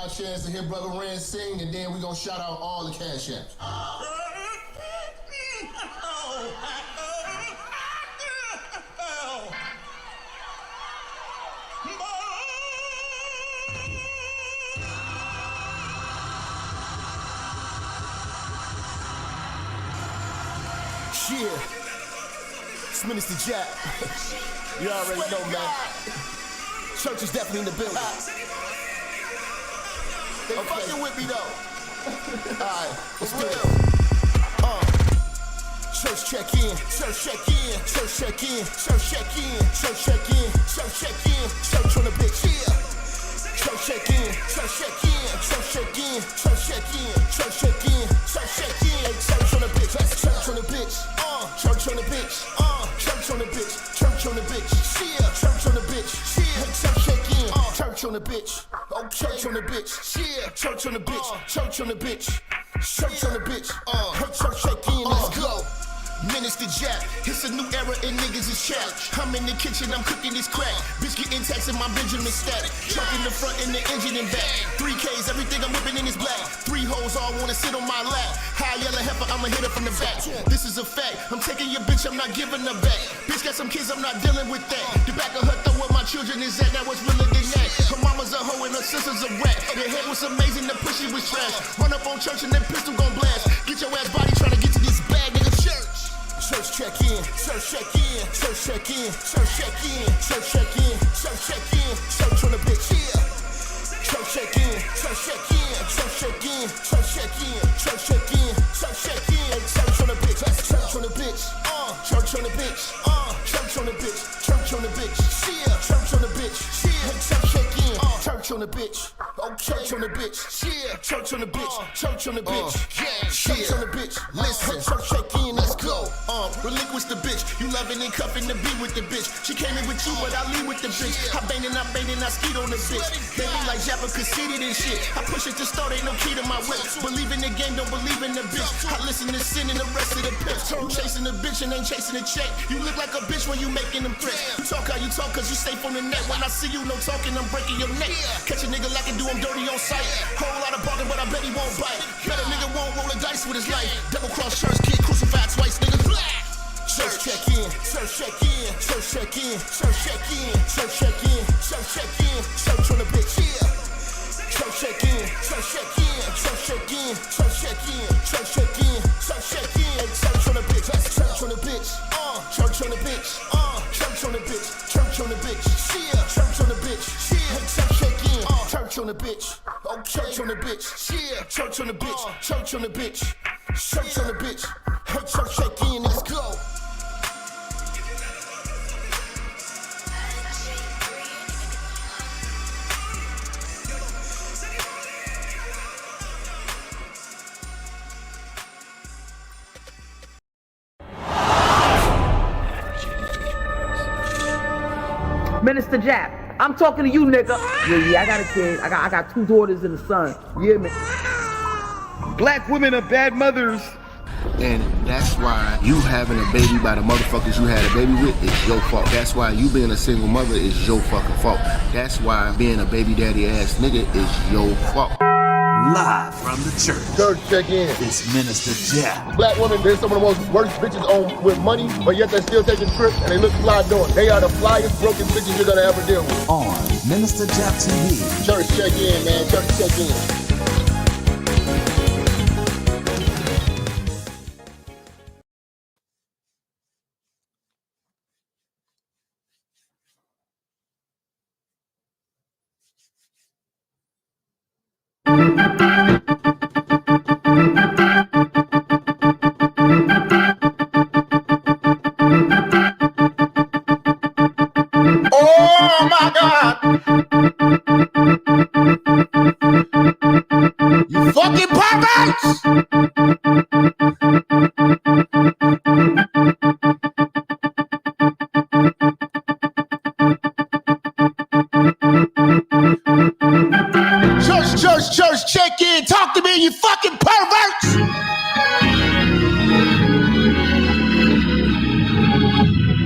our chance to hear Brother Ren sing, and then we're gonna shout out all the cash apps. Yeah, it's Minister Jap. You already know, man. Church is definitely in the building. They fucking with me though. Alright, let's do it. Church check in, church check in, church check in, church check in, church check in, church check in, church on the bitch. Yeah. Church check in, church check in, church check in, church check in, church check in, church check in, church on the bitch. That's church on the bitch. Church on the bitch. Church on the bitch. Church on the bitch. Yeah. Church on the bitch. Yeah. Church check in. Church on the bitch. Oh, church on the bitch. Yeah. Church on the bitch. Church on the bitch. Church on the bitch. Hey, church check in. Let's go. Minister Jap, it's a new era and niggas is challenged. I'm in the kitchen, I'm cooking this crack. Bitch getting taxed in my Benjamin static. Truck in the front and the engine in back. 3Ks, everything I'm whipping in is black. 3 hoes all wanna sit on my lap. High yellow heifer, I'ma hit her from the back. This is a fact, I'm taking your bitch, I'm not giving her back. Bitch got some kids, I'm not dealing with that. The back of her throw where my children is at, now what's realer than that? Her mama's a hoe and her sister's a rat. The head was amazing, the pussy was trash. Run up on church and that pistol gon' blast. Get your ass body trying to get to this bag, nigga. Church check in, church check in, church check in, church check in, church check in, church check in, church on the bitch. Yeah. Church check in, church check in, church check in, church check in, church check in, church check in, church on the bitch. That's church on the bitch. Church on the bitch. Church on the bitch. Church on the bitch. Yeah. Church on the bitch. Yeah. Church check in. Church on the bitch. Oh, church on the bitch. Yeah. Church on the bitch. Church on the bitch. Yeah. Church on the bitch. Listen. Church check in. Let's go. Relinquish the bitch. You loving and cuffing to be with the bitch. She came in with you, but I leave with the bitch. I bangin', I skeet on the bitch. They be like Jap conceited and shit. I push it to start, ain't no key to my whip. Believe in the game, don't believe in the bitch. I listen to sin and the rest of the pips. You chasing the bitch and ain't chasing the check. You look like a bitch when you making them threats. You talk how you talk cause you safe on the net. When I see you, no talking, I'm breaking your neck. Catch a nigga like I do, I'm dirty on sight. Whole lot of bargain, but I bet he won't bite. Bet a nigga won't roll the dice with his life. Double cross church kid, crucified twice, nigga. Church check in, church check in, church check in, church check in, church check in, church check in, church on the bitch. Yeah. Church check in, church check in, church check in, church check in, church check in, church check in, church on the bitch. That's church on the bitch. Church on the bitch. Church on the bitch. Church on the bitch. Yeah. Church on the bitch. Yeah. Church check in. Church on the bitch. Oh, church on the bitch. Yeah. Church on the bitch. Church on the bitch. Church on the bitch. Hey, church check in. Let's go. Minister Jap, I'm talking to you, nigga. Yeah, I got a kid. I got 2 daughters and a son. Yeah, man. Black women are bad mothers. And that's why you having a baby by the motherfuckers you had a baby with is your fault. That's why you being a single mother is your fucking fault. That's why being a baby daddy ass nigga is your fault. Live from the church. Church check in. It's Minister Jap. Black women, they're some of the most worst bitches on with money, but yet they're still taking trips and they look fly doing. They are the flyest broken bitches you're gonna ever deal with. On Minister Jap TV. Church check in, man. Church check in. Oh my God! You fucking perverts! Church, check in, talk to me, you fucking perverts!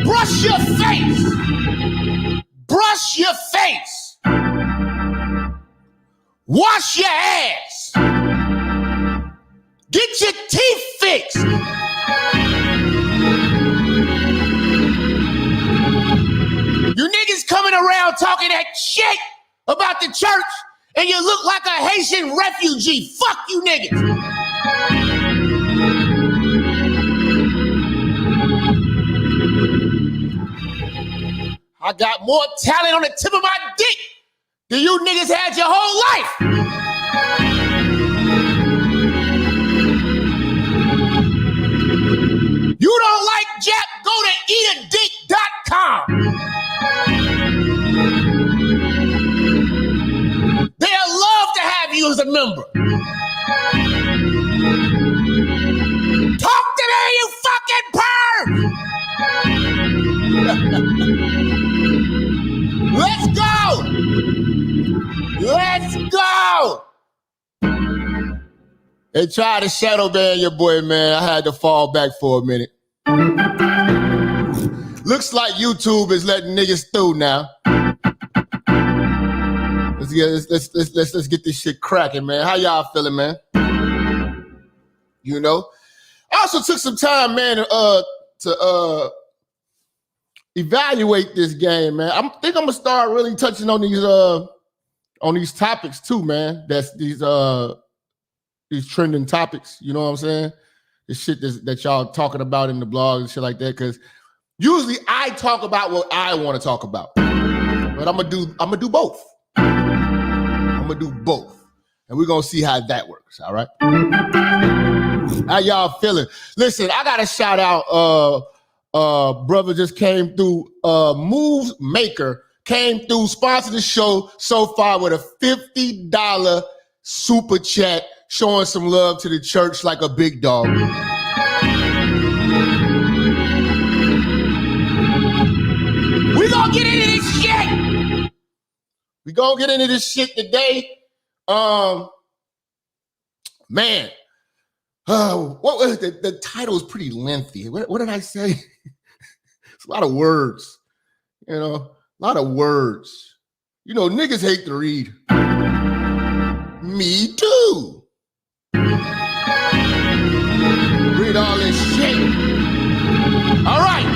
Brush your face! Brush your face! Wash your ass. Get your teeth fixed. You niggas coming around talking that shit about the church and you look like a Haitian refugee. Fuck you niggas. I got more talent on the tip of my dick than you niggas had your whole life. You don't like Jap? Go to eatadick.com. They'll love to have you as a member. Talk to me, you fucking perv! Let's go! Let's go! They tried to shadow ban your boy, man. I had to fall back for a minute. Looks like YouTube is letting niggas through now. Let's get this shit cracking, man. How y'all feeling, man? You know? I also took some time, man, to evaluate this game, man. I think I'm gonna start really touching on these topics too, man. That's these trending topics. You know what I'm saying? The shit that y'all talking about in the blog and shit like that. Because usually I talk about what I want to talk about, but I'm gonna do both. I'm gonna do both, and we're gonna see how that works. All right? How y'all feeling? Listen, I gotta shout out. Brother just came through. Moves Maker came through, sponsored the show so far with a $50 super chat, showing some love to the church like a big dog. We gonna get into this shit. We gonna get into this shit today. Man. What was the title is pretty lengthy. What did I say? It's a lot of words. You know, a lot of words. You know, niggas hate to read. Me too. Read all this shit. All right.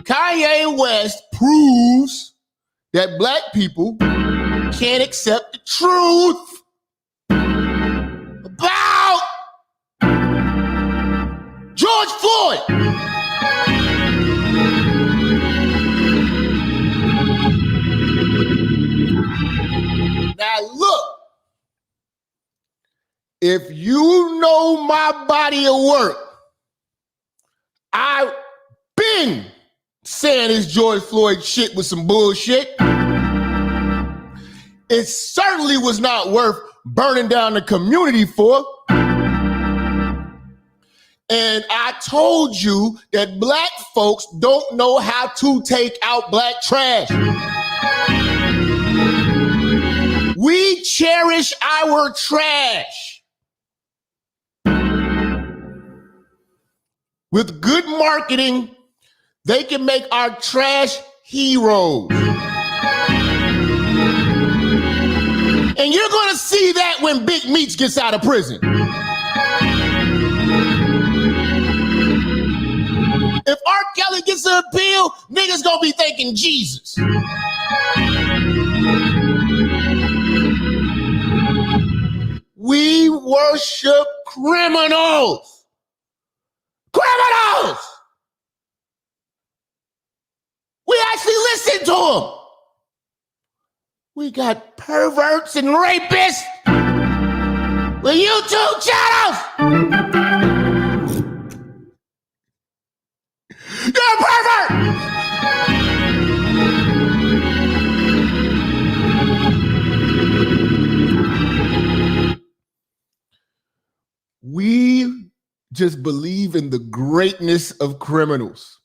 Kanye West proves that black people can't accept the truth about George Floyd. Now look, if you know my body of work, I've been saying this George Floyd shit was some bullshit. It certainly was not worth burning down the community for. And I told you that black folks don't know how to take out black trash. We cherish our trash. With good marketing, they can make our trash heroes. And you're going to see that when Big Meats gets out of prison. If R. Kelly gets an appeal, niggas going to be thinking Jesus. We worship criminals. Criminals! We actually listen to them. We got perverts and rapists with YouTube channels. You're a pervert! We just believe in the greatness of criminals.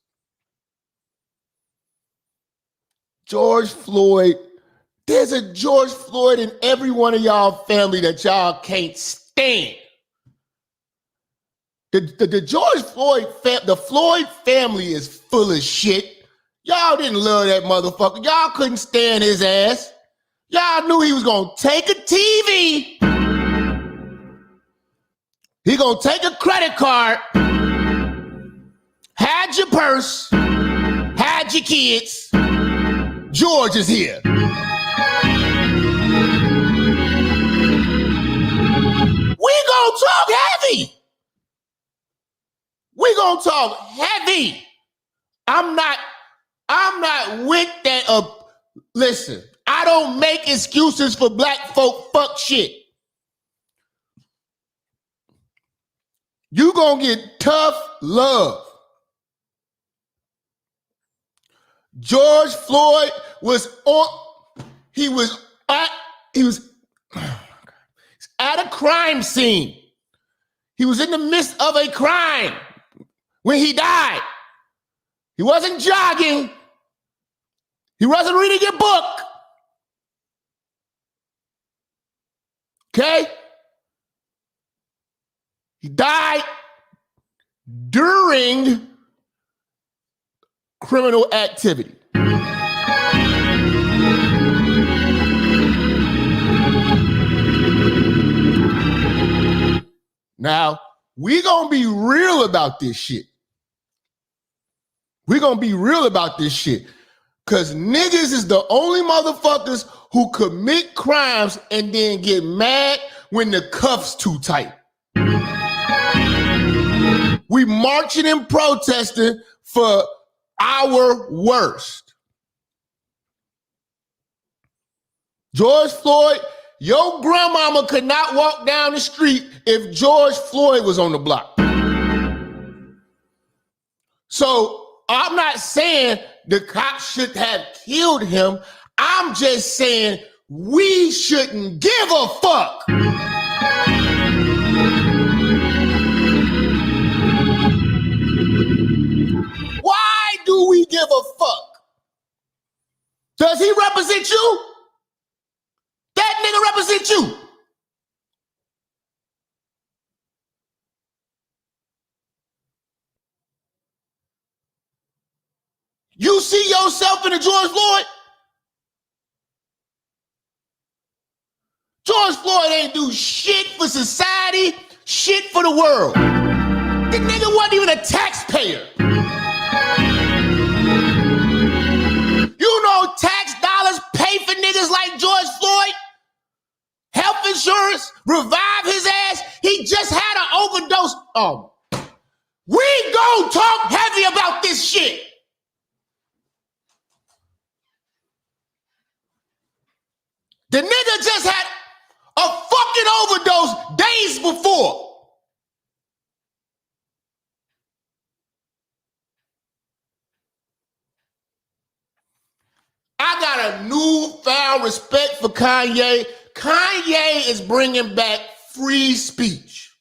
George Floyd, there's a George Floyd in every one of y'all family that y'all can't stand. The George Floyd, the Floyd family is full of shit. Y'all didn't love that motherfucker. Y'all couldn't stand his ass. Y'all knew he was gonna take a TV. He gonna take a credit card, hide your purse, hide your kids. George is here. We gonna talk heavy. We gonna talk heavy. I'm not with that. Listen, I don't make excuses for black folk fuck shit. You gonna get tough love. George Floyd was at a crime scene. He was in the midst of a crime when he died. He wasn't jogging. He wasn't reading a book. Okay? He died during criminal activity. Now, we gonna be real about this shit. We gonna be real about this shit. Cause niggas is the only motherfuckers who commit crimes and then get mad when the cuffs too tight. We marching and protesting for our worst. George Floyd, your grandmama could not walk down the street if George Floyd was on the block. So I'm not saying the cops should have killed him. I'm just saying we shouldn't give a fuck. Why do we give a fuck? Does he represent you? That nigga represent you. You see yourself in a George Floyd? George Floyd ain't do shit for society, shit for the world. The nigga wasn't even a taxpayer. You know tax dollars pay for niggas like George Floyd? Health insurance, revive his ass. He just had an overdose. We gon' talk heavy about this shit. The nigga just had a fucking overdose days before. I got a newfound respect for Kanye. Kanye is bringing back free speech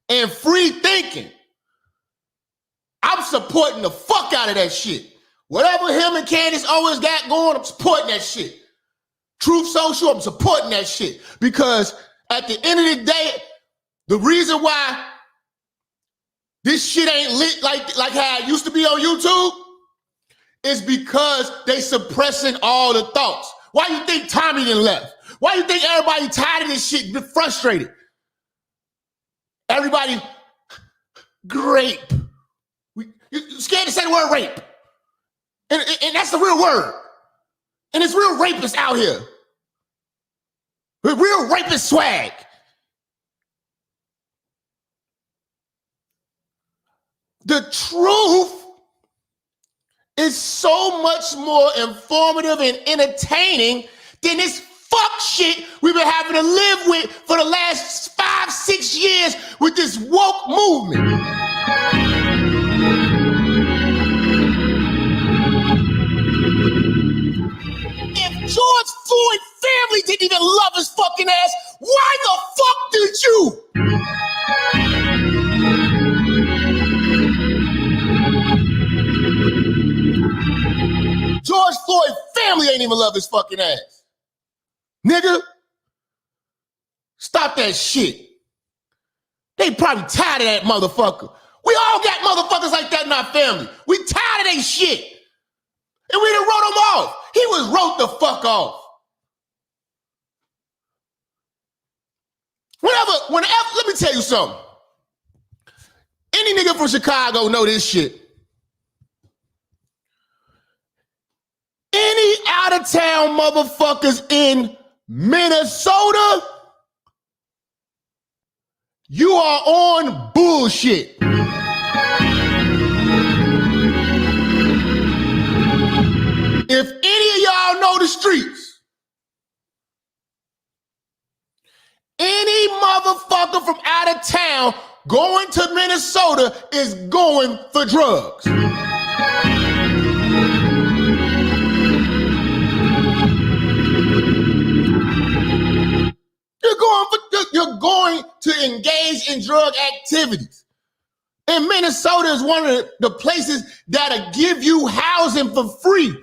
and free thinking. I'm supporting the fuck out of that shit. Whatever him and Candace always got going, I'm supporting that shit. Truth Social, I'm supporting that shit. Because at the end of the day, the reason why this shit ain't lit like how it used to be on YouTube is because they suppressing all the thoughts. Why you think Tommy done left? Why you think everybody tired of this shit, get frustrated? Everybody, rape. You scared to say the word rape. And that's the real word. And it's real rapists out here. Real rapist swag. The truth is so much more informative and entertaining than this fuck shit we've been having to live with for the last 5-6 years with this woke movement. If George Floyd family didn't even love his fucking ass, why the fuck did you? George Floyd family ain't even love his fucking ass. Nigga, stop that shit. They probably tired of that motherfucker. We all got motherfuckers like that in our family. We tired of that shit. And we done wrote him off. He was wrote the fuck off. Whenever, let me tell you something. Any nigga from Chicago know this shit. Any out of town motherfuckers in Minnesota, you are on bullshit. If any of y'all know the streets, any motherfucker from out of town going to Minnesota is going for drugs. You're going to engage in drug activities. And Minnesota is one of the places that'll give you housing for free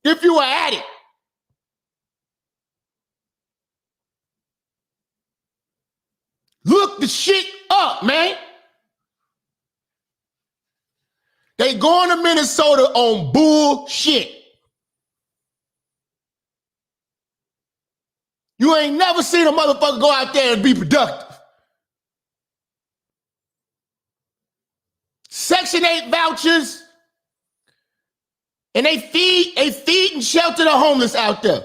if you are at it. Look the shit up, man. They going to Minnesota on bullshit. You ain't never seen a motherfucker go out there and be productive. Section 8 vouchers, and they feed and shelter the homeless out there.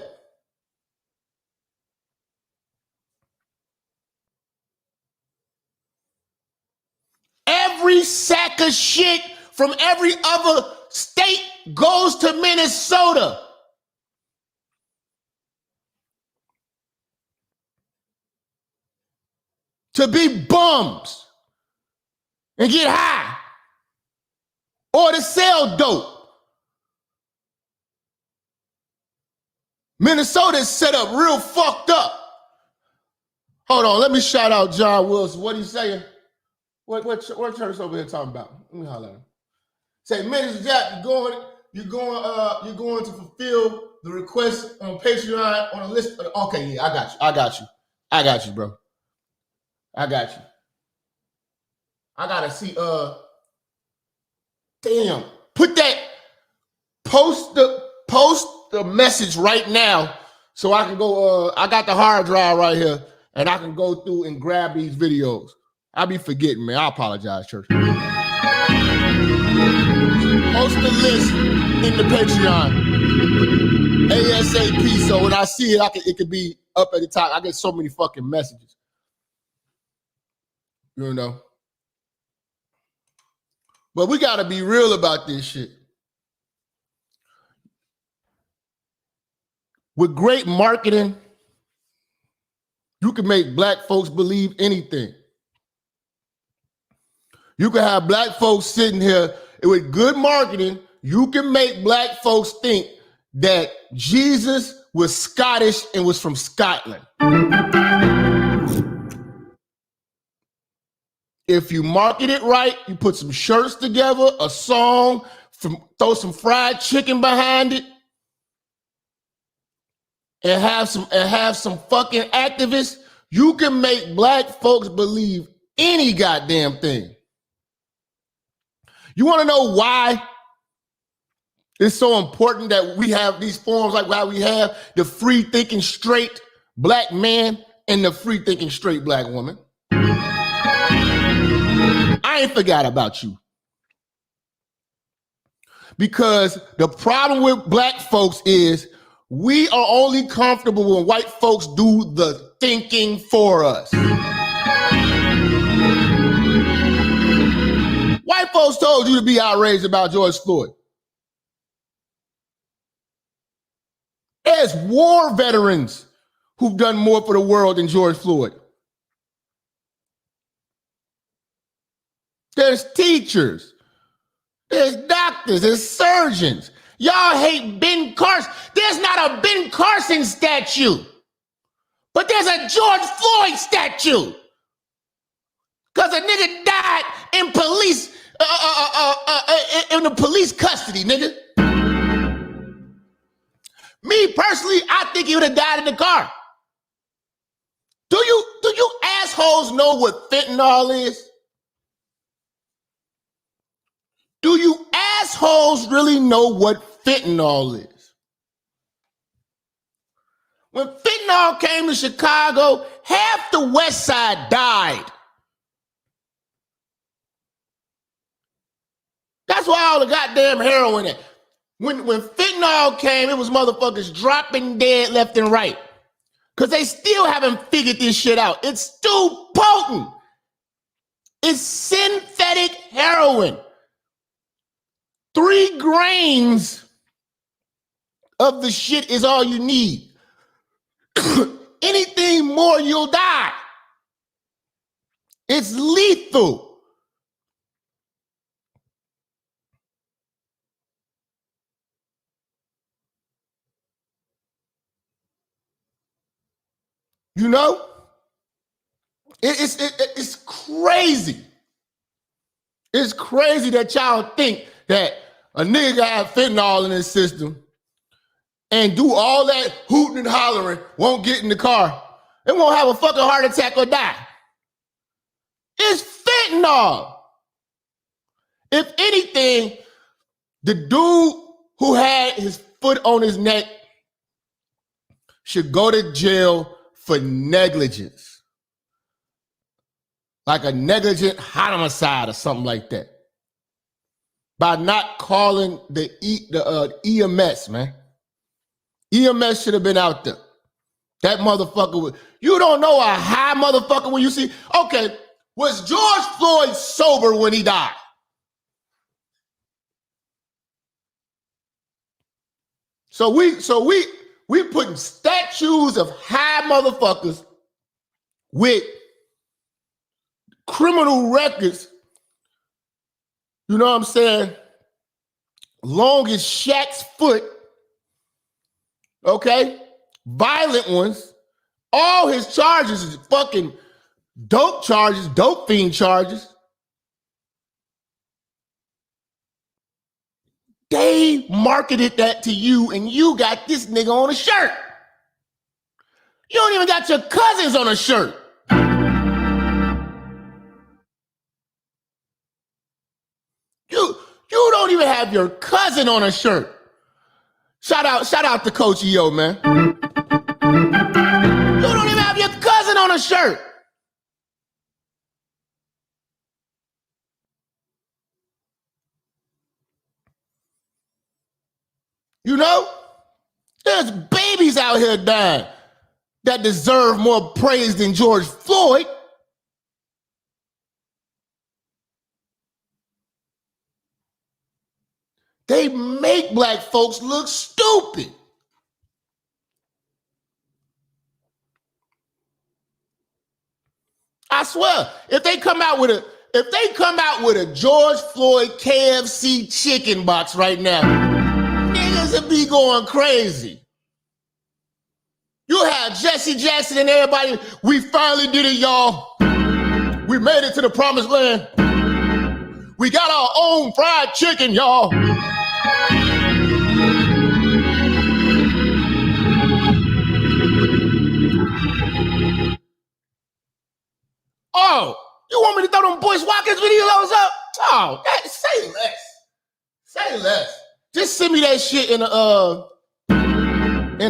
Every sack of shit from every other state goes to Minnesota. To be bums and get high or to sell dope. Minnesota is set up real fucked up. Hold on, let me shout out John Wilson. What he saying? What church over here talking about? Let me holler at him. Say, Minister Jap, you're going to fulfill the request on Patreon on a list. Okay, yeah, I got you, bro. I got you. I gotta see, damn, post the message right now so I can go, I got the hard drive right here and I can go through and grab these videos. I be forgetting, man. I apologize, church. Post the list in the Patreon ASAP, so when I see it, it could be up at the top. I get so many fucking messages. You know? But we got to be real about this shit. With great marketing, you can make black folks believe anything. You can have black folks sitting here with good marketing. You can make black folks think that Jesus was Scottish and was from Scotland. If you market it right, you put some shirts together, a song, throw some fried chicken behind it, and have some fucking activists, you can make black folks believe any goddamn thing. You want to know why it's so important that we have these forums like why we have the free thinking straight black man and the free thinking straight black woman? I ain't forgot about you. Because the problem with black folks is we are only comfortable when white folks do the thinking for us. White folks told you to be outraged about George Floyd. There's war veterans who've done more for the world than George Floyd. There's teachers, there's doctors, there's surgeons. Y'all hate Ben Carson. There's not a Ben Carson statue, but there's a George Floyd statue. Because a nigga died in police, in the police custody, nigga. Me personally, I think he would have died in the car. Do you assholes know what fentanyl is? Do you assholes really know what fentanyl is? When fentanyl fentanyl came to Chicago, half the West Side died. That's why all the goddamn heroin. When fentanyl came, it was motherfuckers dropping dead left and right. Because they still haven't figured this shit out. It's too potent. It's synthetic heroin. 3 grains of the shit is all you need. Anything more, you'll die. It's lethal. You know? It's crazy. It's crazy that y'all think that a nigga got fentanyl in his system and do all that hooting and hollering, won't get in the car, and won't have a fucking heart attack or die. It's fentanyl. If anything, the dude who had his foot on his neck should go to jail for negligence. Like a negligent homicide or something like that. By not calling the EMS, man. EMS should have been out there. That motherfucker was, you don't know a high motherfucker when you see, okay, was George Floyd sober when he died? So we putting statues of high motherfuckers with criminal records, you know what I'm saying, long as Shaq's foot, okay, violent ones, all his charges is fucking dope charges, dope fiend charges. They marketed that to you and you got this nigga on a shirt. You don't even got your cousins on a shirt. You don't even have your cousin on a shirt. Shout out to Coach EO, man. You don't even have your cousin on a shirt. You know, there's babies out here dying that deserve more praise than George Floyd. They make black folks look stupid. I swear, if they come out with a George Floyd KFC chicken box right now, niggas would be going crazy. You have Jesse Jackson and everybody, we finally did it, y'all. We made it to the promised land. We got our own fried chicken, y'all. Oh, you want me to throw them Bush Watkins videos up? Oh, say less. Say less. Just send me that shit in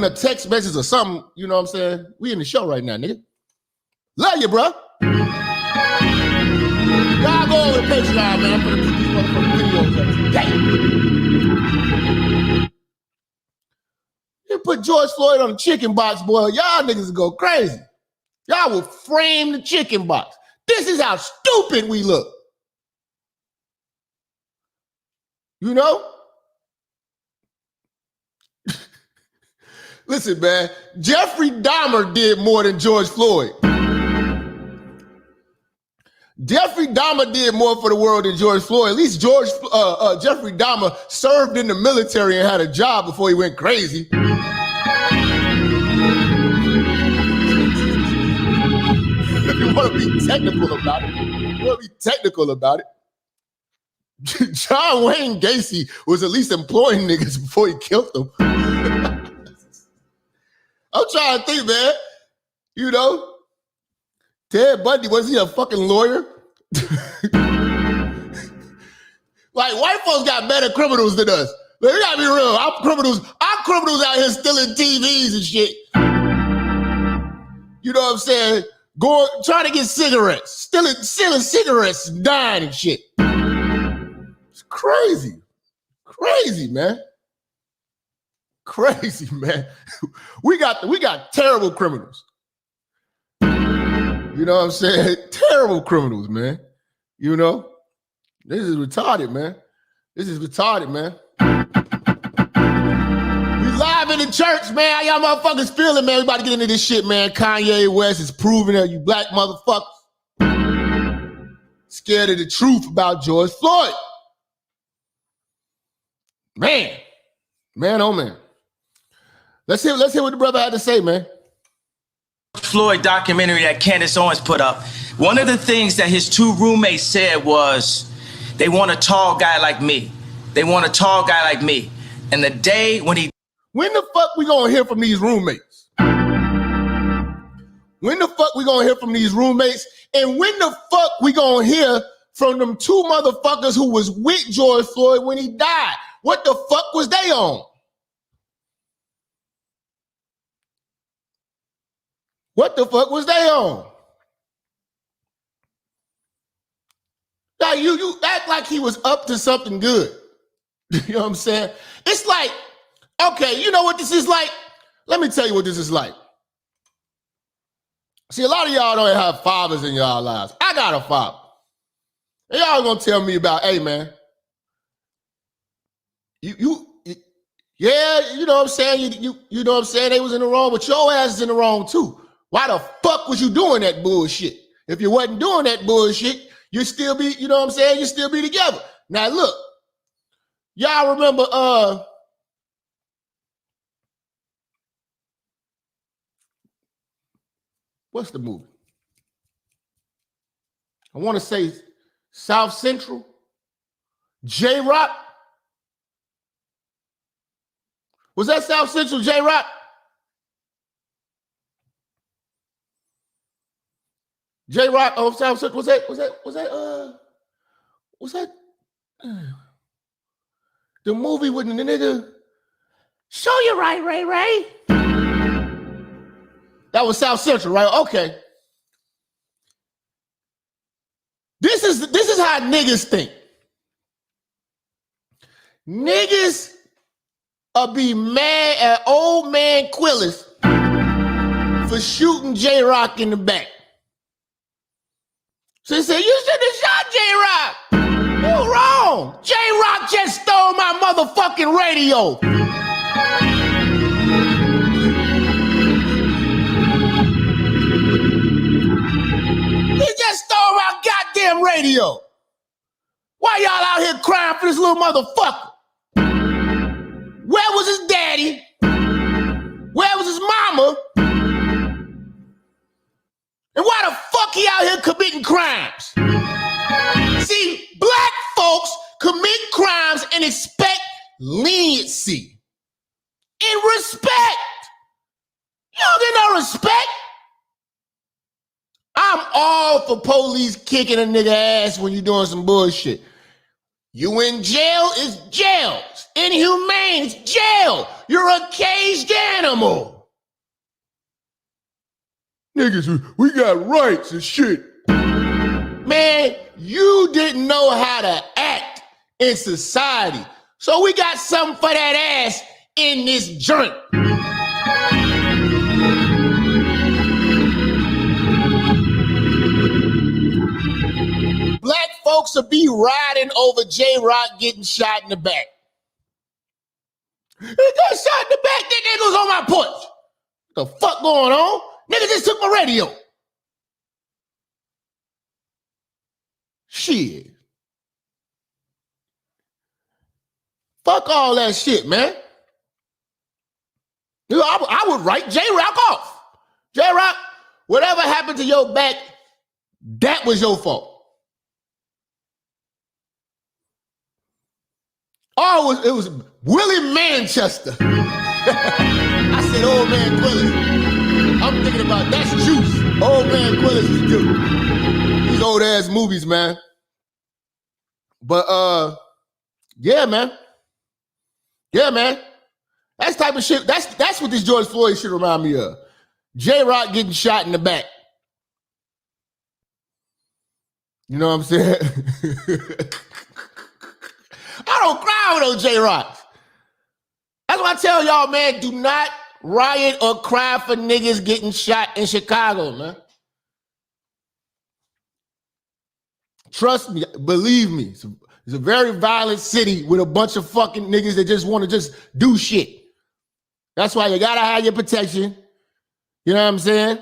a text message or something. You know what I'm saying? We in the show right now, nigga. Love you, bro. Y'all go over to Patreon, man. I'm gonna put these motherfucking videos up. You put George Floyd on the chicken box, boy. Y'all niggas go crazy. Y'all will frame the chicken box. This is how stupid we look. You know? Listen, man. Jeffrey Dahmer did more than George Floyd. Jeffrey Dahmer did more for the world than George Floyd. At least Jeffrey Dahmer served in the military and had a job before he went crazy. If you want to be technical about it, John Wayne Gacy was at least employing niggas before he killed them. I'm trying to think, man. You know, Ted Bundy, was he a fucking lawyer? Like, white folks got better criminals than us. Like, we gotta be real. Our criminals out here stealing TVs and shit. you know what I'm saying, going, trying to get cigarettes, stealing cigarettes, and dying and shit. It's crazy. Crazy, man. Crazy, man. We got terrible criminals. You know what I'm saying? Terrible criminals, man. You know? This is retarded, man. This is retarded, man. We live in the church, man. How y'all motherfuckers feeling, man? We about to get into this shit, man. Kanye West is proving that you black motherfuckers scared of the truth about George Floyd. Man, oh man. Let's hear what the brother had to say, man. Floyd documentary that Candace Owens put up. One of the things that his two roommates said was, they want a tall guy like me. They want a tall guy like me. And the day when the fuck we gonna hear from these roommates? When the fuck we gonna hear from these roommates? And when the fuck we gonna hear from them two motherfuckers who was with George Floyd when he died? What the fuck was they on? What the fuck was they on? Now you act like he was up to something good. You know what I'm saying? It's like, okay, you know what this is like? Let me tell you what this is like. See, a lot of y'all don't have fathers in y'all lives. I got a father. And y'all gonna tell me about, hey man, yeah, you know what I'm saying? You know what I'm saying? They was in the wrong, but your ass is in the wrong too. Why the fuck was you doing that bullshit? If you wasn't doing that bullshit, you'd still be, you know what I'm saying? You'd still be together. Now look, y'all remember, what's the movie? I want to say South Central, J-Rock. Was that South Central, J-Rock? J-Rock, oh, South Central, was that the movie with the nigga? Show you right, Ray. That was South Central, right? Okay. This is how niggas think. Niggas be mad at old man Quillis for shooting J-Rock in the back. So they say, you should have shot J-Rock. You wrong. J-Rock just stole my motherfucking radio. He just stole my goddamn radio. Why y'all out here crying for this little motherfucker? Where was his daddy? Where was his mama? And why the fuck he out here committing crimes? See, black folks commit crimes and expect leniency and respect. You don't get no respect. I'm all for police kicking a nigga ass when you're doing some bullshit. You in jail, it's jail. It's inhumane, it's jail. You're a caged animal. Niggas, we got rights and shit. Man, you didn't know how to act in society. So we got something for that ass in this joint. Black folks will be riding over J-Rock getting shot in the back. He got shot in the back, that nigga was on my porch. What the fuck going on? Nigga just took my radio. Shit. Fuck all that shit, man. You know, I would write J-Rock off. J-Rock, whatever happened to your back, that was your fault. Oh, it was Willie Manchester. I said, old man Quillis. I'm thinking about that's juice. Old man Quillis is juice. These old ass movies, man. But yeah, man. Yeah, man. That's type of shit. That's what this George Floyd shit remind me of. J-Rock getting shot in the back. You know what I'm saying? I don't cry with those J-Rocks. That's why I tell y'all, man, do not riot or cry for niggas getting shot in Chicago, man. Trust me, believe me. It's a very violent city with a bunch of fucking niggas that just want to just do shit. That's why you gotta have your protection. You know what I'm saying?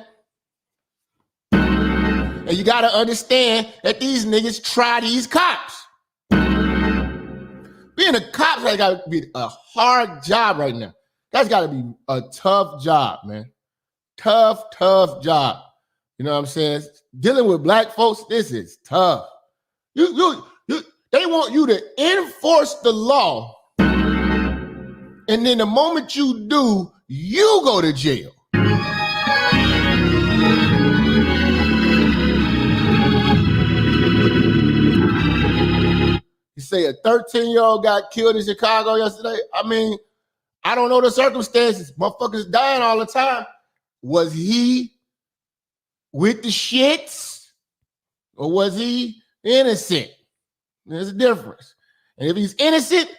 And you gotta understand that these niggas try these cops. Being a cop has gotta be a hard job right now. That's gotta be a tough job, man. Tough job. You know what I'm saying? Dealing with black folks, this is tough. They want you to enforce the law, and then the moment you do, you go to jail. You say a 13-year-old got killed in Chicago yesterday? I mean, I don't know the circumstances. Motherfuckers dying all the time. Was he with the shits or was he innocent? There's a difference. And if he's innocent,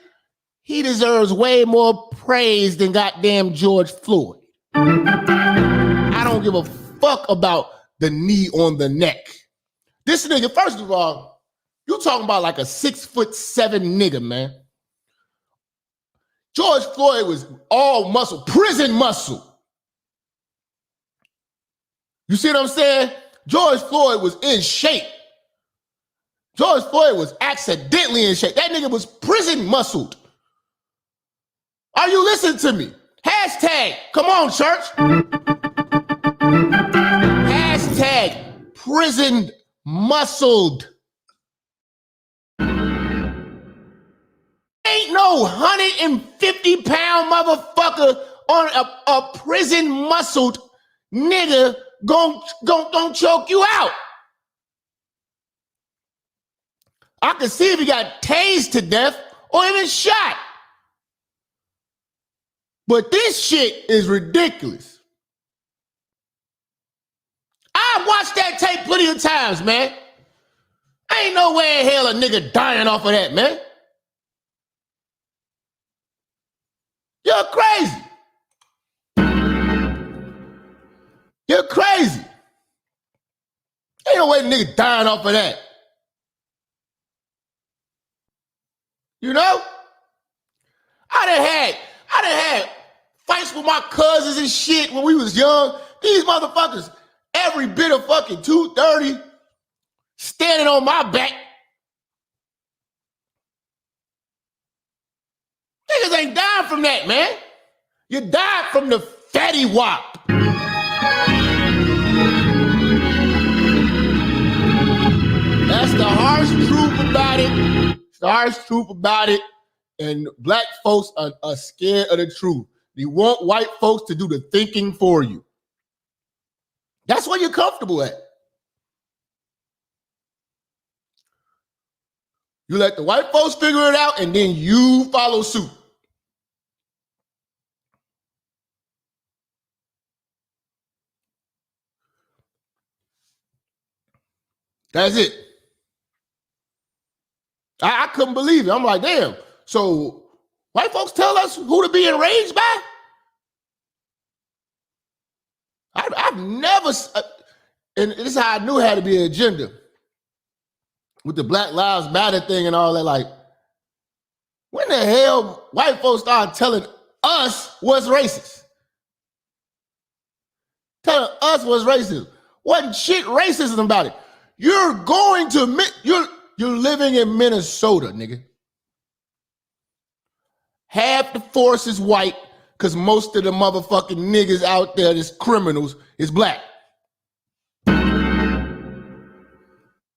he deserves way more praise than goddamn George Floyd. I don't give a fuck about the knee on the neck. This nigga, first of all, you talking about like a 6'7" nigga, man. George Floyd was all muscle, prison muscle. You see what I'm saying? George Floyd was in shape. George Floyd was accidentally in shape. That nigga was prison muscled. Are you listening to me? Hashtag, come on, church. Hashtag prison muscled. Ain't no 150-pound motherfucker on a prison muscled nigga gon' choke you out. I can see if he got tased to death or even shot. But this shit is ridiculous. I watched that tape plenty of times, man. Ain't no way in hell a nigga dying off of that, man. You're crazy. You're crazy. Ain't no way a nigga dying off of that. You know? I done had fights with my cousins and shit when we was young. These motherfuckers, every bit of fucking 230, standing on my back. Niggas ain't dying from that, man. You died from the fatty wop. That's the harsh truth about it. It's the harsh truth about it. And black folks are scared of the truth. You want white folks to do the thinking for you. That's where you're comfortable at. You let the white folks figure it out and then you follow suit. That's it. I couldn't believe it. I'm like, damn. So white folks tell us who to be enraged by? I've never, and this is how I knew it had to be an agenda. With the Black Lives Matter thing and all that, like, when the hell white folks started telling us what's racist? Telling us what's racist. Wasn't shit racism about it. You're going to, you're living in Minnesota, nigga. Half the force is white because most of the motherfucking niggas out there that's criminals is black.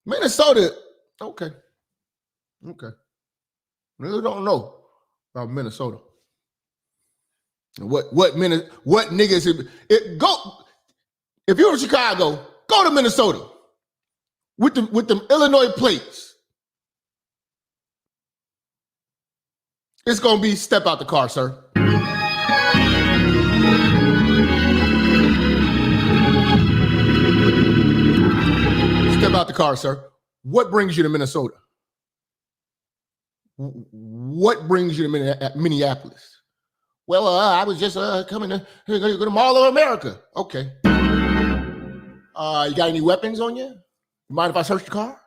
Minnesota, okay. Really don't know about Minnesota. What niggas go? If you're in Chicago, go to Minnesota with them Illinois plates. It's gonna be step out the car, sir. Step out the car, sir. What brings you to Minnesota? What brings you to Minneapolis? Well, I was just coming to go to Mall of America. Okay. You got any weapons on you? You mind if I search the car?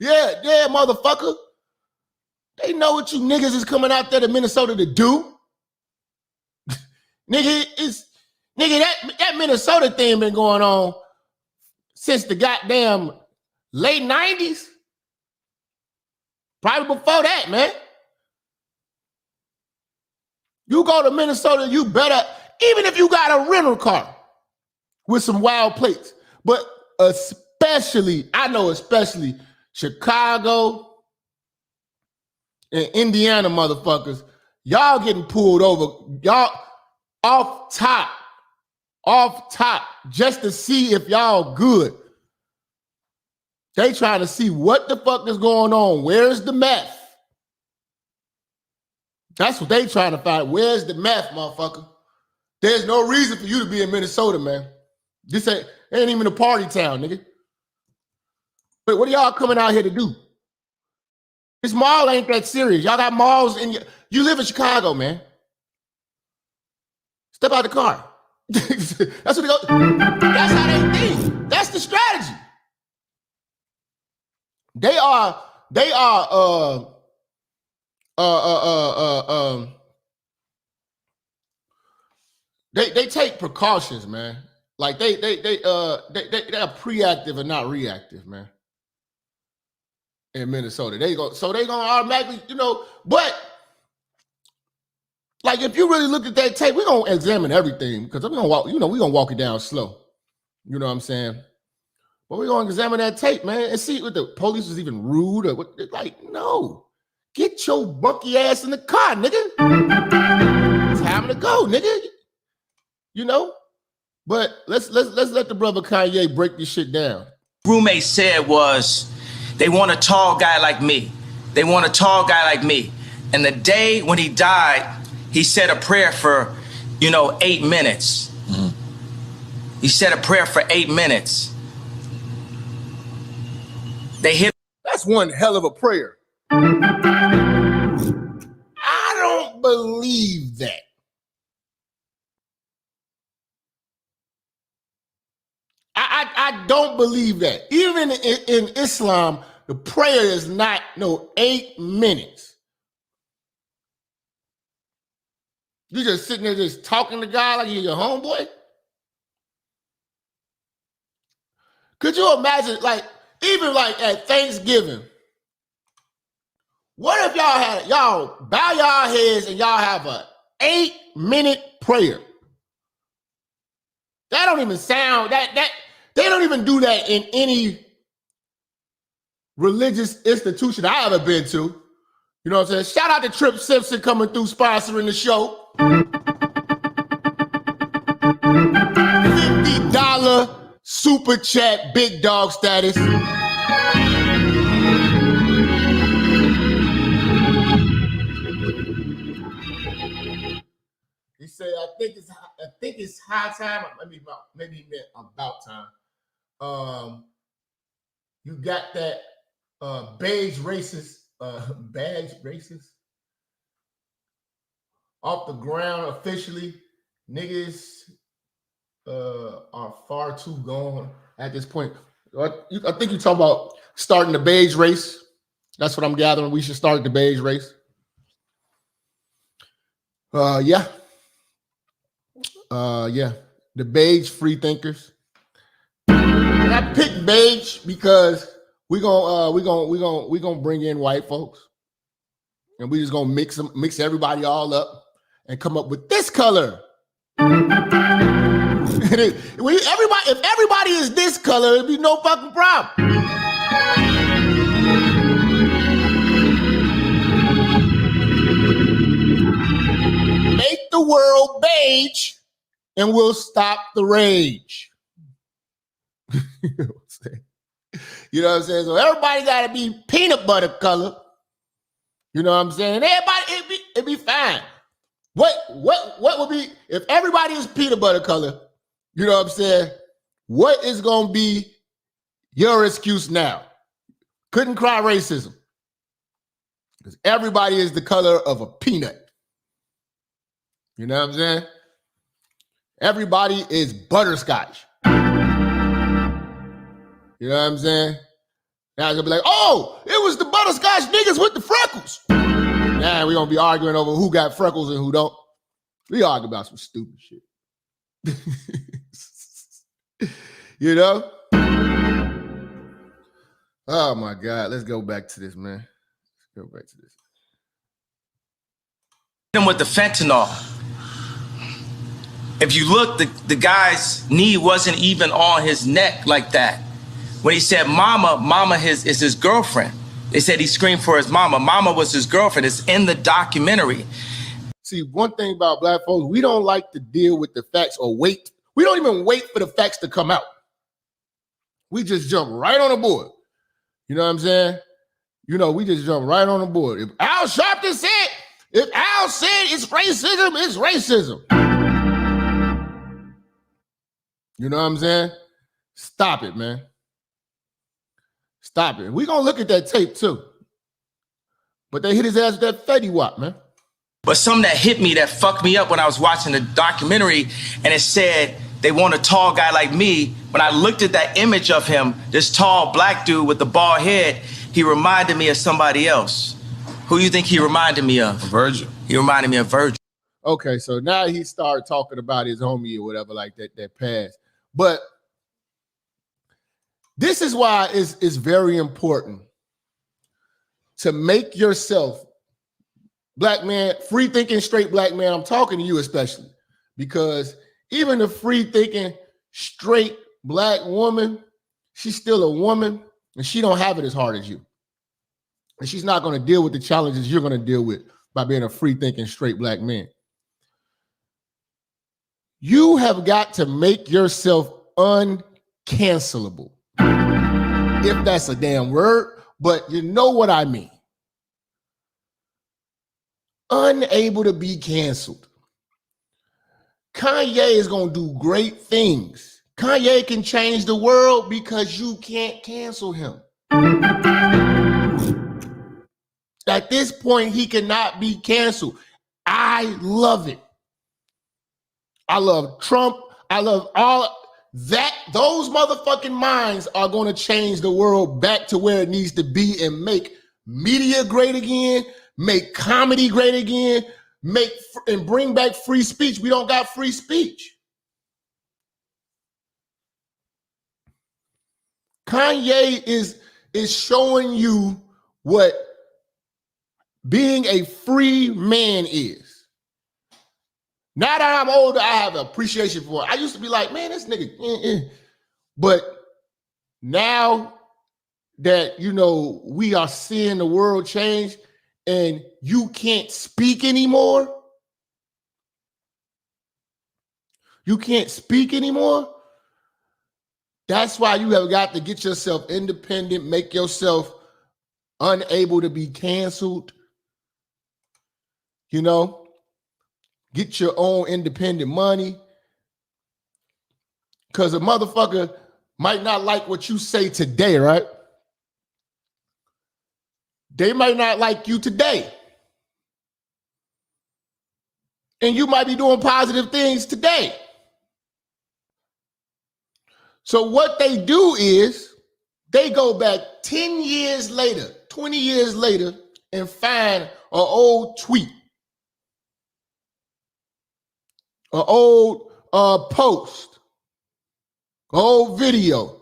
yeah, motherfucker. They know what you niggas is coming out there to Minnesota to do. Nigga, that Minnesota thing been going on since the goddamn late 90s. Probably before that, man. You go to Minnesota, you better, even if you got a rental car with some wild plates, but especially Chicago and Indiana motherfuckers, y'all getting pulled over. Y'all off top, just to see if y'all good. They trying to see what the fuck is going on. Where's the meth? That's what they trying to find. Where's the meth, motherfucker? There's no reason for you to be in Minnesota, man. This ain't even a party town, nigga. But what are y'all coming out here to do? This mall ain't that serious. Y'all got malls in you live in Chicago, man. Step out the car. That's what they go. That's how they think. That's the strategy. They take precautions, man. Like they are preactive and not reactive, man. In Minnesota, they gonna automatically, but like if you really look at that tape, we're gonna examine everything because we're gonna walk it down slow. You know what I'm saying? But we're gonna examine that tape, man, and see if the police was even rude or what. Like, no, get your bunky ass in the car, nigga. It's time to go, nigga. But let's let the brother Kanye break this shit down. Roommate said was, they want a tall guy like me. They want a tall guy like me. And the day when he died, he said a prayer for, 8 minutes. Mm-hmm. He said a prayer for 8 minutes. They hit. That's one hell of a prayer. I don't believe that. I don't believe that. Even in Islam, the prayer is not 8 minutes. You just sitting there just talking to God like you're your homeboy? Could you imagine, even at Thanksgiving, what if y'all bow y'all heads and y'all have a 8-minute prayer? That don't even sound, that they don't even do that in any religious institution I ever been to. You know what I'm saying? Shout out to Trip Simpson coming through sponsoring the show. $50 super chat, big dog status. He said, I think it's high time. Maybe he meant about time. You got that badge racist off the ground officially. Niggas are far too gone at this point. I think you're talking about starting the beige race. That's what I'm gathering. We should start the beige race. Yeah. The beige free thinkers. And I picked beige because we're gonna bring in white folks, and we just gonna mix everybody all up and come up with this color. If everybody is this color, it'd be no fucking problem. Make the world beige, and we'll stop the rage. You know what I'm saying? So everybody got to be peanut butter color. You know what I'm saying? And everybody, it'd be fine. What would be, if everybody is peanut butter color, you know what I'm saying? What is going to be Your excuse now. Couldn't cry racism. Because everybody is the color of a peanut. You know what I'm saying? Everybody is butterscotch. You know what I'm saying? Now it's gonna be like, oh, it was the butterscotch niggas with the freckles. Now we're gonna be arguing over who got freckles and who don't. We argue about some stupid shit. You know? Oh my God. Let's go back to this, man. Let's go back to this. Him with the fentanyl. If you look, the guy's knee wasn't even on his neck like that. When he said mama is his girlfriend. They said he screamed for his mama. Mama was his girlfriend. It's in the documentary. See, one thing about black folks, we don't like to deal with the facts or wait. We don't even wait for the facts to come out. We just jump right on the board. You know what I'm saying? You know, we just jump right on the board. If Al Sharpton said, if Al said it's racism, it's racism. You know what I'm saying? Stop it, man. Stop it. We're going to look at that tape too. But they hit his ass with that Fetty Wap, man. But something that hit me, that fucked me up when I was watching the documentary, and it said they want a tall guy like me. When I looked at that image of him, this tall black dude with the bald head, he reminded me of somebody else. Who do you think he reminded me of? Virgil. He reminded me of Virgil. Okay, so now he started talking about his homie or whatever like that passed. But this is why it's very important to make yourself, black man, free thinking, straight black man, I'm talking to you especially, because even the free thinking, straight black woman, she's still a woman and she don't have it as hard as you. And she's not going to deal with the challenges you're going to deal with by being a free thinking, straight black man. You have got to make yourself uncancelable. If that's a damn word, but you know what I mean. Unable to be canceled. Kanye is going to do great things. Kanye can change the world because you can't cancel him. At this point, he cannot be canceled. I love it. I love Trump. I love all that. Those motherfucking minds are going to change the world back to where it needs to be and make media great again, make comedy great again, and bring back free speech. We don't got free speech. Kanye is showing you what being a free man is. Now that I'm older, I have appreciation for it. I used to be like, man, this nigga, But now that, you know, we are seeing the world change and you can't speak anymore. You can't speak anymore. That's why you have got to get yourself independent, make yourself unable to be canceled. You know, get your own independent money. Because a motherfucker might not like what you say today, right? They might not like you today. And you might be doing positive things today. So what they do is they go back 10 years later, 20 years later, and find an old tweet, an old post, an old video.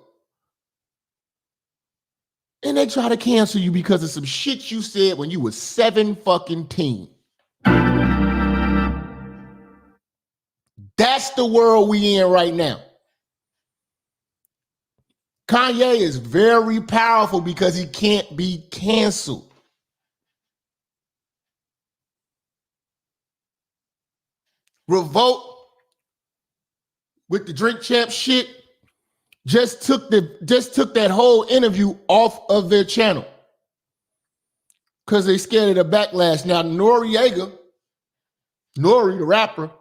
And they try to cancel you because of some shit you said when you were 17. That's the world we in right now. Kanye is very powerful because he can't be canceled. Revolt with the Drink Champ shit just took that whole interview off of their channel because they scared of the backlash. Now Nori, the rapper,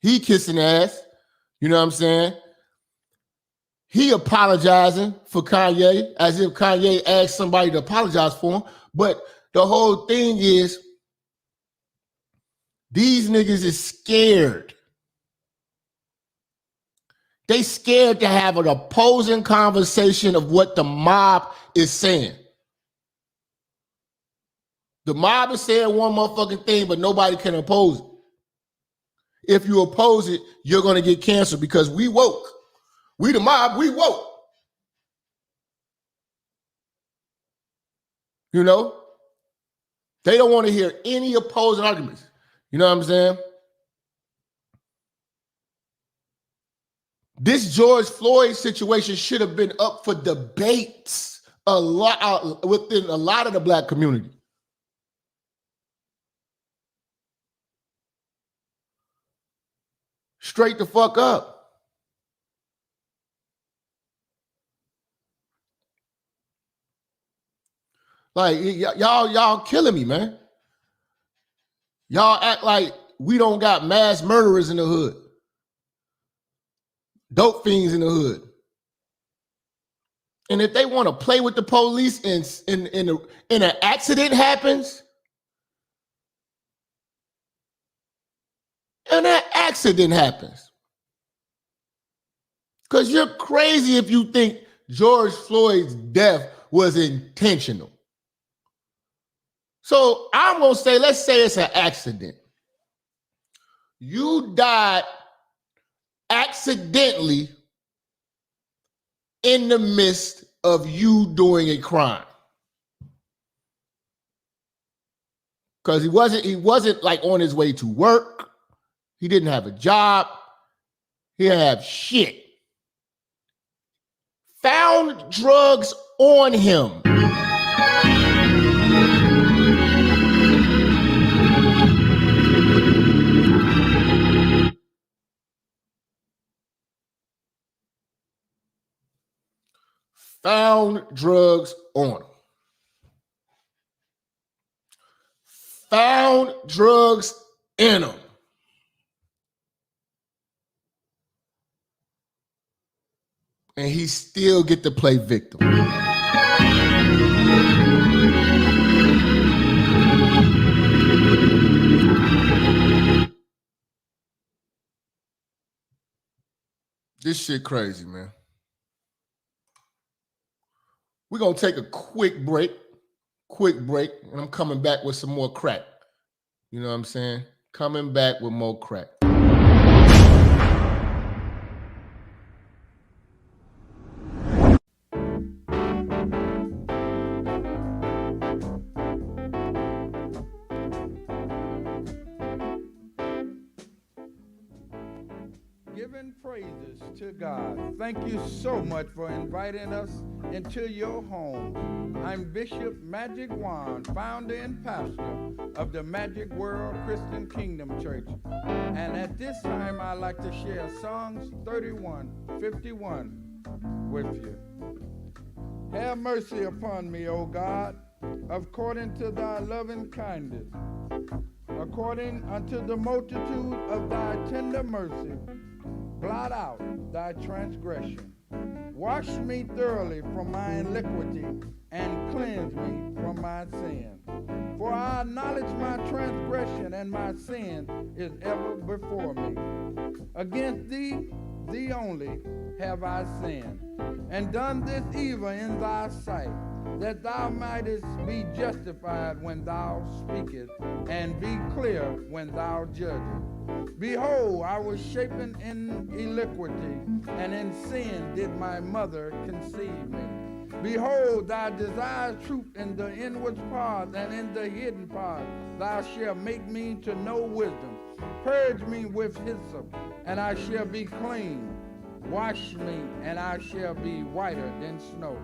he kissing ass. You know what I'm saying? he apologizing for Kanye as if Kanye asked somebody to apologize for him. But the whole thing is these niggas is scared. They scared to have an opposing conversation of what the mob is saying. The mob is saying one motherfucking thing, but nobody can oppose it. If you oppose it, you're going to get canceled because we woke. We the mob, we woke. You know? They don't want to hear any opposing arguments. You know what I'm saying? This George Floyd situation should have been up for debates a lot within a lot of the black community. Straight the fuck up. Like y'all killing me, man. Y'all act like we don't got mass murderers in the hood. Dope fiends in the hood. And if they want to play with the police and an accident happens, and that accident happens. Because you're crazy if you think George Floyd's death was intentional. So I'm going to say, let's say it's an accident. You died accidentally in the midst of you doing a crime. Because he wasn't like on his way to work. He didn't have a job. He didn't have shit. Found drugs on him. Found drugs on him. Found drugs in him. And he still get to play victim. This shit crazy, man. We're going to take a quick break, and I'm coming back with some more crack. You know what I'm saying? Coming back with more crack. Giving praises to God. Thank you so much for inviting us into your home. I'm Bishop Magic Wand, founder and pastor of the Magic World Christian Kingdom Church. And at this time, I'd like to share Psalms 31:51 with you. Have mercy upon me, O God, according to thy loving kindness, according unto the multitude of thy tender mercy. Blot out thy transgression. Wash me thoroughly from my iniquity and cleanse me from my sin. For I acknowledge my transgression, and my sin is ever before me. Against thee, thee only, have I sinned, and done this evil in thy sight, that thou mightest be justified when thou speakest, and be clear when thou judgest. Behold, I was shapen in iniquity, and in sin did my mother conceive me. Behold, thou desirest truth in the inward part, and in the hidden part thou shalt make me to know wisdom. Purge me with hyssop, and I shall be clean. Wash me, and I shall be whiter than snow.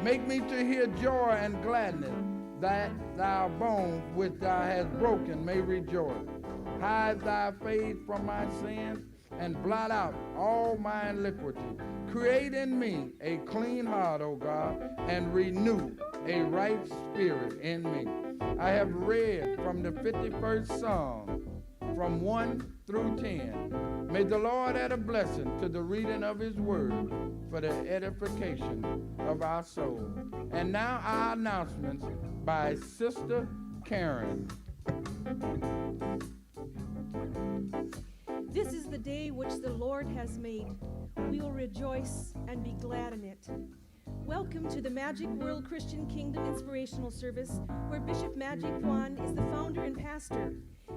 Make me to hear joy and gladness, that thy bones which thou hast broken may rejoice. Hide thy face from my sins, and blot out all my iniquity. Create in me a clean heart, O God, and renew a right spirit in me. I have read from the 51st Psalm, from 1 through 10. May the Lord add a blessing to the reading of his word for the edification of our soul. And now our announcements by Sister Karen. This is the day which the Lord has made. We will rejoice and be glad in it. Welcome to the Magic World Christian Kingdom Inspirational Service, where Bishop Magic Juan is the founder and pastor.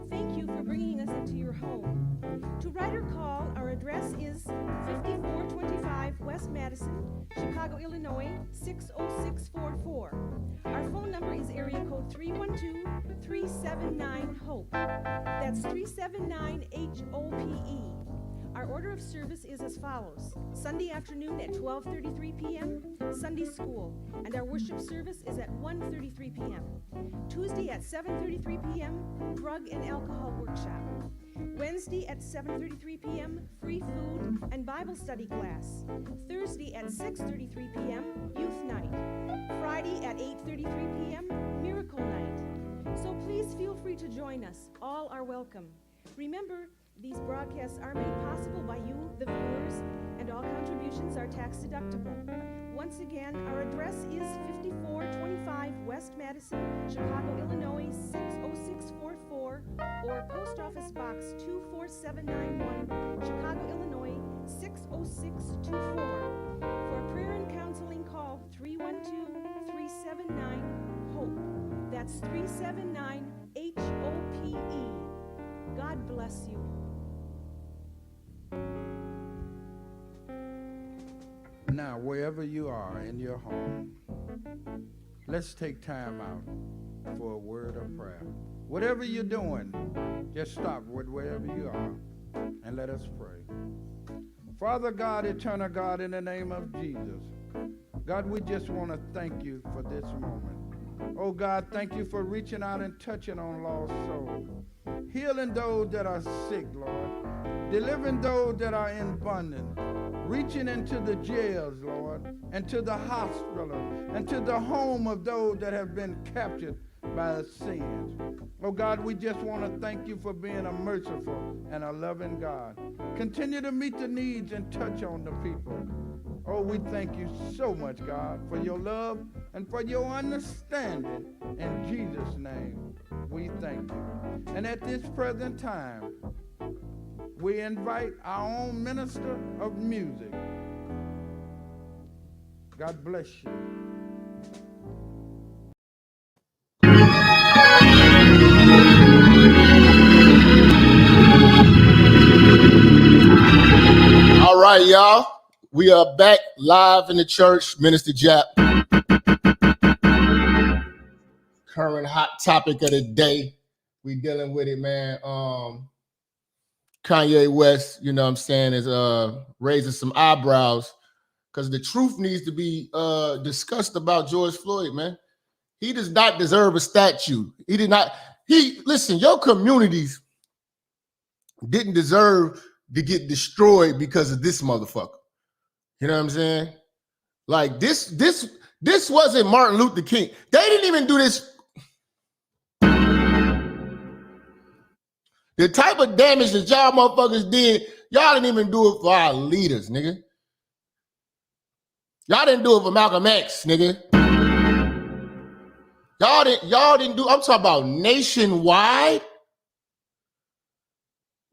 Thank you for bringing us into your home. To write or call, our address is 5425 West Madison, Chicago, Illinois, 60644. Our phone number is area code 312-379-HOPE. That's 379-HOPE. Our order of service is as follows: Sunday afternoon at 12:33 p.m., Sunday school, and our worship service is at 1:33 p.m. Tuesday at 7:33 p.m., drug and alcohol workshop. Wednesday at 7:33 p.m., free food and Bible study class. Thursday at 6:33 p.m., youth night. Friday at 8:33 p.m., miracle night. So please feel free to join us. All are welcome. Remember, these broadcasts are made possible by you, the viewers, and all contributions are tax deductible. Once again, our address is 5425 West Madison, Chicago, Illinois, 60644, or Post Office Box 24791, Chicago, Illinois, 60624. For prayer and counseling, call 312-379-HOPE. That's 379-HOPE. God bless you. Now, wherever you are in your home, let's take time out for a word of prayer. Whatever you're doing, just stop with wherever you are and let us pray. Father God, eternal God, in the name of Jesus, God, we just want to thank you for this moment. Oh God, thank you for reaching out and touching on lost souls, healing those that are sick, Lord, delivering those that are in bondage, reaching into the jails, Lord, and to the hospital, and to the home of those that have been captured by the sins. Oh God, we just want to thank you for being a merciful and a loving God. Continue to meet the needs and touch on the people. Oh, we thank you so much, God, for your love and for your understanding. In Jesus' name, we thank you. And at this present time, we invite our own minister of music. God bless you. All right, y'all. We are back live in the church. Minister Jap. Current hot topic of the day. We dealing with it, man. Kanye West, you know what I'm saying, is raising some eyebrows because the truth needs to be discussed about George Floyd, man. He does not deserve a statue. He did not. Listen, your communities didn't deserve to get destroyed because of this motherfucker. You know what I'm saying? Like this wasn't Martin Luther King. They didn't even do this. The type of damage that y'all motherfuckers did, y'all didn't even do it for our leaders, nigga. Y'all didn't do it for Malcolm X, nigga. Y'all didn't do, I'm talking about nationwide.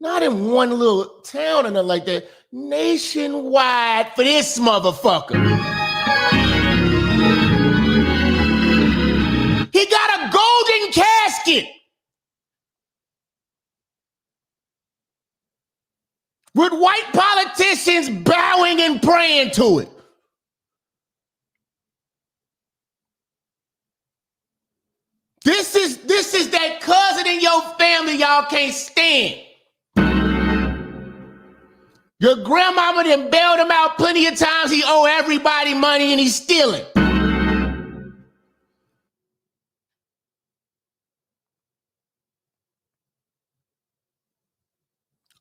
Not in one little town or nothing like that. Nationwide for this motherfucker. He got a golden casket with white politicians bowing and praying to it. This is that cousin in your family y'all can't stand. Your grandmama done bailed him out plenty of times. He owe everybody money and he's stealing.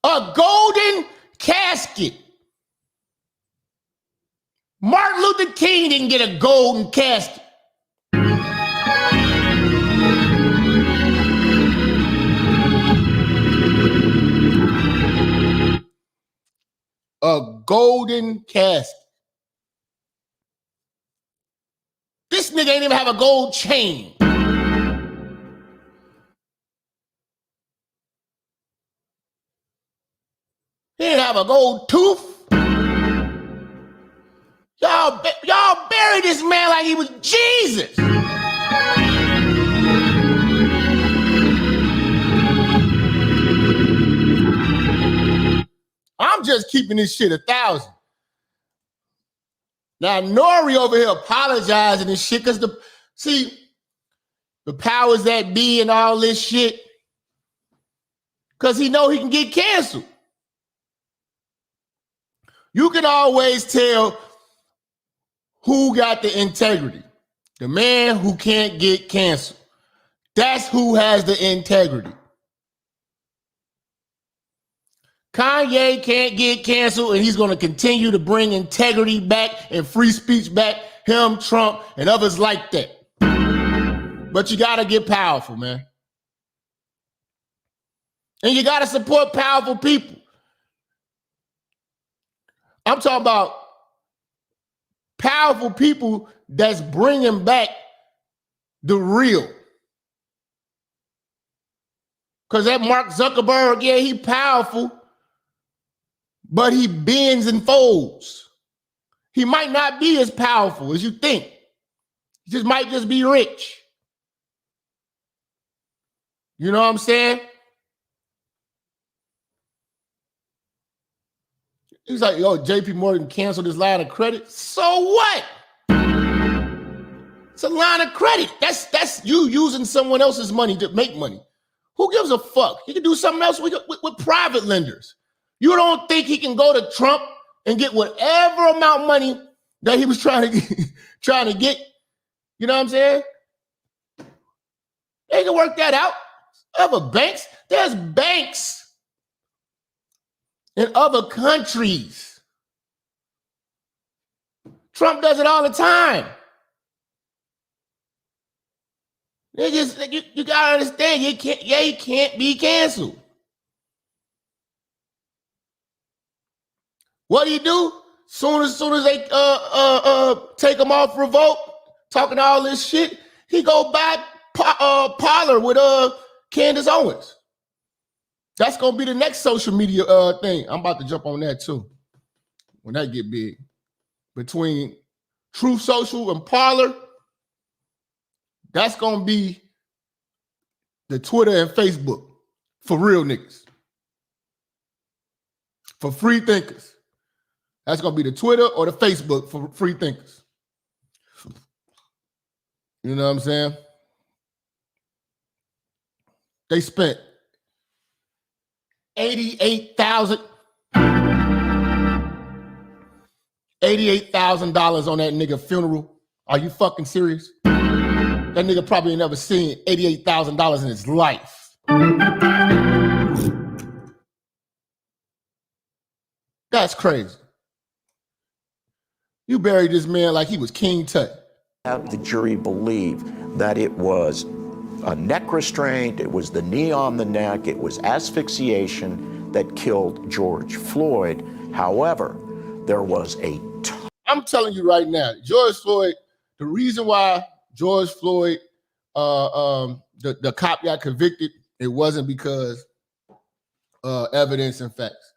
A golden casket. Martin Luther King didn't get a golden casket. golden casket. This nigga ain't even have a gold chain. He didn't have a gold tooth. Y'all buried this man like he was Jesus. I'm just keeping this shit 1,000. Now Nori over here apologizing and shit because the powers that be and all this shit, because he know he can get canceled. You can always tell who got the integrity. The man who can't get canceled. That's who has the integrity. Kanye can't get canceled, and he's going to continue to bring integrity back and free speech back. Him, Trump, and others like that. But you got to get powerful, man. And you got to support powerful people. I'm talking about powerful people that's bringing back the real. Because that Mark Zuckerberg, yeah, he powerful, but he bends and folds. He might not be as powerful as you think. He just might just be rich. You know what I'm saying? He's like, yo, JP Morgan canceled his line of credit. So what? It's a line of credit. That's you using someone else's money to make money. Who gives a fuck? He can do something else with private lenders. You don't think he can go to Trump and get whatever amount of money that he was trying to get? You know what I'm saying? They can work that out. Other banks, there's banks in other countries. Trump does it all the time. Niggas, you gotta understand, he can't be canceled. What do you do? Soon as they take him off revolt, talking all this shit, he go buy Parler with Candace Owens. That's gonna be the next social media thing. I'm about to jump on that too when that get big. Between Truth Social and Parler, that's gonna be the Twitter and Facebook for real niggas, for free thinkers. That's gonna be the Twitter or the Facebook for free thinkers. You know what I'm saying? They spent $88,000 on that nigga funeral. Are you fucking serious? That nigga probably ain't never seen $88,000 in his life. That's crazy. You buried this man like he was King Tut. Have the jury believe that it was a neck restraint, it was the knee on the neck, it was asphyxiation that killed George Floyd. However, there was I'm telling you right now, George Floyd, the reason why George Floyd, the cop got convicted, it wasn't because evidence and facts.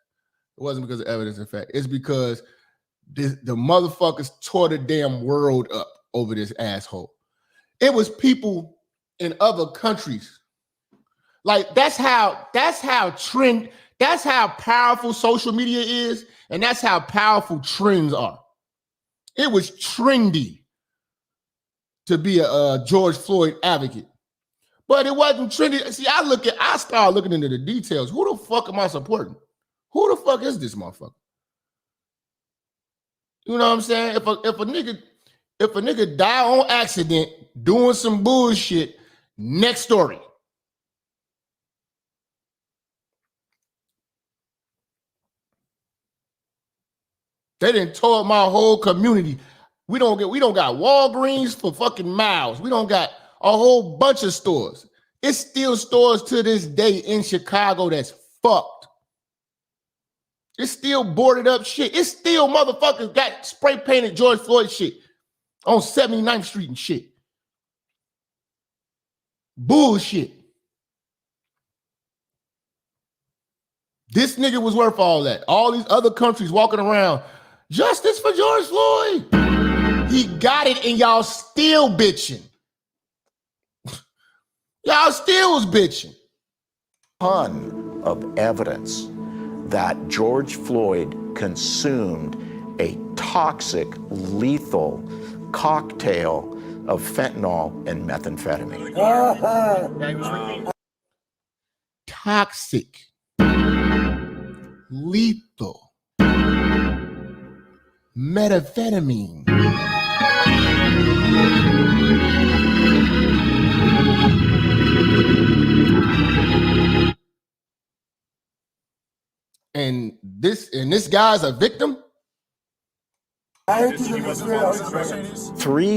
It wasn't because of evidence and fact. It's because the motherfuckers tore the damn world up over this asshole. It was people in other countries. Like that's how powerful social media is, and that's how powerful trends are. It was trendy to be a George Floyd advocate, but it wasn't trendy. See, I started looking into the details. Who the fuck am I supporting? Who the fuck is this motherfucker? You know what I'm saying? If a nigga die on accident doing some bullshit, next story. They done tore my whole community. We don't got Walgreens for fucking miles. We don't got a whole bunch of stores. It's still stores to this day in Chicago that's fucked. It's still boarded up shit. It's still motherfuckers got spray painted George Floyd shit on 79th Street and shit. Bullshit. This nigga was worth all that. All these other countries walking around, justice for George Floyd. He got it and y'all still bitching. Y'all still was bitching. Ton of evidence that George Floyd consumed a toxic, lethal cocktail of fentanyl and methamphetamine. Toxic, lethal, methamphetamine. And this guy's a victim? 3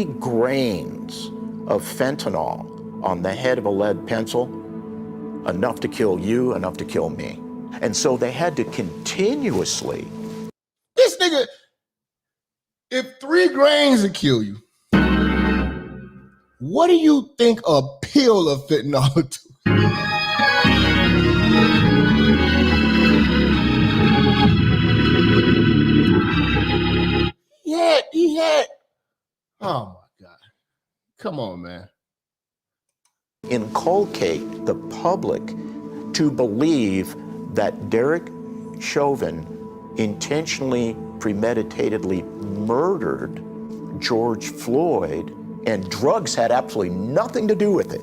grains of fentanyl on the head of a lead pencil, enough to kill you, enough to kill me. And so they had to continuously. This nigga, if 3 grains will kill you, what do you think a pill of fentanyl would do? He had, oh my God. Come on, man. Inculcate the public to believe that Derek Chauvin intentionally, premeditatedly murdered George Floyd, and drugs had absolutely nothing to do with it.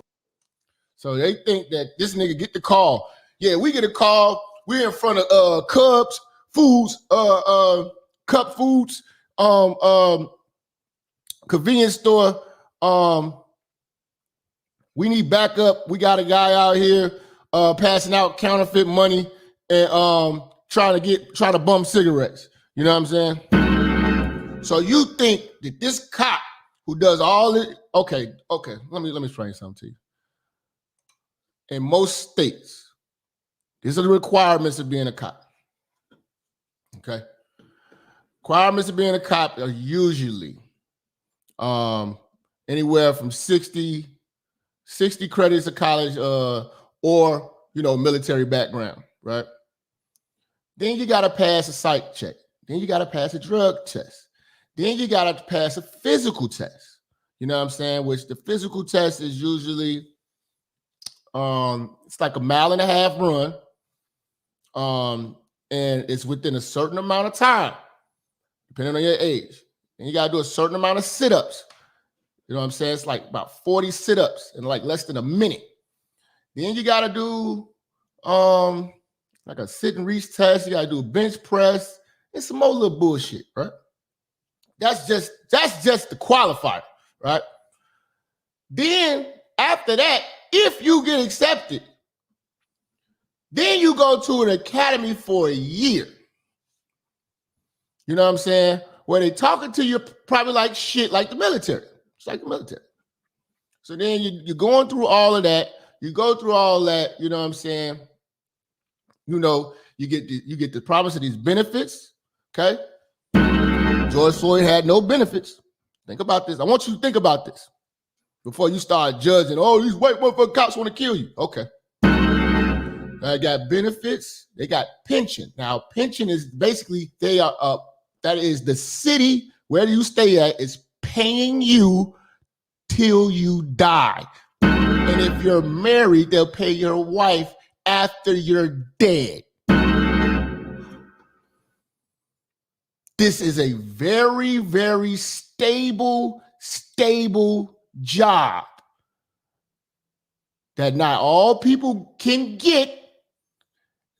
So they think that this nigga get the call. Yeah, we get a call. We're in front of Cubs Foods, Cup Foods, convenience store. We need backup. We got a guy out here passing out counterfeit money and trying to bum cigarettes. You know what I'm saying? So you think that this cop who does all it? Okay. Let me explain something to you. In most states, these are the requirements of being a cop. Okay. Requirements of being a cop are usually anywhere from 60 credits of college or, military background, right? Then you got to pass a psych check. Then you got to pass a drug test. Then you got to pass a physical test. You know what I'm saying? Which the physical test is usually, it's like a 1.5 mile run. And it's within a certain amount of time, depending on your age. And you got to do a certain amount of sit-ups. You know what I'm saying? It's like about 40 sit-ups in like less than a minute. Then you got to do like a sit and reach test. You got to do a bench press. It's some more little bullshit, right? That's just the qualifier, right? Then after that, if you get accepted, then you go to an academy for a year. You know what I'm saying? Where they talking to you probably like shit, like the military. It's like the military. So then you're going through all of that. You go through all that, you know what I'm saying? You get the promise of these benefits, okay? George Floyd had no benefits. Think about this. I want you to think about this before you start judging, these white motherfucking cops want to kill you. Okay. They got benefits. They got pension. Now, pension is basically that is the city where you stay at is paying you till you die. And if you're married, they'll pay your wife after you're dead. This is a very, very stable job that not all people can get,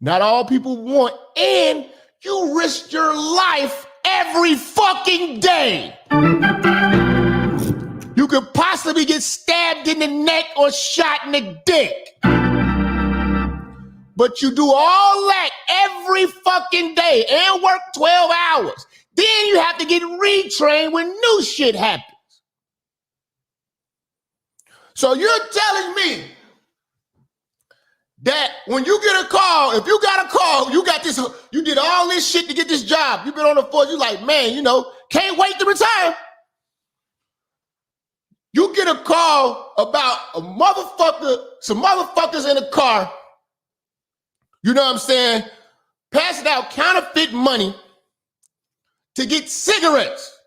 not all people want, and you risk your life every fucking day. You could possibly get stabbed in the neck or shot in the dick. But you do all that every fucking day and work 12 hours. Then you have to get retrained when new shit happens. So you're telling me that when you get a call, if you got a call, you got this, you did all this shit to get this job. You've been on the force. You like, man, you know, can't wait to retire. You get a call about a motherfucker, some motherfuckers in a car, you know what I'm saying, passing out counterfeit money to get cigarettes.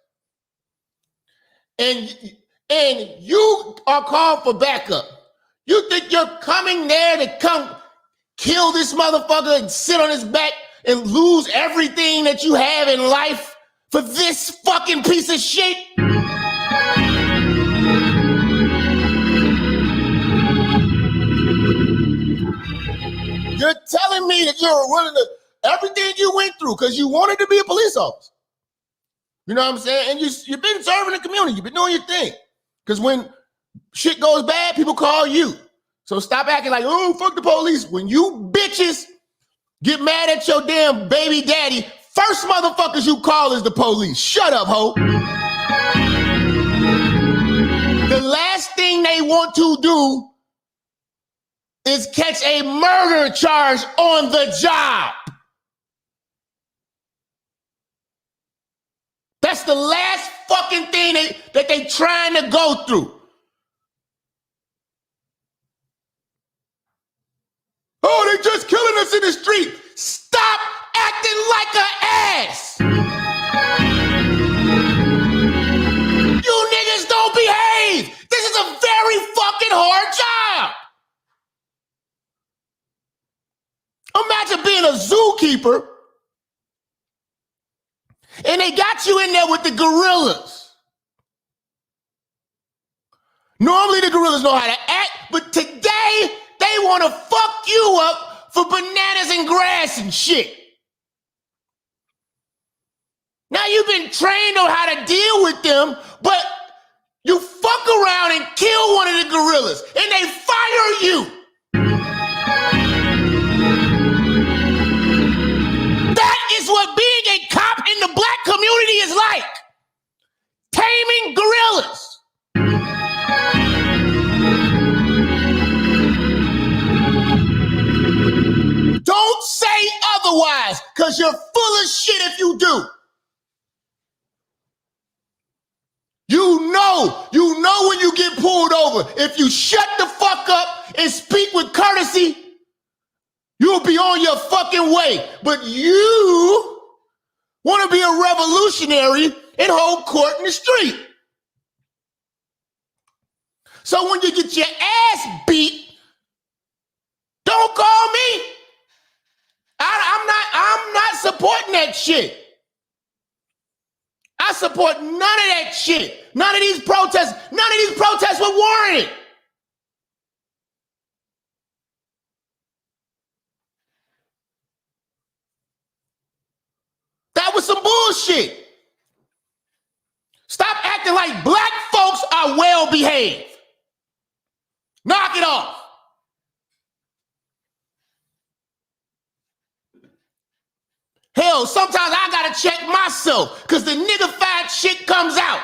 And you are called for backup. You think you're coming there to come kill this motherfucker and sit on his back and lose everything that you have in life for this fucking piece of shit? You're telling me that you're willing to everything you went through because you wanted to be a police officer. You know what I'm saying? And you've been serving the community. You've been doing your thing. Because when shit goes bad, people call you. So stop acting like, oh, fuck the police. When you bitches get mad at your damn baby daddy, first motherfuckers you call is the police. Shut up, ho. The last thing they want to do is catch a murder charge on the job. That's the last fucking thing that they trying to go through. Oh, they just killing us in the street. Stop acting like an ass. You niggas don't behave. This is a very fucking hard job. Imagine being a zookeeper and they got you in there with the gorillas. Normally the gorillas know how to act, but today they want to fuck you up for bananas and grass and shit. Now you've been trained on how to deal with them, but you fuck around and kill one of the gorillas and they fire you. Is what being a cop in the black community is like. Taming gorillas. Don't say otherwise, because you're full of shit if you do. You know when you get pulled over. If you shut the fuck up and speak with courtesy, you'll be on your fucking way. But you want to be a revolutionary and hold court in the street. So when you get your ass beat, don't call me. I'm not supporting that shit. I support none of that shit. None of these protests were warranted. That was some bullshit. Stop acting like black folks are well behaved. Knock it off. Hell, sometimes I gotta check myself because the niggified shit comes out.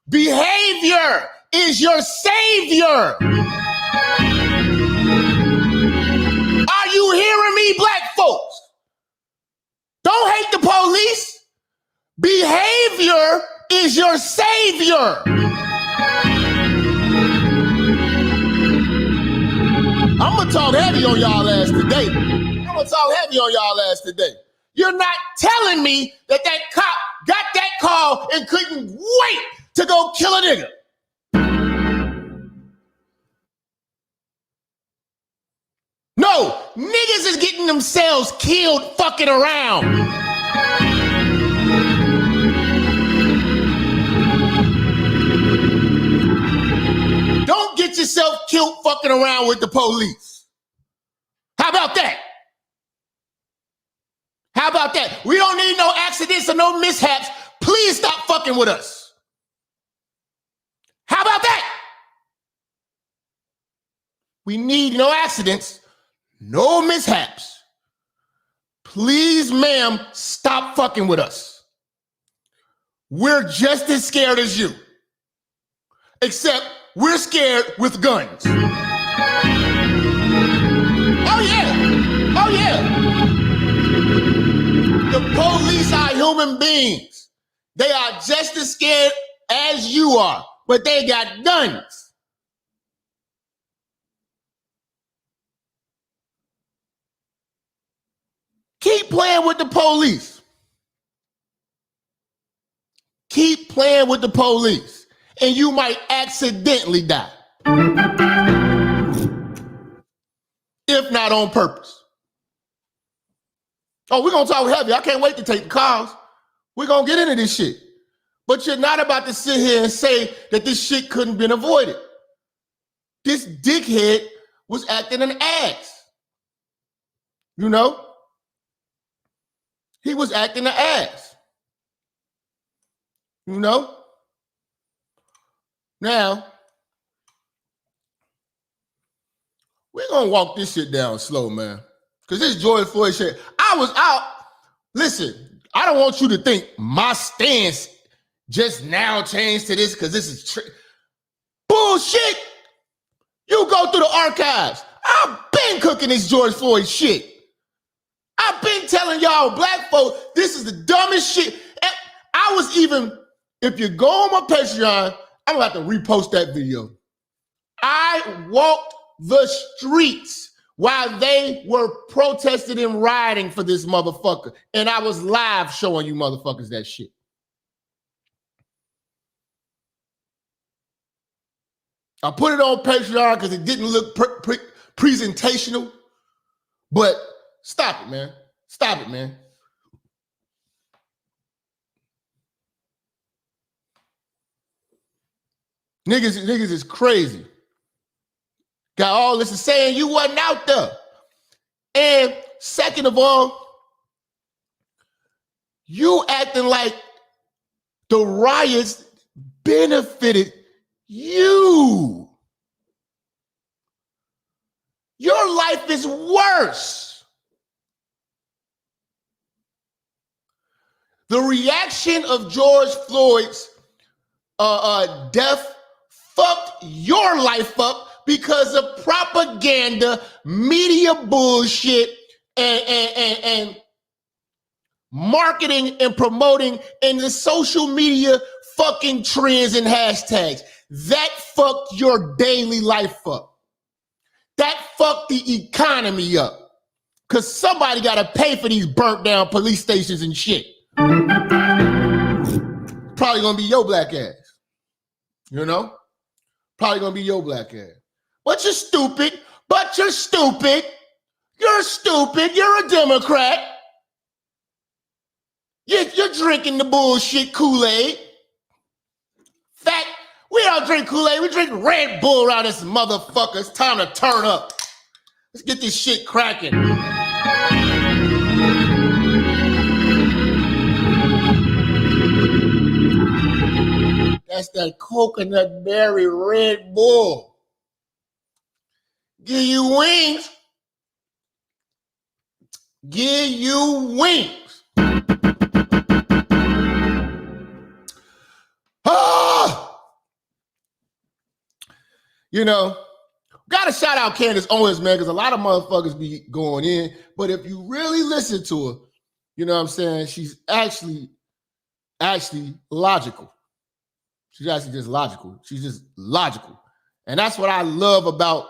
Behavior is your savior. Are you hearing me, black folks? Don't hate the police. Behavior is your savior. I'm gonna talk heavy on y'all ass today. You're not telling me that cop got that call and couldn't wait to go kill a nigga. No, niggas is getting themselves killed fucking around. Don't get yourself killed fucking around with the police. How about that? How about that? We don't need no accidents or no mishaps. Please stop fucking with us. How about that? We need no accidents, no mishaps. Please, ma'am, stop fucking with us. We're just as scared as you. Except we're scared with guns. Oh yeah. Oh yeah. The police are human beings. They are just as scared as you are, but they got guns. Keep playing with the police. Keep playing with the police, and you might accidentally die. If not on purpose. Oh, we're going to talk heavy. I can't wait to take the calls. We're going to get into this shit. But you're not about to sit here and say that this shit couldn't have been avoided. This dickhead was acting an ass. You know? He was acting an ass. You know? Now, we're going to walk this shit down slow, man. Because this George Floyd shit, I was out. Listen, I don't want you to think my stance just now changed to this because this is bullshit. You go through the archives. I've been cooking this George Floyd shit. I've been telling y'all black folk, this is the dumbest shit. I was even, if you go on my Patreon, I'm going to have to repost that video. I walked the streets while they were protesting and rioting for this motherfucker. And I was live showing you motherfuckers that shit. I put it on Patreon because it didn't look presentational. But stop it, man. Stop it, man. Niggas is crazy. Got all this to saying you wasn't out there. And second of all, you acting like the riots benefited you. Your life is worse. The reaction of George Floyd's death fucked your life up because of propaganda, media bullshit, and marketing and promoting and the social media fucking trends and hashtags. That fucked your daily life up. That fucked the economy up. Because somebody got to pay for these burnt down police stations and shit. Probably going to be your black ass. You know? Probably going to be your black ass. But you're stupid. You're stupid. You're a Democrat. You're drinking the bullshit Kool-Aid. Fact, we don't drink Kool-Aid. We drink Red Bull around this motherfucker. It's time to turn up. Let's get this shit cracking. That's that coconut berry Red Bull. Give you wings. Give you wings. Ah! You know, gotta shout out Candace Owens, man, because a lot of motherfuckers be going in. But if you really listen to her, you know what I'm saying? She's actually logical. She's actually just logical. She's just logical. And that's what I love about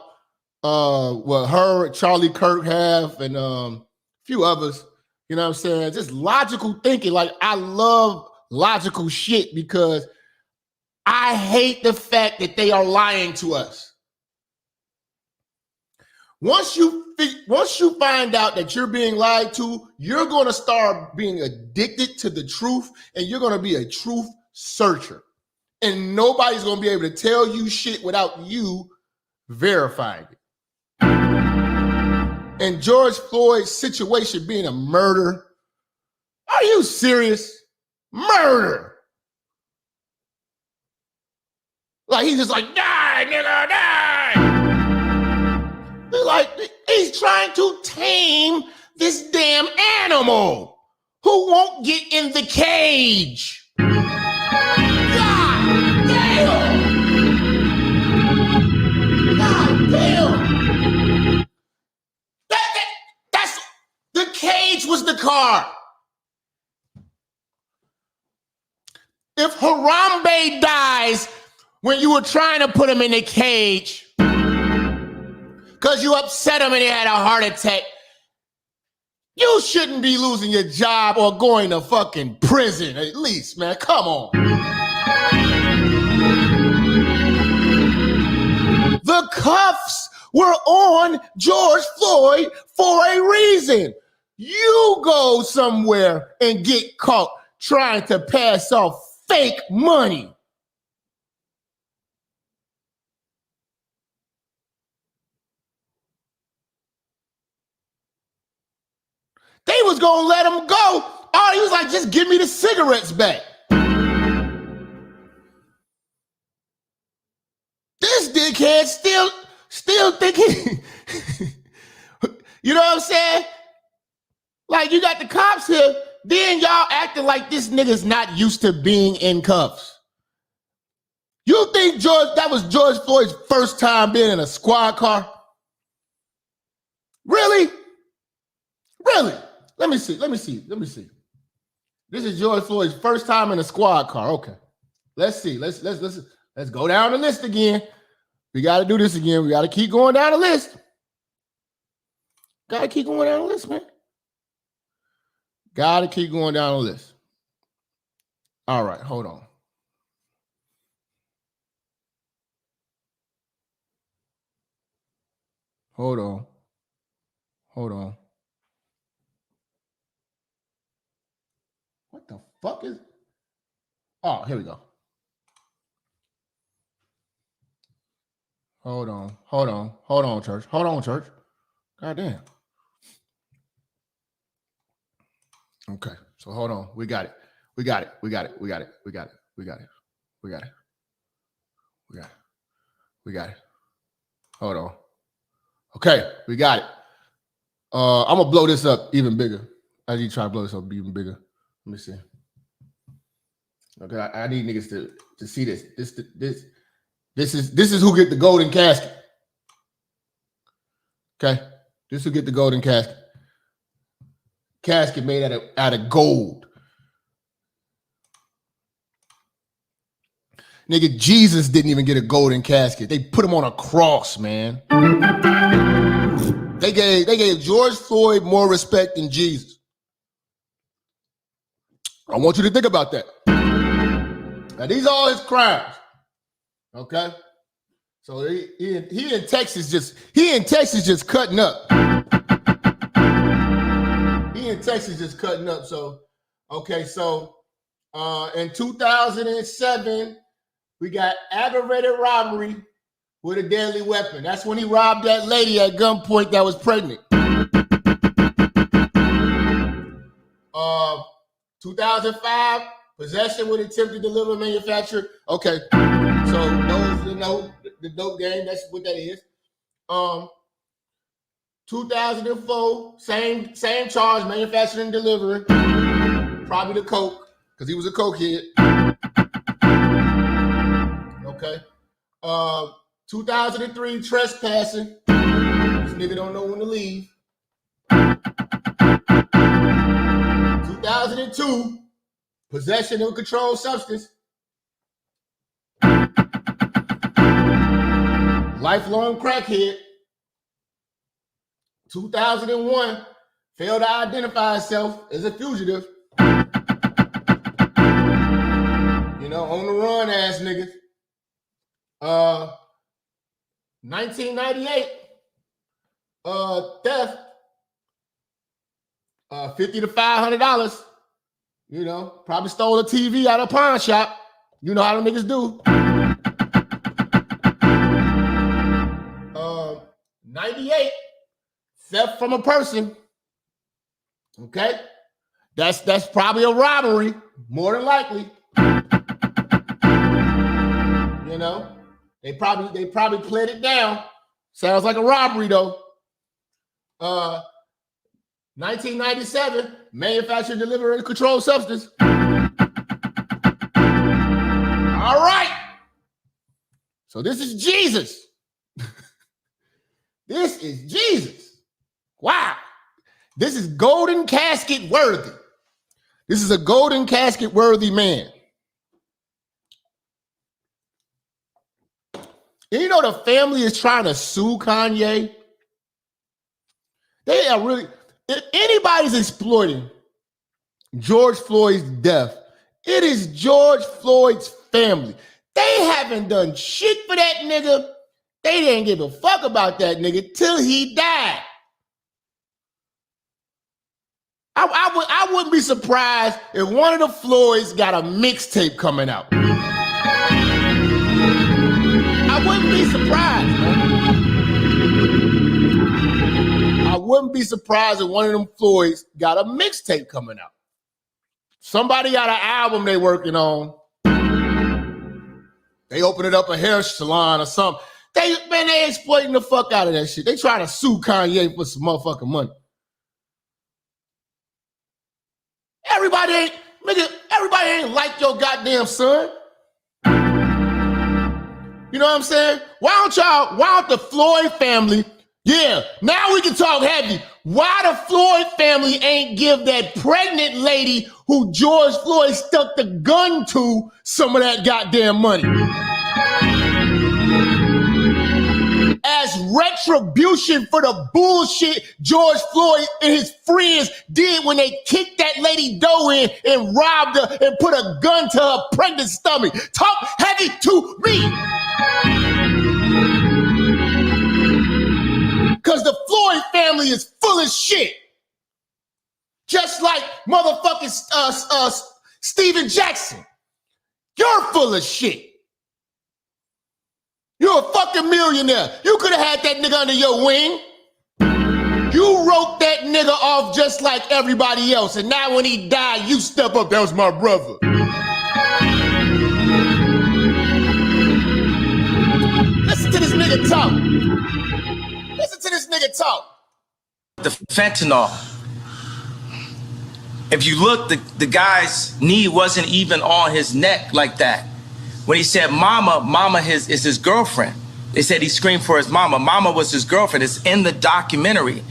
what her, Charlie Kirk have, and a few others. You know what I'm saying? Just logical thinking. Like, I love logical shit because I hate the fact that they are lying to us. Once you find out that you're being lied to, you're going to start being addicted to the truth, and you're going to be a truth searcher. And nobody's going to be able to tell you shit without you verifying it. And George Floyd's situation being a murder. Are you serious? Murder. Like, he's just like, die, nigga, die. Like, he's trying to tame this damn animal who won't get in the cage. car. If Harambe dies when you were trying to put him in a cage because you upset him and he had a heart attack, you shouldn't be losing your job or going to fucking prison at least, man. Come on. The cuffs were on George Floyd for a reason. You go somewhere and get caught trying to pass off fake money. They was gonna let him go. Oh, he was like, just give me the cigarettes back. This dickhead still thinking, you know what I'm saying? Like, you got the cops here, then y'all acting like this nigga's not used to being in cuffs. You think that was George Floyd's first time being in a squad car? Really? Really? Let me see. This is George Floyd's first time in a squad car. Okay. Let's see. Let's go down the list again. We got to do this again. We got to keep going down the list. Got to keep going down the list, man. Got to keep going down the list. All right, hold on. Hold on. What the fuck is? Oh, here we go. Hold on, church. God damn. Okay, so hold on. We got it. Hold on. Okay, we got it. I'm gonna blow this up even bigger. As you try to blow this up even bigger. Let me see. Okay, I need niggas to see this. This is who get the golden casket. Okay, this who get the golden casket. Casket made out of gold. Nigga, Jesus didn't even get a golden casket. They put him on a cross, man. They gave George Floyd more respect than Jesus. I want you to think about that. Now, these are all his crimes. Okay? So he in Texas just cutting up. So, okay, so in 2007, we got aggravated robbery with a deadly weapon. That's when he robbed that lady at gunpoint that was pregnant. 2005, possession with attempt to deliver, manufacture. Okay, so those who know the dope game, that's what that is. 2004, same charge, manufacturing and delivering. Probably the coke, because he was a cokehead. Okay. 2003, trespassing. This nigga don't know when to leave. 2002, possession of a controlled substance. Lifelong crackhead. 2001, failed to identify himself as a fugitive. You know, on the run ass niggas. 1998, theft. $50 to $500. You know, probably stole a TV out of a pawn shop. You know how them niggas do. 98, theft from a person. Okay, that's probably a robbery, more than likely. You know, they probably played it down. Sounds like a robbery though. 1997, manufacture, deliver, and controlled substance. All right. So this is Jesus. This is Jesus. Wow. This is golden casket worthy. This is a golden casket worthy man. And you know the family is trying to sue Kanye. They are really, if anybody's exploiting George Floyd's death, it is George Floyd's family. They haven't done shit for that nigga. They didn't give a fuck about that nigga till he died. I wouldn't be surprised if one of the Floyds got a mixtape coming out. I wouldn't be surprised, man. I wouldn't be surprised if one of them Floyds got a mixtape coming out. Somebody got an album they working on. They opening up a hair salon or something. They exploiting the fuck out of that shit. They trying to sue Kanye for some motherfucking money. Everybody ain't like your goddamn son. You know what I'm saying? Why don't the Floyd family, yeah, now we can talk heavy. Why the Floyd family ain't give that pregnant lady who George Floyd stuck the gun to some of that goddamn money? As retribution for the bullshit George Floyd and his friends did when they kicked that lady dough in and robbed her and put a gun to her pregnant stomach. Talk heavy to me. Because the Floyd family is full of shit. Just like motherfucking Steven Jackson. You're full of shit. You're a fucking millionaire. You could have had that nigga under your wing. You wrote that nigga off just like everybody else. And now when he died, you step up. That was my brother. Listen to this nigga talk. Listen to this nigga talk. The fentanyl. If you look, the guy's knee wasn't even on his neck like that. When he said mama is his girlfriend. They said he screamed for his mama. Mama was his girlfriend. It's in the documentary.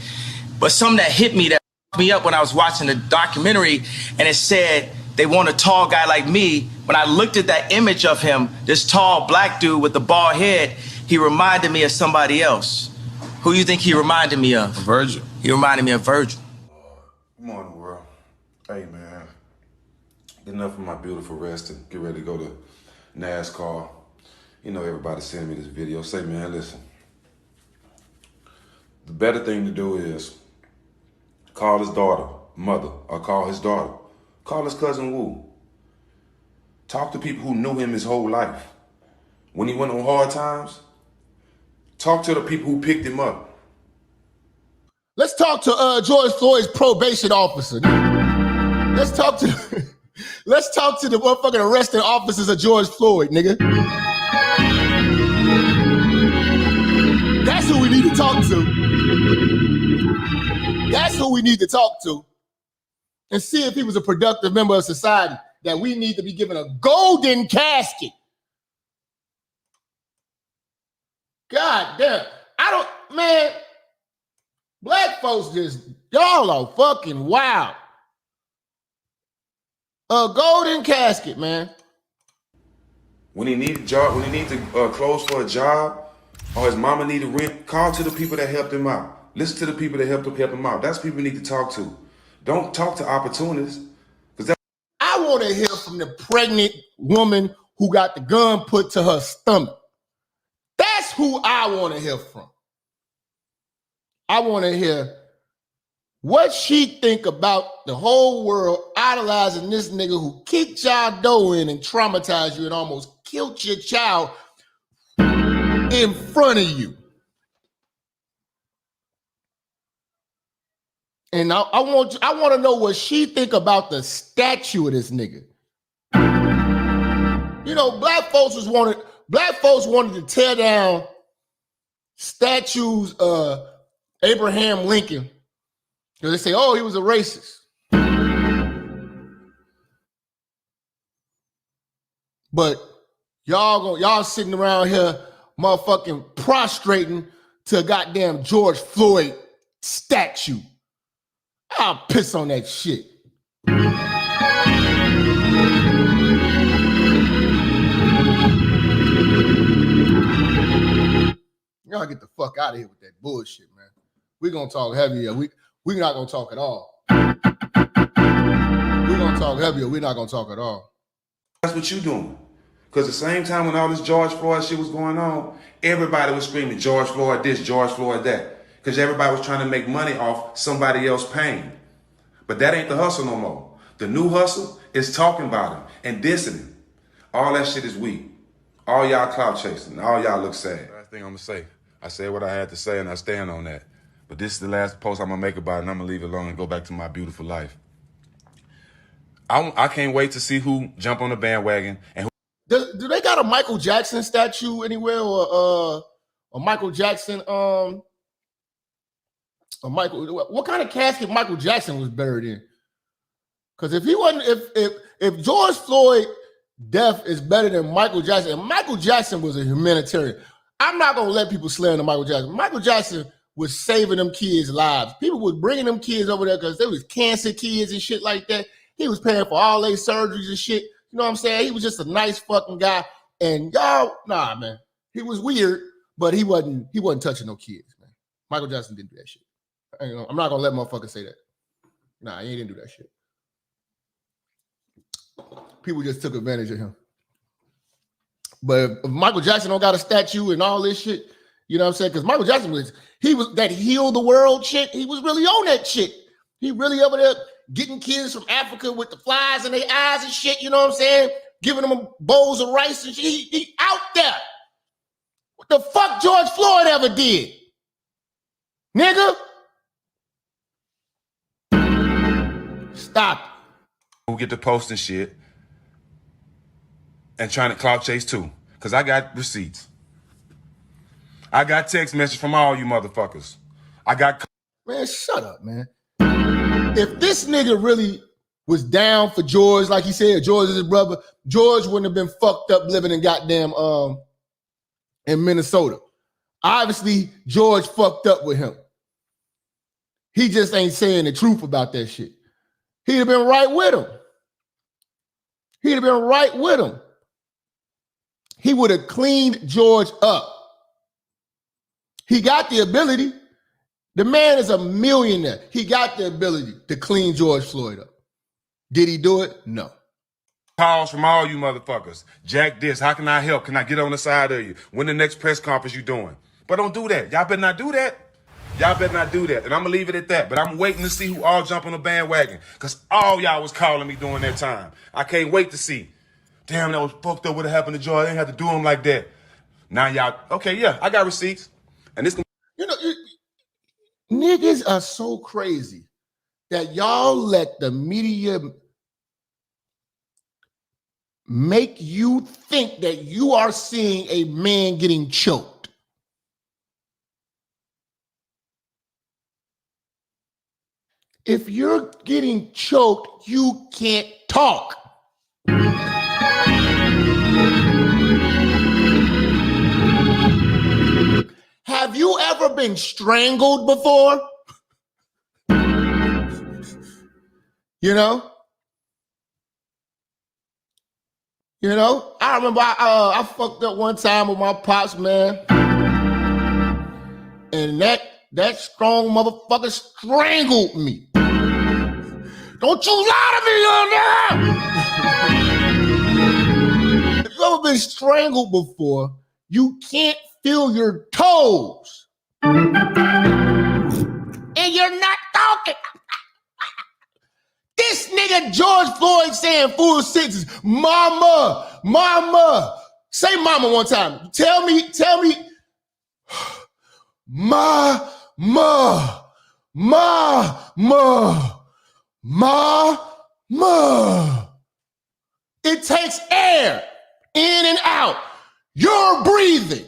But something that hit me, that fucked me up when I was watching the documentary, and it said they want a tall guy like me. When I looked at that image of him, this tall black dude with the bald head, he reminded me of somebody else. Who you think he reminded me of? Virgil. He reminded me of Virgil. Good morning, world. Hey, man. Get enough of my beautiful rest and get ready to go to NASCAR. You know, everybody sending me this video. Say, man, listen. The better thing to do is call his daughter, mother, or call his daughter. Call his cousin Wu. Talk to people who knew him his whole life. When he went on hard times, talk to the people who picked him up. Let's talk to George Floyd's probation officer. Let's talk to the motherfucking arresting officers of George Floyd, nigga. That's who we need to talk to. That's who we need to talk to. And see if he was a productive member of society that we need to be given a golden casket. God damn. Man, black folks y'all are fucking wild. A golden casket, man. When he needs a job, when he needs to close for a job, or his mama need a rent, call to the people that helped him out. Listen to the people that helped him out. That's people you need to talk to. Don't talk to opportunists. I want to hear from the pregnant woman who got the gun put to her stomach. That's who I want to hear from. I want to hear what she think about the whole world idolizing this nigga who kicked y'all dough in and traumatized you and almost killed your child in front of you. And I want to know what she think about the statue of this nigga. You know, black folks wanted to tear down statues of Abraham Lincoln. Because they say, oh, he was a racist. But y'all sitting around here motherfucking prostrating to a goddamn George Floyd statue. I'll piss on that shit. Y'all get the fuck out of here with that bullshit, man. We're gonna talk heavier. We're not gonna talk at all. We're gonna talk heavier. We're not gonna talk at all. That's what you doing. Because the same time when all this George Floyd shit was going on, everybody was screaming George Floyd this, George Floyd that. Because everybody was trying to make money off somebody else's pain. But that ain't the hustle no more. The new hustle is talking about him and dissing him. All that shit is weak. All y'all clout chasing. All y'all look sad. Last thing I'm going to say. I said what I had to say and I stand on that. But this is the last post I'm going to make about it and I'm going to leave it alone and go back to my beautiful life. I can't wait to see who jump on the bandwagon and who. Do they got a Michael Jackson statue anywhere or a Michael Jackson what kind of casket Michael Jackson was buried in? Because if he wasn't, if George Floyd death is better than Michael Jackson, and Michael Jackson was a humanitarian, I'm not gonna let people slander Michael Jackson. Michael Jackson was saving them kids' lives. People was bringing them kids over there because they was cancer kids and shit like that. He was paying for all their surgeries and shit. You know what I'm saying? He was just a nice fucking guy. And y'all, nah, man. He was weird, but he wasn't touching no kids, man. Michael Jackson didn't do that shit. I'm not gonna let motherfuckers say that. Nah, he didn't do that shit. People just took advantage of him. But if Michael Jackson don't got a statue and all this shit, you know what I'm saying? Because Michael Jackson was that heal the world shit. He was really on that shit. He really over there getting kids from Africa with the flies in their eyes and shit, you know what I'm saying? Giving them bowls of rice and shit. He out there. What the fuck George Floyd ever did? Nigga? Stop. Who get to posting shit and trying to clout chase too. Because I got receipts. I got text messages from all you motherfuckers. Man, shut up, man. If this nigga really was down for George, like he said, George is his brother, George wouldn't have been fucked up living in goddamn in Minnesota. Obviously, George fucked up with him. He just ain't saying the truth about that shit. He'd have been right with him. He'd have been right with him. He would have cleaned George up. He got the ability. The man is a millionaire. He got the ability to clean George Floyd up. Did he do it? No. Calls from all you motherfuckers. Jack this. How can I help? Can I get on the side of you? When the next press conference you doing? But don't do that. Y'all better not do that. Y'all better not do that. And I'm going to leave it at that. But I'm waiting to see who all jump on the bandwagon. Because all y'all was calling me during that time. I can't wait to see. Damn, that was fucked up. What happened to George? I didn't have to do him like that. Now y'all, okay, yeah, I got receipts. And this, you know, niggas are so crazy that y'all let the media make you think that you are seeing a man getting choked. If you're getting choked, you can't talk. Have you ever been strangled before? You know? I remember I fucked up one time with my pops, man. And that strong motherfucker strangled me. Don't you lie to me, little nigga! If you ever been strangled before, you can't feel your toes. And you're not talking. This nigga George Floyd saying full sentences, mama, mama. Say mama one time. Tell me, ma, ma, ma, ma, ma, ma. It takes air in and out. You're breathing.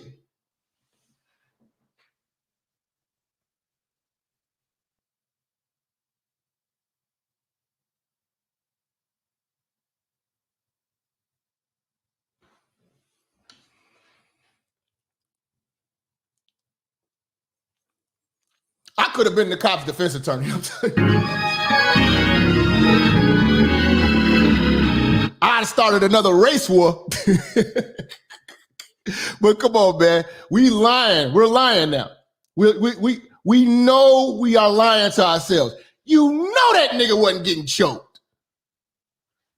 I could have been the cop's defense attorney. I'd started another race war. But come on, man. We lying. We're lying now. We know we are lying to ourselves. You know that nigga wasn't getting choked.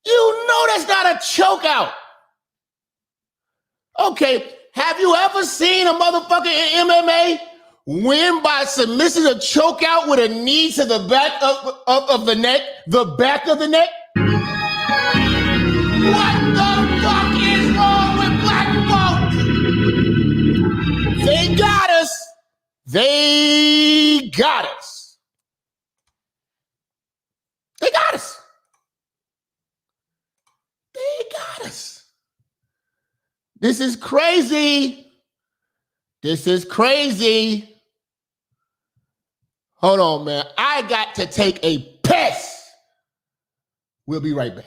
You know that's not a choke out. Okay, have you ever seen a motherfucker in MMA win by submission or choke out with a knee to the back of the neck? The back of the neck? What the fuck is wrong with black folks? They got us. They got us. They got us. They got us. This is crazy. This is crazy. Hold on, man. I got to take a piss. We'll be right back.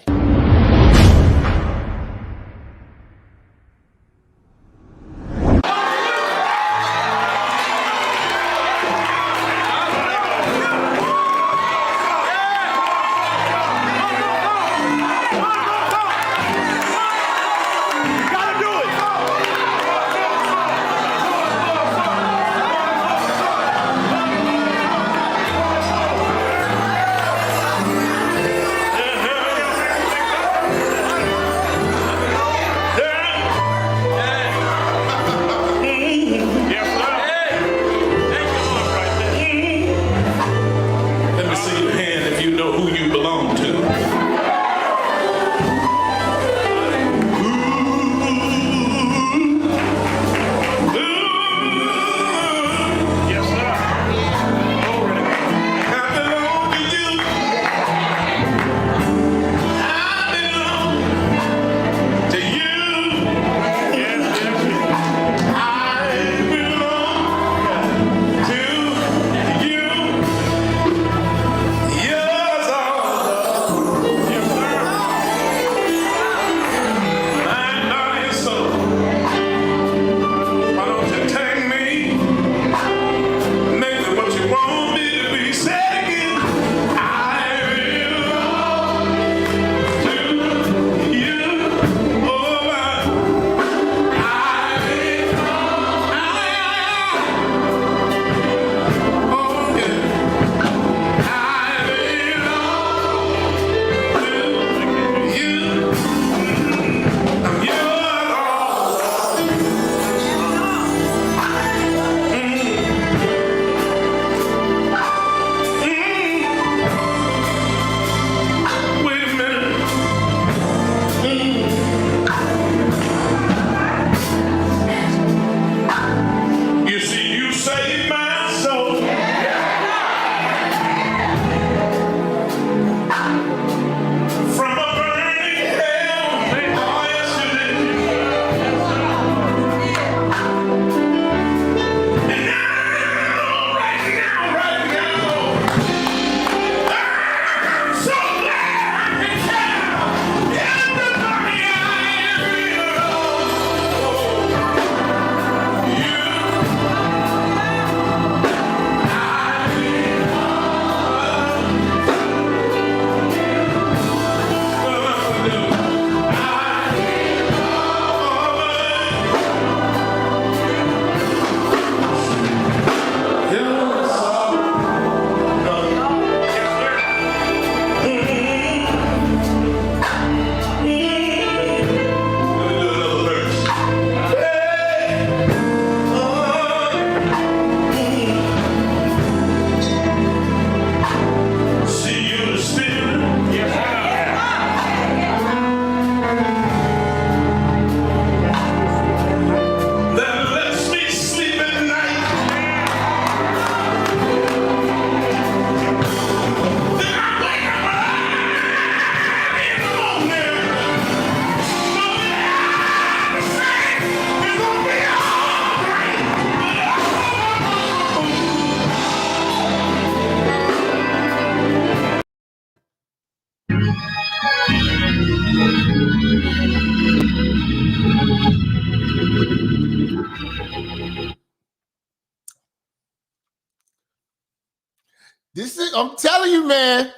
This is, I'm telling you, man,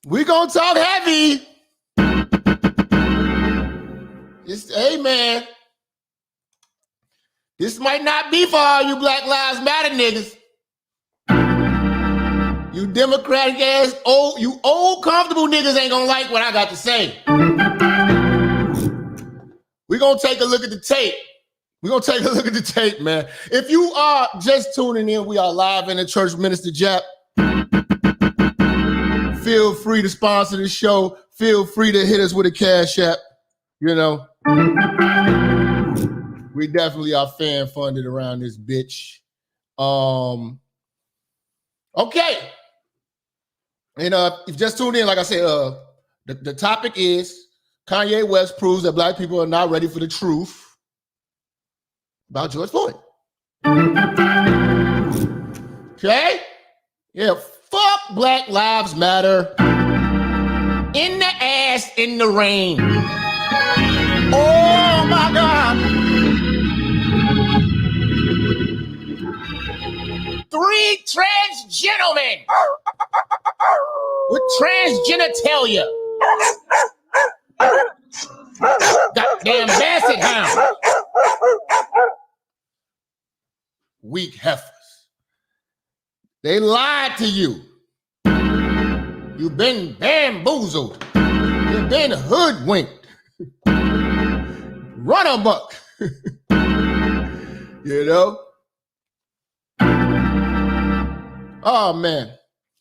we gonna talk heavy. Hey, man, this might not be for all you Black Lives Matter niggas. You Democratic ass, you old comfortable niggas ain't gonna like what I got to say. We're gonna take a look at the tape. We're gonna take a look at the tape, man. If you are just tuning in, we are live in the church with Minister Jap. Feel free to sponsor the show. Feel free to hit us with a cash app. You know, we definitely are fan funded around this bitch. Okay. And if you just tuned in, like I said, the topic is Kanye West proves that Black people are not ready for the truth about George Floyd. Okay? Yeah, fuck Black Lives Matter. In the ass, in the rain. Oh my God. 3 trans gentlemen with transgenitalia. Goddamn basset hound. Weak heifers. They lied to you. You've been bamboozled. You've been hoodwinked. Run amok. You know? Oh, man.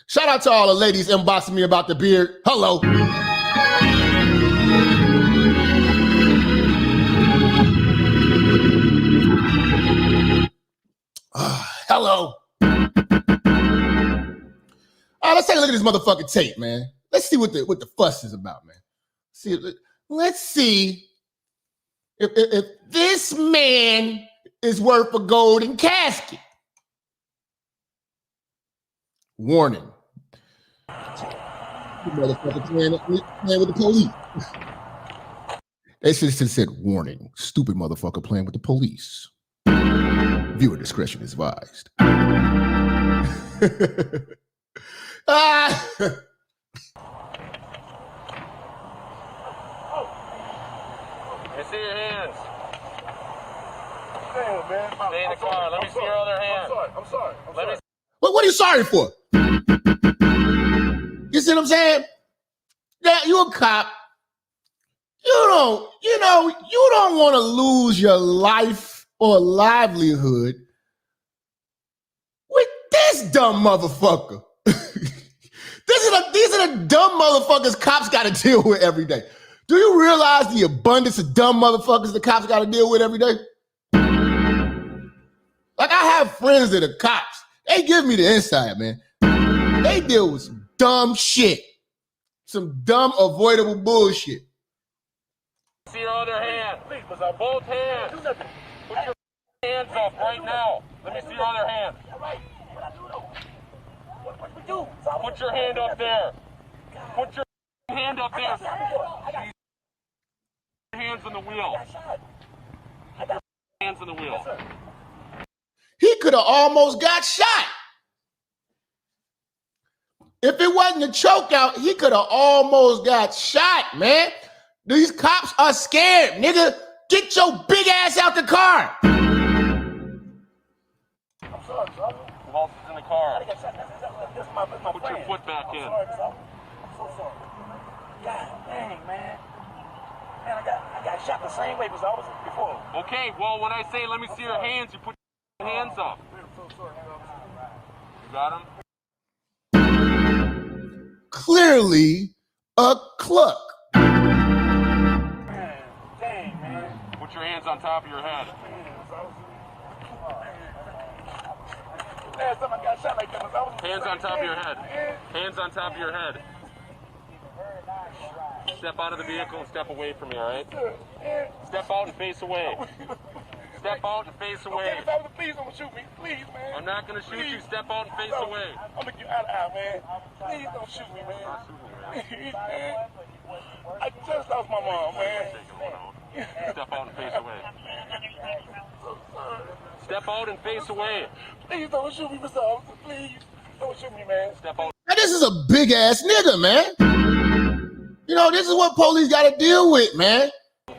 Shout out to all the ladies inboxing me about the beard. Hello. Hello. All right, let's take a look at this motherfucking tape, man. Let's see what the fuss is about, man. Let's see if this man is worth a golden casket. Warning. You motherfucker playing with the police. They should have said warning. Stupid motherfucker playing with the police. Viewer discretion is advised. I see your hands. Damn, man. Stay in the car. Let me see your other hand. I'm sorry. What are you sorry for? You see what I'm saying? Yeah, you a cop. You don't want to lose your life or livelihood with this dumb motherfucker. These are the dumb motherfuckers cops got to deal with every day. Do you realize the abundance of dumb motherfuckers the cops got to deal with every day? Like, I have friends that are cops. They give me the inside, man. They deal with some dumb shit. Some dumb, avoidable bullshit. See your other hand. Please, both hands. Put your hands up right now. Let me see your other hand. Put your hand up there. Put your hand up there. Hands on the wheel. Hands on the wheel. He could have almost got shot. If it wasn't a choke out, he could have almost got shot, man. These cops are scared, nigga. Get your big ass out the car. I'm sorry, brother. Who else is in the car? Put your foot back in. I'm so sorry. God dang, man. Man, I got shot the same way as I was before. Okay, well, when I say let me see your hands, you put your hands up. You got them? Clearly a cluck. Dang, man. Put your hands on top of your head. Last time I got shot like that was I was hands on top of your head. Hands on top of your head. Step out of the vehicle and step away from me, all right? Step out and face away. Step out and face away. Please don't shoot me. Please, man. I'm not going to shoot you. Step out and face away. I'm going to get out of here, man. Please don't shoot me, man. Please, man. I just lost my mom, man. Step out and face away. Step out and face away. Please don't shoot me, Mr. Officer. Please don't shoot me, man. Step out. is a big ass nigga, man. You know, this is what police got to deal with, man.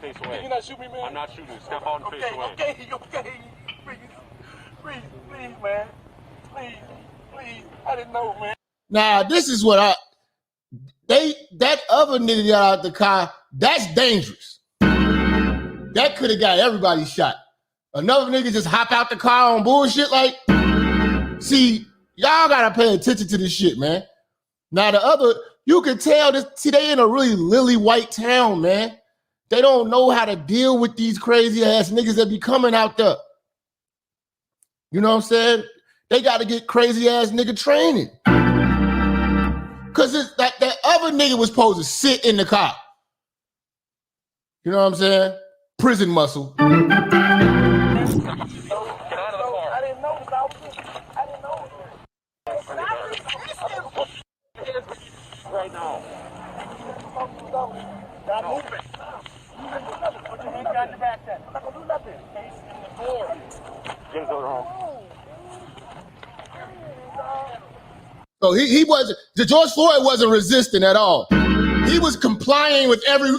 Face away. You're not shooting me, man? I'm not shooting. Step out and face away. Okay. Please, man. Please. I didn't know, man. Now, this is what that other nigga got out the car, that's dangerous. That could have got everybody shot. Another nigga just hop out the car on bullshit like, see, y'all gotta pay attention to this shit, man. Now the other, you can tell this, see, they in a really lily white town, man. They don't know how to deal with these crazy ass niggas that be coming out there. You know what I'm saying? They gotta get crazy ass nigga training. Cause it's that other nigga was supposed to sit in the car. You know what I'm saying? Prison muscle. Get out of the car. I didn't know this, officer. I didn't know it. Right now. Stop moving. Put your hands behind your back then. I'm not gonna do nothing. Face in the door. Get his other home. So he wasn't, the George Floyd wasn't resisting at all. He was complying with every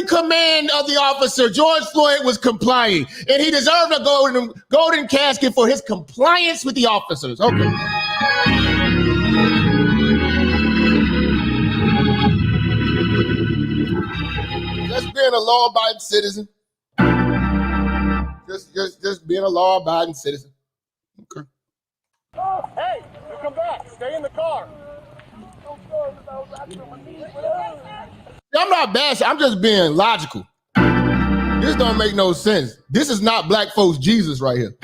command of the officer. George Floyd was complying, and he deserved a golden casket for his compliance with the officers. Okay. Just being a law-abiding citizen. Just being a law-abiding citizen. Okay. Hey, you come back. Stay in the car. I'm not bashing. I'm just being logical. This don't make no sense. This is not black folks Jesus right here.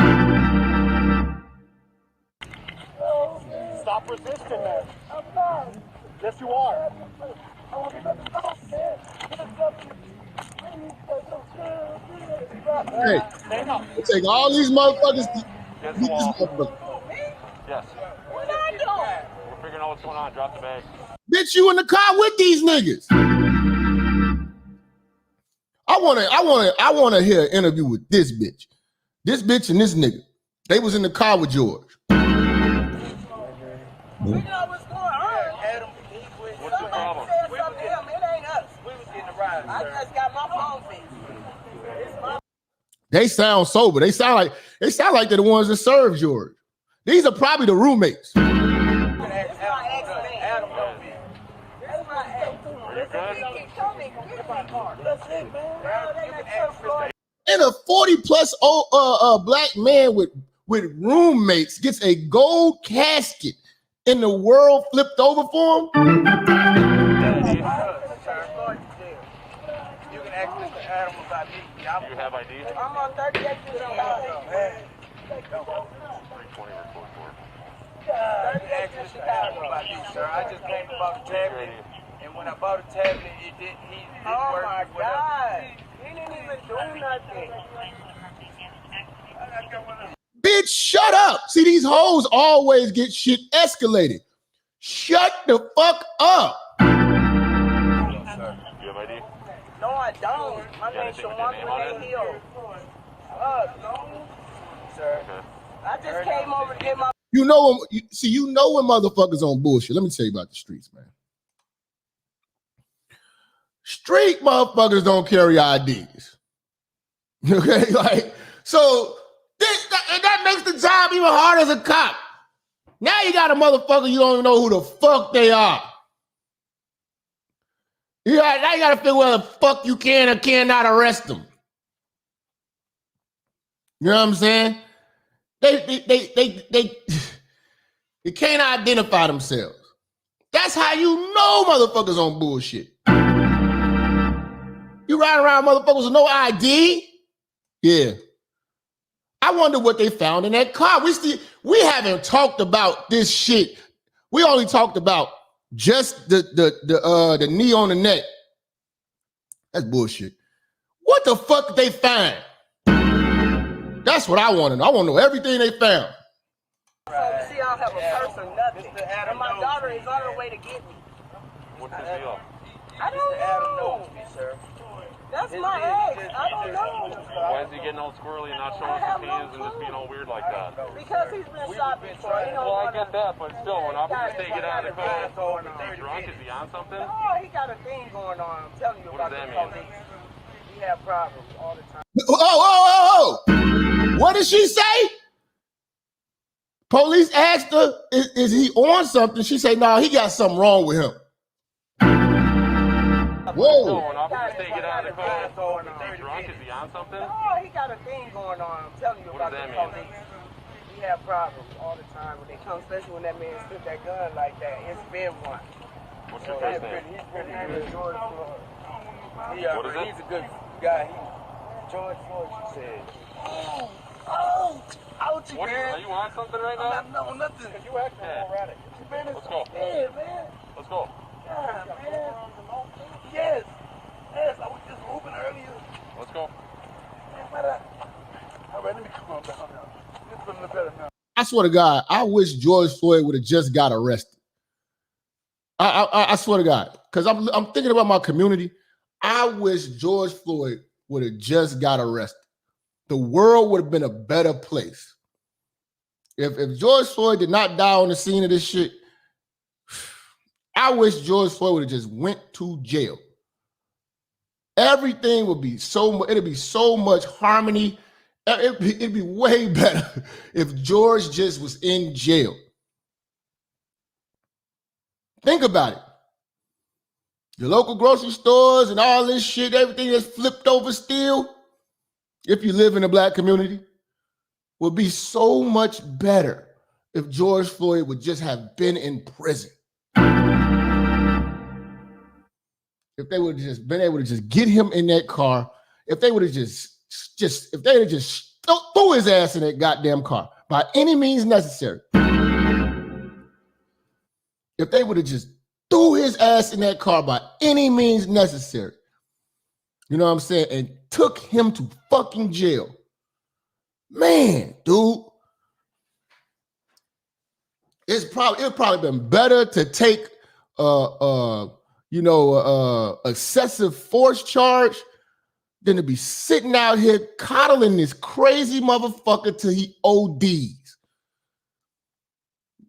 Stop resisting that. Yes, you are. Hey, take all these motherfuckers. Yes. What are you doing? We're figuring out what's going on. Drop the bag. Bitch, you in the car with these niggas. I wanna hear an interview with this bitch. This bitch and this nigga. They was in the car with George. We know what's going on. Adam, what's the problem? It ain't us. We was getting a ride. I just got my phone fixed. They sound sober. They sound like they're the ones that serve George. These are probably the roommates. And a 40-plus black man with roommates gets a gold casket and the world flipped over for him. You can ask Mr. Adam about me. You have ID? I'm on 38 years old. 320 report for. Ask Mr. Adam about me, sir. I just came to buy a tablet, and when I bought a tablet, it didn't work. Oh my God! He didn't even do nothing. Bitch, shut up. See, these hoes always get shit escalated. Shut the fuck up. You have ID? No, I don't. My name's Shawan Hill. No. Sir. Okay. I just came over to get my... You know when motherfuckers on bullshit. Let me tell you about the streets, man. Street motherfuckers don't carry IDs. Okay? Like, so that makes the job even harder as a cop. Now you got a motherfucker, you don't even know who the fuck they are. Now you gotta figure whether the fuck you can or cannot arrest them. You know what I'm saying? They can't identify themselves. That's how you know motherfuckers on bullshit. You ride around motherfuckers with no ID? Yeah. I wonder what they found in that car. We haven't talked about this shit. We only talked about just the knee on the neck. That's bullshit. What the fuck did they find? That's what I want to know. I want to know everything they found. So, see, I don't have a purse or nothing. And my daughter is on her way to get me. What's the deal? I don't know. Adam knows me, sir. That's my ex. I don't Why is he getting all squirrely and not showing us his hands and just being all weird like that? Because he's been shot before. Well, I get that, but still, when officers say get out of the car, is he drunk? Is he on something? Oh, he got a thing going on. I'm telling you What about does the that mean? police. We have problems all the time. Oh. What did she say? Police asked her, is he on something? She said, no, he got something wrong with him. Whoa. When officers say get out of the car, is he drunk? Is he on something? Oh, he got a thing going on. I'm telling you What about does the that mean? police. We have problems all the time when they come, especially when that man took that gun like that. It's been one. What's your first name? He's pretty good. George Floyd. What is it? He's a good guy. George Floyd, she said. Ouchie, What man. are you on something right now? No, nothing. You acting erratic. Let's go. Yeah, man. Let's go. Yeah, man. Yes. Yes, I was just moving earlier. Let's go. All right, let me come on down now. It's feeling better now. I swear to God, I wish George Floyd would have just got arrested. I swear to God, because I'm thinking about my community. I wish George Floyd would have just got arrested. The world would have been a better place. If George Floyd did not die on the scene of this shit, I wish George Floyd would have just went to jail. Everything would be it'd be so much harmony. It'd be way better if George just was in jail. Think about it. Your local grocery stores and all this shit, everything that's flipped over still, if you live in a black community, would be so much better if George Floyd would just have been in prison. If they would have just been able to just get him in that car, if they would have just threw his ass in that goddamn car by any means necessary. If they would have just threw his ass in that car by any means necessary, you know what I'm saying, and took him to fucking jail. Man, dude, it's probably been better to take excessive force charge than to be sitting out here coddling this crazy motherfucker till he ODs.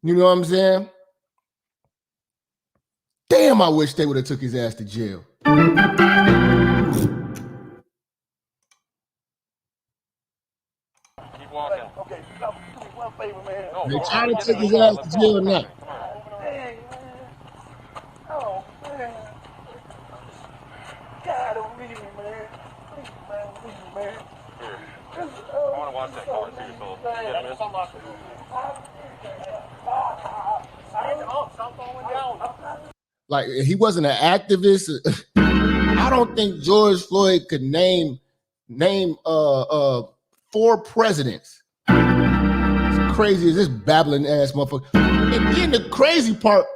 You know what I'm saying? Damn, I wish they would have took his ass to jail. Keep walking. Okay, do me one favor, man. They trying to take his ass to jail now. Hey, man. Oh, man. God, don't leave me, man. Please, man, leave me, man. Here. I want to watch that car. See yourself. Get him in. Like, he wasn't an activist. I don't think George Floyd could name 4 presidents. As crazy as this babbling ass motherfucker. And then the crazy part,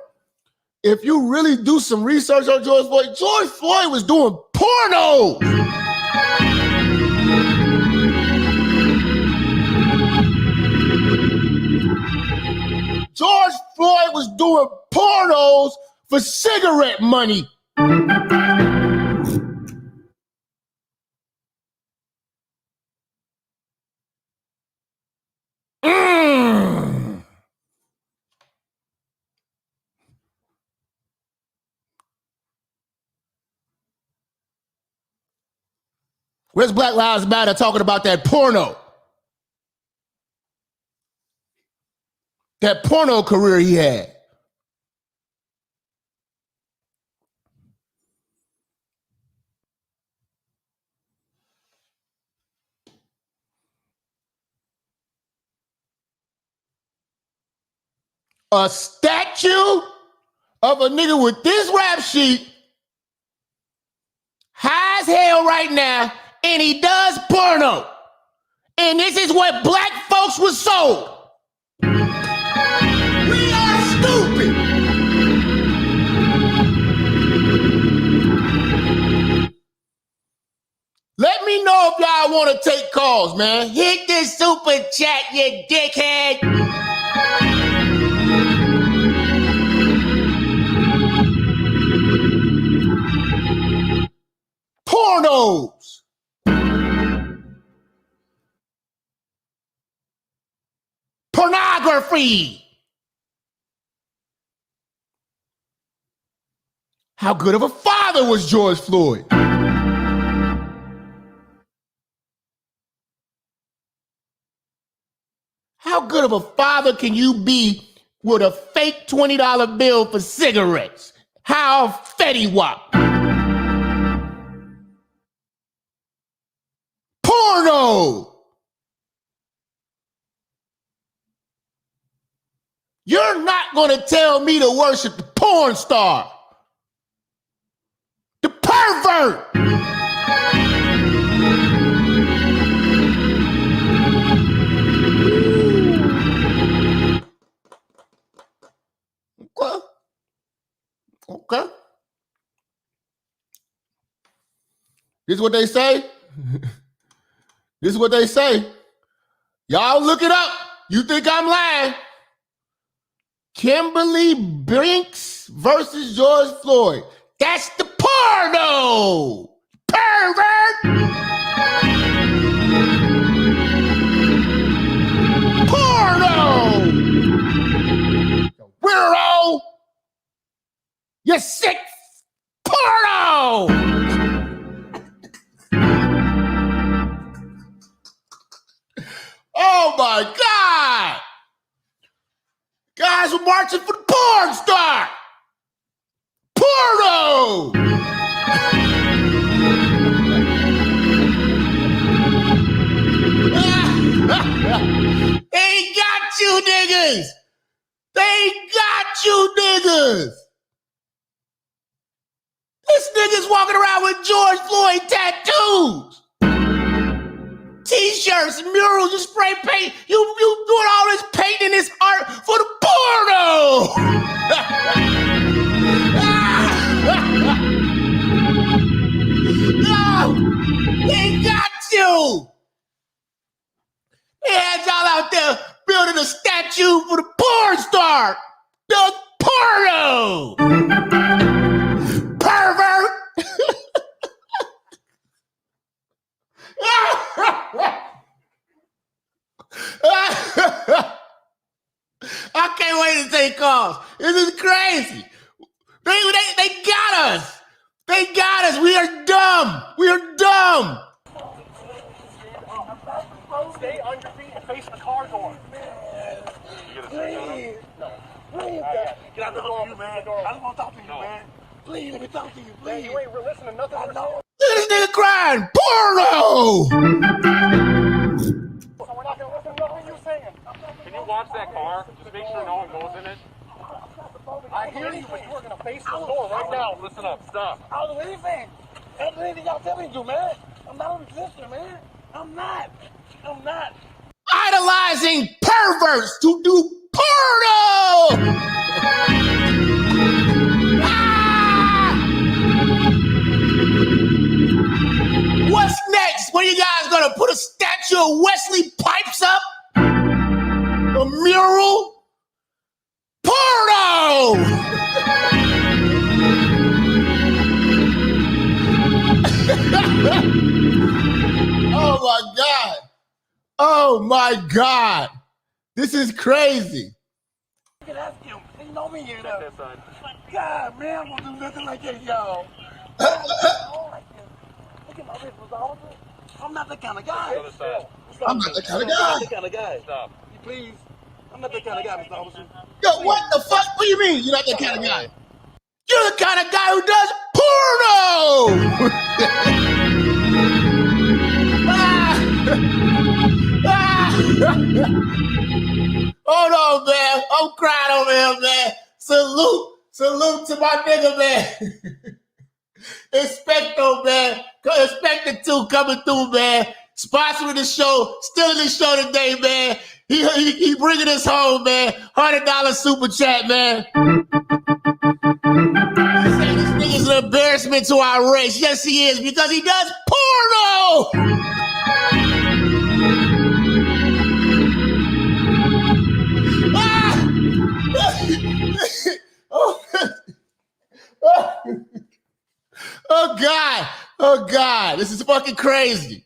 if you really do some research on George Floyd was doing porno. George Floyd was doing pornos for cigarette money. Where's Black Lives Matter talking about that porno? That porno career he had. A statue of a nigga with this rap sheet, high as hell right now, and he does porno. And this is what black folks was sold. We are stupid. Let me know if y'all want to take calls, man. Hit this super chat, you dickhead. Pornos. pornography. How good of a father was George Floyd? How good of a father can you be with a fake $20 bill for cigarettes? How Fetty Wap? Porno! You're not going to tell me to worship the porn star. The pervert! Okay. This is what they say. This is what they say. Y'all look it up. You think I'm lying? Kimberly Brinks versus George Floyd. That's the porno! Pervert! Porno! Weirdo! You sick porno! Oh my God! Guys were marching for the porn star! Porno! They got you niggas! They got you niggas! This nigga's walking around with George Floyd tattoos! T-shirts, murals, you spray paint, you doing all this painting, this art for the porno! No! They got you! They had y'all out there building a statue for the porn star! The porno! Pervert! I can't wait to take calls. This is crazy. They got us. They got us. We are dumb. We are dumb. Stay on your feet and face the car door. Please. No. Please. Get out the door, man. I just want to talk to you, man. Please, let me talk to you, please. Man, you ain't listening to nothing. I know. Look at this nigga crying. Porno! We're not going to listen to nothing you're saying. Can you watch that car? Just make sure no one goes in it. I hear you, but you are going to face the door right now. Listen up. Stop. I'll do anything. I'll do anything y'all tell me to do, man. I'm not a resistor, man. I'm not. Idolizing perverts to do porno! What's next? When are you guys gonna put a statue of Wesley Pipes up? A mural? Porno! Oh my God. Oh my God. This is crazy. You can ask him. He know me here, though. God, man, I'm gonna do nothing like that, y'all. Look at my wrist, officer. I'm not that kind of guy. I'm not that kind of guy. I'm not that kind of guy. Stop. You please. I'm not that kind of guy, Mr. Officer. Yo, what the fuck? What do you mean you're not that kind of guy? You're the kind of guy who does porno! Hold on, man. I'm crying over here, man. Salute to my nigga, man. Inspector, man. Inspector 2 coming through, man. Sponsoring the show. Still in the show today, man. He bringing us home, man. $100 super chat, man. He said this nigga's an embarrassment to our race. Yes, he is, because he does porno! Oh God, this is fucking crazy.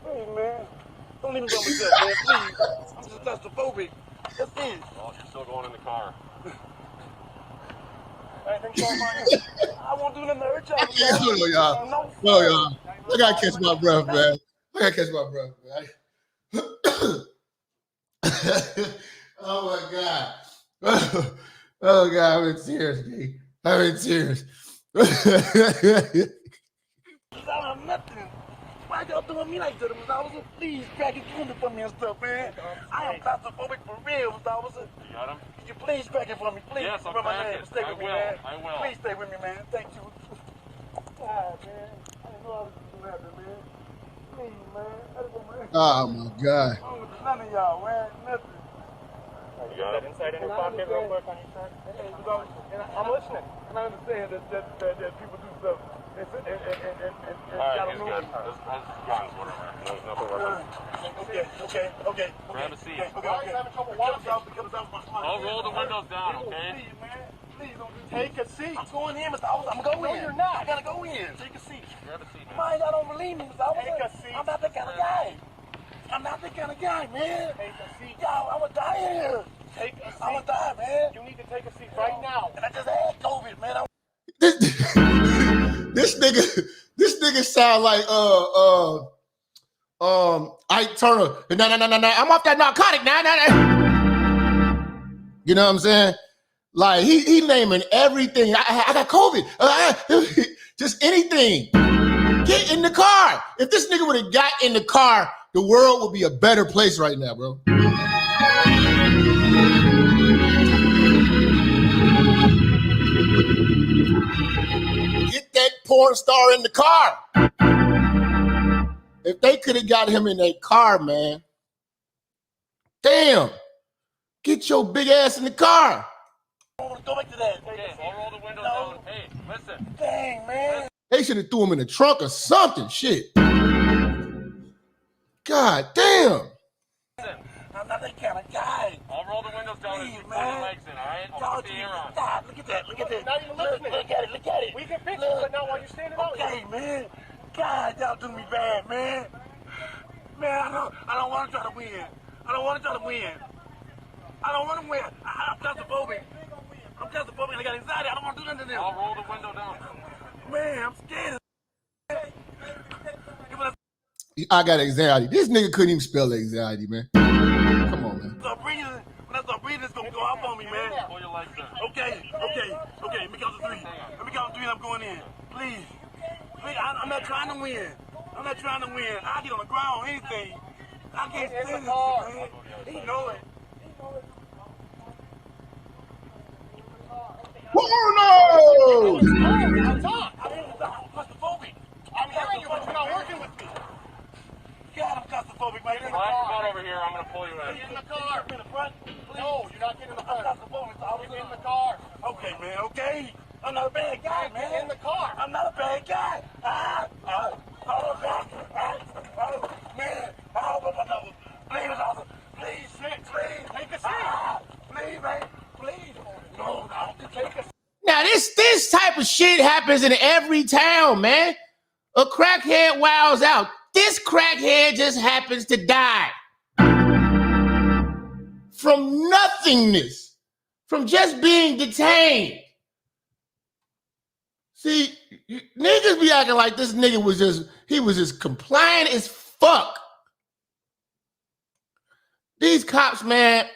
Please, man. Don't even go with that, man. Please. claustrophobic. That's it. Well, you're still going in the car. I won't do nothing to hurt y'all. Yeah, hold on, y'all. No, y'all. I gotta catch my breath, man. I gotta catch my breath, man. Oh my God. Oh God, I'm in tears, G. I'm in tears. I don't nothing. Why y'all doing me like that, Mr. Officer? Please crack it for me and stuff, man. I am claustrophobic for real, Mr. Officer. You got him? Can you please crack it for me, please? Yes, I'll Remember my crack name. it. Stay with me, man. I will. Please stay with me, man. Thank you. God, man. I didn't know I was going to happen, man. Please, man. I just want my... Oh my God. I don't want none of y'all, man. Nothing. You got it? Inside in your pocket real quick on your shirt. I'm listening. And I understand that people do stuff. All right, he's good. This guns, whatever. There's nothing worth it. Okay. Grab a seat. Okay. I'll roll the windows down, okay? Please don't take a seat. I'm going in, Mr. Officer. I'm going in. No, you're not. I gotta go in. Take a seat. Grab a seat, man. Mind, y'all don't believe me, Mr. Officer. Take a seat. I'm not that kind of guy. I'm not that kind of guy, man. Take a seat. Y'all, I'm gonna die here. Take a seat. I'm gonna die, man. You need to take a seat right now. And I just had COVID, man. This nigga sound like Ike Turner. No, I'm off that narcotic now. You know what I'm saying? Like he naming everything. I got COVID. Just anything. Get in the car. If this nigga would have got in the car, the world would be a better place right now, bro. Get that porn star in the car. If they could have got him in that car, man. Damn. Get your big ass in the car. I want to go back to that. Okay, I'll roll the windows down. Hey, listen. Dang, man. They should have threw him in the trunk or something. Shit. God damn. I'm not that kind of guy. I'll roll the windows down and you put your legs in, all right? I'll put the air on. God, look at that. Look at that. Not even listening. Look at it. We can fix it, but not while you're standing out here. Okay, man. God, y'all do me bad, man. Man, I don't want to try to win. I don't want to win. I'm claustrophobic. I got anxiety. I don't want to do nothing to them. I'll roll the window down. Man, I'm scared. I got anxiety. This nigga couldn't even spell anxiety, man. Come on, man. When I start breathing, it's going to go off on me, man. Pull your legs in. Okay. Let me count to three. And I'm going in. Please. I'm not trying to win. I get on the ground, anything. I can't stand this, man. He know it. Porno! Talk. I'm claustrophobic. I'm hearing you, but you're not working with me. God, I'm claustrophobic, man. Come on over here. I'm going to pull you in. Get in the car. In the front. No, you're not getting in the front. I'm claustrophobic. Get in the car. Okay, man. Okay. I'm not a bad guy, man. Get in the car. I'm not a bad guy. Man. Please, take a seat. Please, man. Please. No, take a seat. Now, this type of shit happens in every town, man. A crackhead wows out. This crackhead just happens to die. From nothingness. From just being detained. See, niggas be acting like this nigga was just compliant as fuck. These cops, man,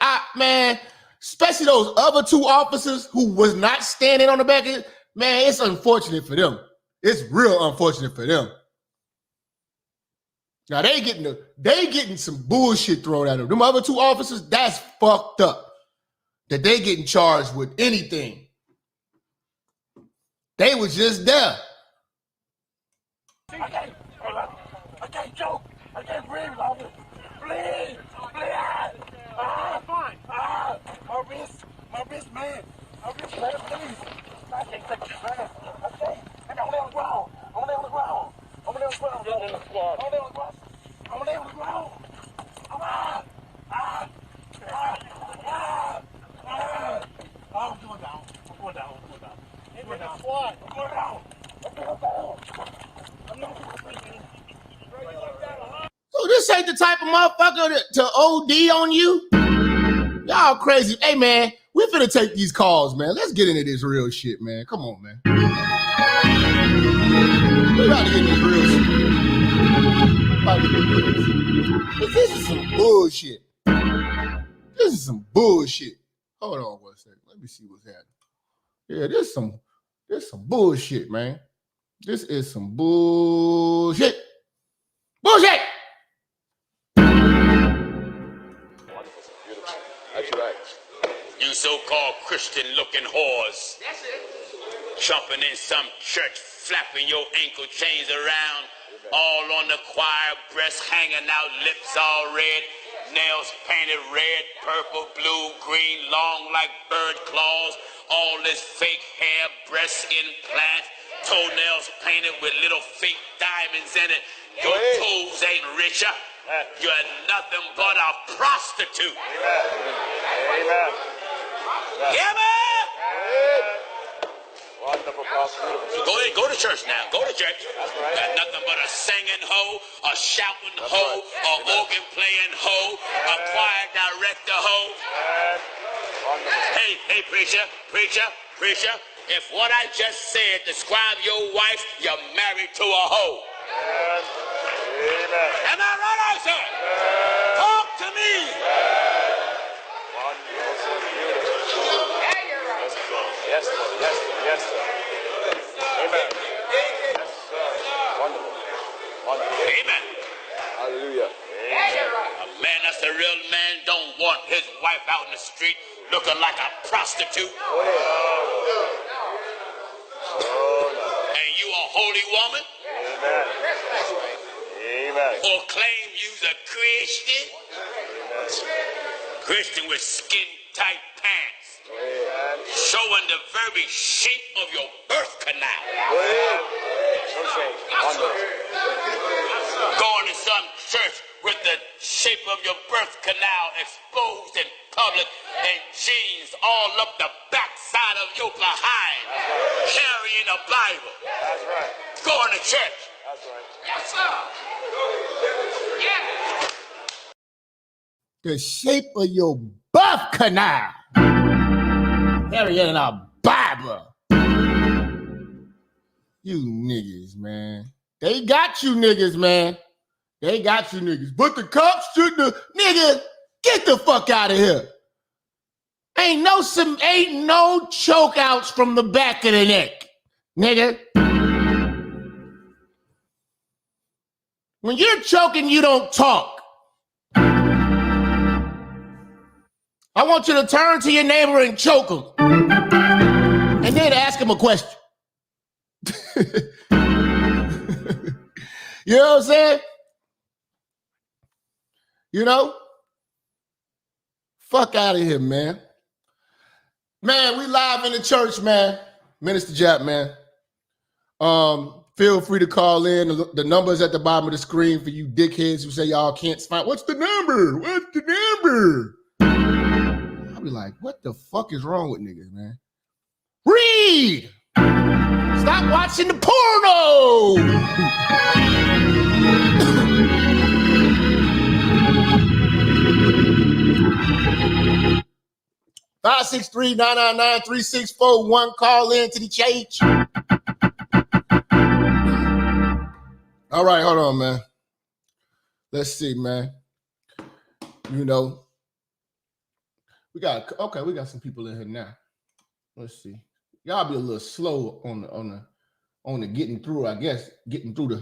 especially those other two officers who was not standing on the back of it, man, it's unfortunate for them. It's real unfortunate for them. Now they getting some bullshit thrown at them. Them other two officers, that's fucked up. That they getting charged with anything. They was just there. I can't choke. I can't breathe, officer. Please. Fine. My wrist, man. Please. I can't take this, man. Okay. I'm only on the ground. Get in the squad. I'm on the ground. I'm going down. In the squad. I'm going down. I'm not going to breathe. So This ain't the type of motherfucker to OD on you. Y'all crazy. Hey, man, we finna take these calls, man. Let's get into this real shit, man. Come on, man. We about to get into this real shit. This is some bullshit. This is some bullshit. Hold on one second. Let me see what's happening. Yeah, this is some bullshit, man. This is some bullshit. Bullshit! That's right. You so-called Christian-looking whores. That's it. Jumping in some church, flapping your ankle chains around, all on the choir, breasts hanging out, lips all red, nails painted red, purple, blue, green, long like bird claws, all this fake hair, breast implants, toenails painted with little fake diamonds in it. Your toes ain't richer. You're nothing but a prostitute. Amen. Yeah, man. Wonderful prostitute. Go to church now. Go to church. That's right. Got nothing but a singing hoe, a shouting hoe, a organ playing hoe, a choir director hoe. Hey, preacher. If what I just said describe your wife, you're married to a hoe. Amen. Am I right, sir? Talk to me. Yes, sir. Amen. Yes, sir. Wonderful. Amen. Hallelujah. A man that's a real man don't want his wife out in the street looking like a prostitute. And you a holy woman? Amen. Amen. Or claim you's a Christian? Amen. Christian with skin-tight pants. Amen. Showing the very shape of your birth canal. Going to some church with the shape of your birth canal exposed in public and jeans all up the backside of your behind. Carrying a Bible. That's right. Going to church. That's right. Yes, sir. Yeah. The shape of your birth canal. Carrying a Bible. You niggas, man. They got you niggas, man. They got you niggas. But the cops shouldn't have. Nigga, get the fuck out of here. Ain't no choke outs from the back of the neck, nigga. When you're choking, you don't talk. I want you to turn to your neighbor and choke him. And then ask him a question. You know what I'm saying? You know? Fuck out of here, man. Man, we live in the church, man. Minister Jap, man. Feel free to call in. The number's at the bottom of the screen for you dickheads who say y'all can't find. What's the number? What's the number? I'll be like, what the fuck is wrong with niggas, man? Read! Stop watching the porno! 563-999-3641. Call in to the church. All right, hold on, man. Let's see, man. You know, we got some people in here now. Let's see. Y'all be a little slow on the getting through, I guess. Getting through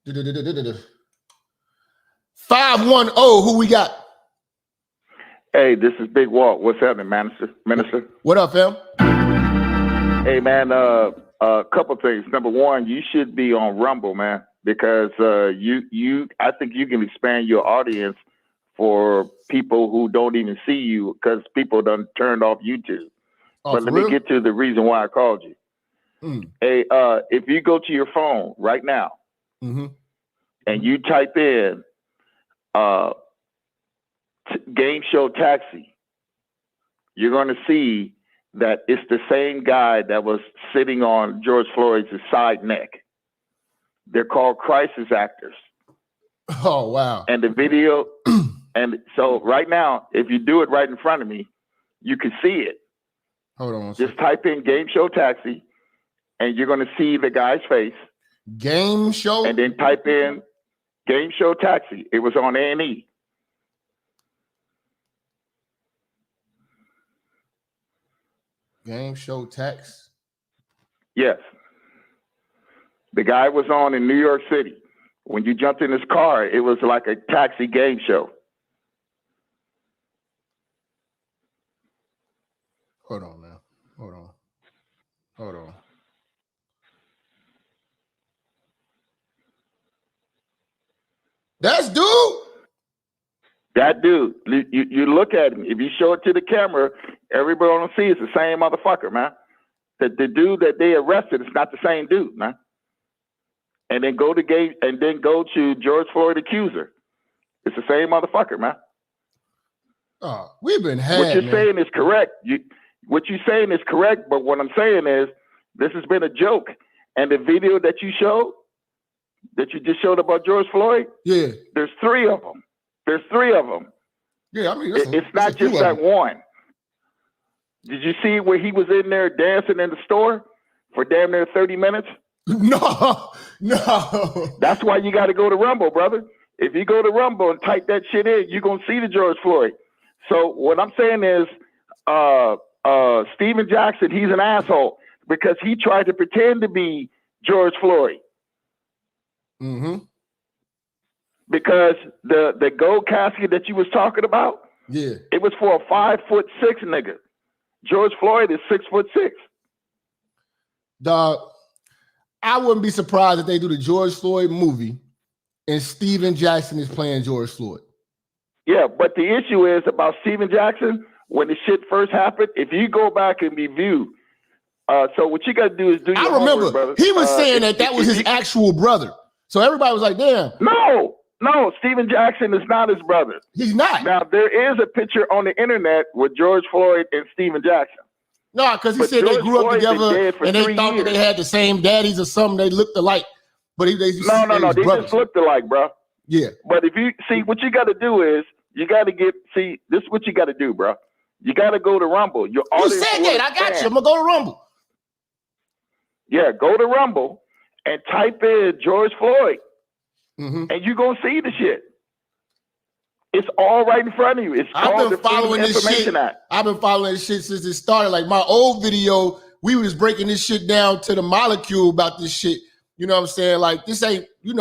the 510. Who we got? Hey, this is Big Walt. What's happening, Minister? What up, fam? Hey, man. A couple things. Number one, you should be on Rumble, man, because I think you can expand your audience for people who don't even see you because people done turned off YouTube. But let me get to the reason why I called you. Hey, if you go to your phone right now and you type in Game Show Taxi, you're going to see that it's the same guy that was sitting on George Floyd's side neck. They're called crisis actors. Oh, wow. And the video, and so right now, if you do it right in front of me, you can see it. Hold on. Just type in game show taxi, and you're going to see the guy's face. Game show? And then type in game show taxi. It was on A&E. Game show tax? Yes. The guy was on in New York City. When you jumped in his car, it was like a taxi game show. Hold on now. Hold on. That's dude. That dude. You look at him. If you show it to the camera, everybody gonna see it's the same motherfucker, man. The dude that they arrested is not the same dude, man. And then go to George Floyd accuser. It's the same motherfucker, man. Oh, we've been had. What you're saying is correct. What you're saying is correct, but what I'm saying is this has been a joke. And the video that you showed, that you just showed about George Floyd, yeah, there's three of them. Yeah, I mean, it's not just that one. Did you see where he was in there dancing in the store for damn near 30 minutes? No. That's why you got to go to Rumble, brother. If you go to Rumble and type that shit in, you're going to see the George Floyd. So what I'm saying is Steven Jackson, he's an asshole because he tried to pretend to be George Floyd. Mm-hmm. Because the gold casket that you was talking about, yeah, it was for a 5'6" nigga. George Floyd is 6'6". Dog, I wouldn't be surprised if they do the George Floyd movie and Steven Jackson is playing George Floyd. Yeah, but the issue is about Steven Jackson, when the shit first happened, if you go back and review, so what you got to do is do your I remember, homework, brother. He was saying that was his actual brother. So everybody was like, damn. No, Steven Jackson is not his brother. He's not. Now, there is a picture on the internet with George Floyd and Steven Jackson. No, because he said George they grew up Floyd together and they 3 thought that they years. had the same daddies or something. They looked alike. But they They just looked alike, bro. Yeah. But if you see, what you got to do is, you got to this is what you got to do, bro. You got to go to Rumble. You said that. I got you. I'm going to go to Rumble. Yeah, go to Rumble and type in George Floyd. Mm-hmm. And you're going to see the shit. It's all right in front of you. It's called the Freedom of Information Act. I've been following this shit since it started. Like my old video, we was breaking this shit down to the molecule about this shit. You know what I'm saying? Like this ain't, there's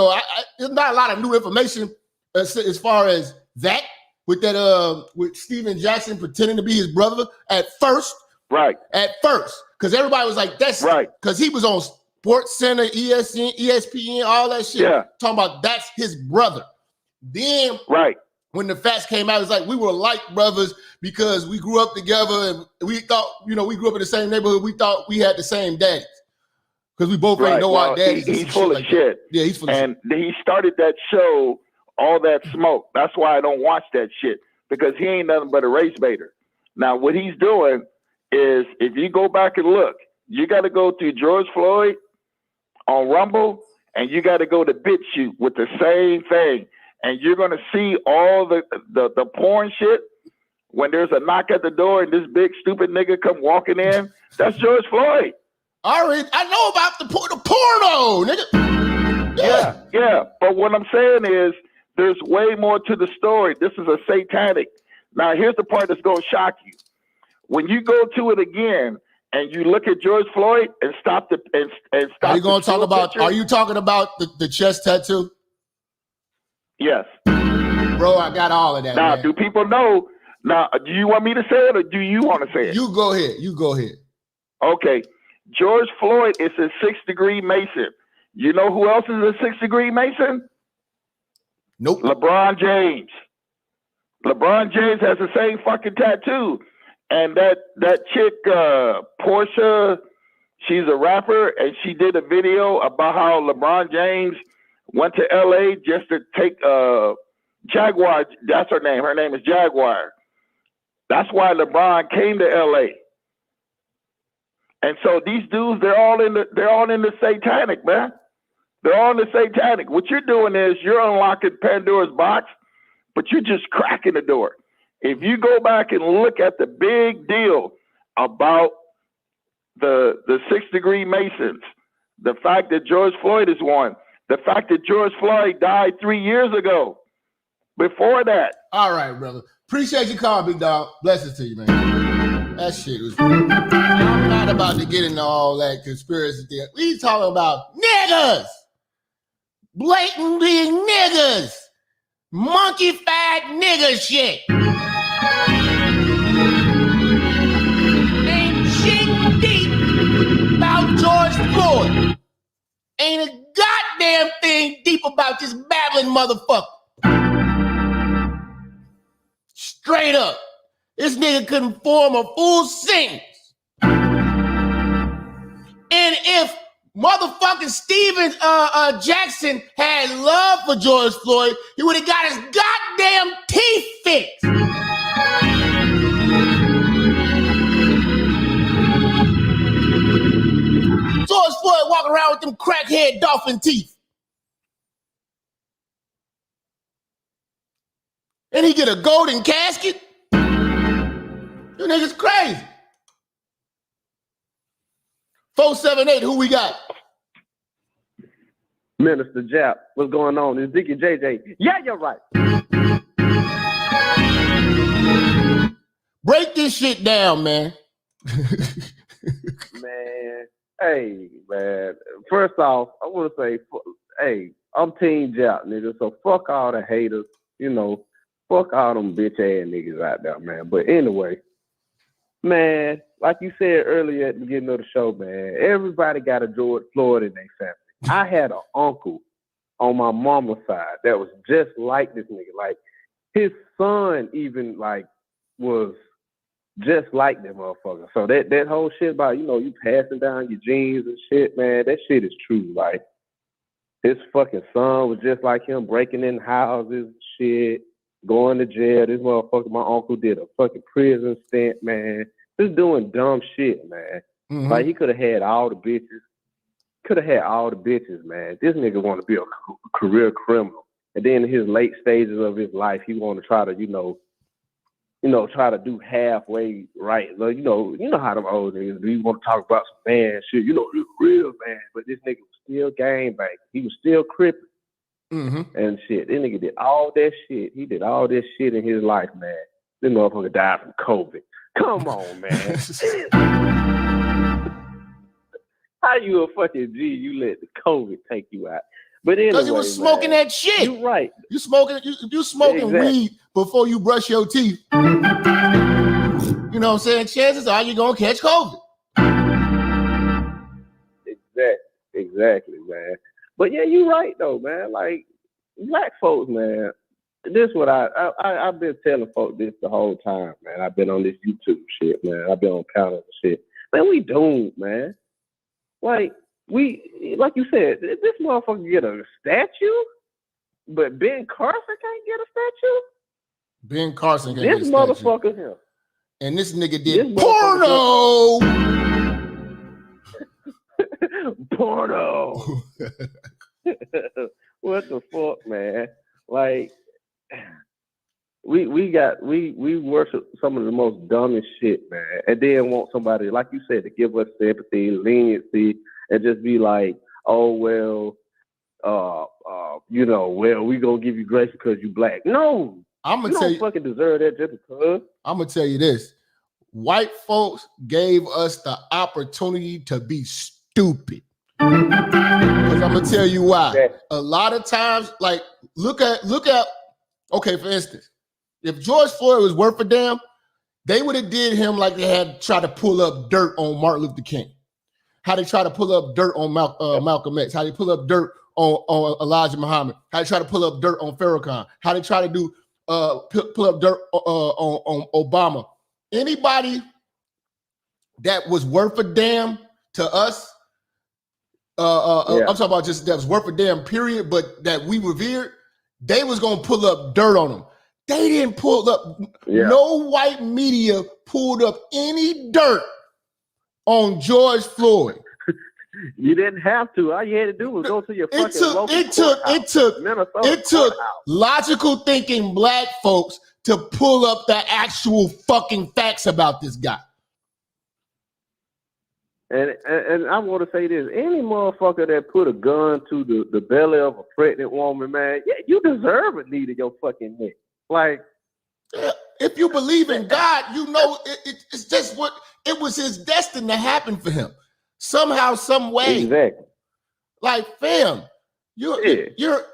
not a lot of new information as far as that with that with Steven Jackson pretending to be his brother at first. Right. At first. Because everybody was like, that's right. Because he was on Sports Center, ESPN, all that shit. Yeah. Talking about that's his brother. Then when the facts came out, it's like we were like brothers because we grew up together and we thought, we grew up in the same neighborhood. We thought we had the same daddies. Because we both ain't know our daddies. He's full of shit. Yeah, he's full of shit. And he started that show, All That Smoke. That's why I don't watch that shit. Because he ain't nothing but a race baiter. Now, what he's doing is, if you go back and look, you got to go to George Floyd on Rumble, and you got to go to BitChute with the same thing. And you're going to see all the porn shit. When there's a knock at the door and this big stupid nigga come walking in, that's George Floyd. I know about the porno, nigga. Yeah. But what I'm saying is there's way more to the story. This is a satanic. Now, here's the part that's going to shock you. When you go to it again and you look at George Floyd and stop the and stop. Are you going to talk about? Picture, are you talking about the chest tattoo? Yes, bro. I got all of that. Now, man. do people know? Now, do you want me to say it or do you want to say it? You go ahead. Okay. George Floyd is a 6th-degree Mason. You know who else is a 6th-degree Mason? Nope. LeBron James. LeBron James has the same fucking tattoo. And that chick, Portia, she's a rapper, and she did a video about how LeBron James went to LA just to take Jaguar. That's her name. Her name is Jaguar. That's why LeBron came to LA. And so these dudes, they're all in the satanic, man. They're on the satanic. What you're doing is you're unlocking Pandora's box, but you're just cracking the door. If you go back and look at the big deal about the 6-degree Masons, the fact that George Floyd is one, the fact that George Floyd died 3 years ago. Before that. All right, brother. Appreciate you calling, big dog. Blessings to you, man. That shit was. I'm not about to get into all that conspiracy thing. We talking about niggas, blatantly niggas, monkey-fat nigga shit. Ain't shit deep about George Floyd. Ain't a goddamn thing deep about this babbling motherfucker. Straight up. This nigga couldn't form a full sentence. And if motherfucking Steven Jackson had love for George Floyd, he would have got his goddamn teeth fixed. George Floyd walking around with them crackhead dolphin teeth. And he get a golden casket? You niggas crazy. 478, who we got? Minister Jap, what's going on? It's Dickie JJ. Yeah, you're right. Break this shit down, man. Man, hey, man. First off, I want to say, hey, I'm Team Jap, nigga, so fuck all the haters, you know. Fuck all them bitch ass niggas out there, man. But anyway, man, like you said earlier at the beginning of the show, man, everybody got a George Floyd in their family. I had an uncle on my mama's side that was just like this nigga. Like, his son even, like, was just like that motherfucker. So that whole shit about, you know, you passing down your genes and shit, man, that shit is true. Like, his fucking son was just like him, breaking in houses and shit. Going to jail. This motherfucker, my uncle did a fucking prison stint, man. Just doing dumb shit, man. Mm-hmm. Like, he could have had all the bitches. Could have had all the bitches, man. This nigga want to be a career criminal. And then in his late stages of his life, he want to try to, you know, try to do halfway right. You know how them old niggas do. You want to talk about some man shit. You know, real man. But this nigga was still gangbanging. He was still crippling. Mm-hmm. And shit. This nigga did all that shit. He did all this shit in his life, man. This motherfucker died from COVID. Come on, man. How you a fucking G? You let the COVID take you out. But anyway, because you was smoking that shit. You right. You smoking exactly. Weed before you brush your teeth. You know what I'm saying? Chances are you're gonna catch COVID. Exactly, man. But yeah, you right though, man. Like, black folks, man. This is what I've been telling folks this the whole time, man. I've been on this YouTube shit, man. I've been on panels and shit. Man, we doomed, man. Like you said, this motherfucker get a statue, but Ben Carson can't get a statue. Ben Carson can't get a statue. This motherfucker him. And this nigga did porno. Porno. What the fuck, man? Like, we worship some of the most dumbest shit, man, and then want somebody, like you said, to give us sympathy, leniency, and just be like, oh well, you know, well, we gonna give you grace because you black. No, you don't fucking deserve that just because. I'm gonna tell you this: white folks gave us the opportunity to be stupid. Because I'm gonna tell you why. Okay. A lot of times, like, look at. Okay, for instance, if George Floyd was worth a damn, they would have did him like they had tried to pull up dirt on Martin Luther King. How they try to pull up dirt on Malcolm X. How they pull up dirt on Elijah Muhammad. How they try to pull up dirt on Farrakhan. How they try to do pull up dirt on Obama. Anybody that was worth a damn to us. I'm talking about just that was worth a damn period, but that we revered. They was gonna pull up dirt on them. They didn't pull up. Yeah. No white media pulled up any dirt on George Floyd. You didn't have to. All you had to do was go to your fucking local Minnesota courthouse. logical thinking black folks to pull up the actual fucking facts about this guy. And I want to say this: any motherfucker that put a gun to the belly of a pregnant woman, man, yeah, you deserve a knee to your fucking neck. Like, if you believe in God, you know it's just what it was his destiny to happen for him somehow, some way. Exactly. Like, fam, you're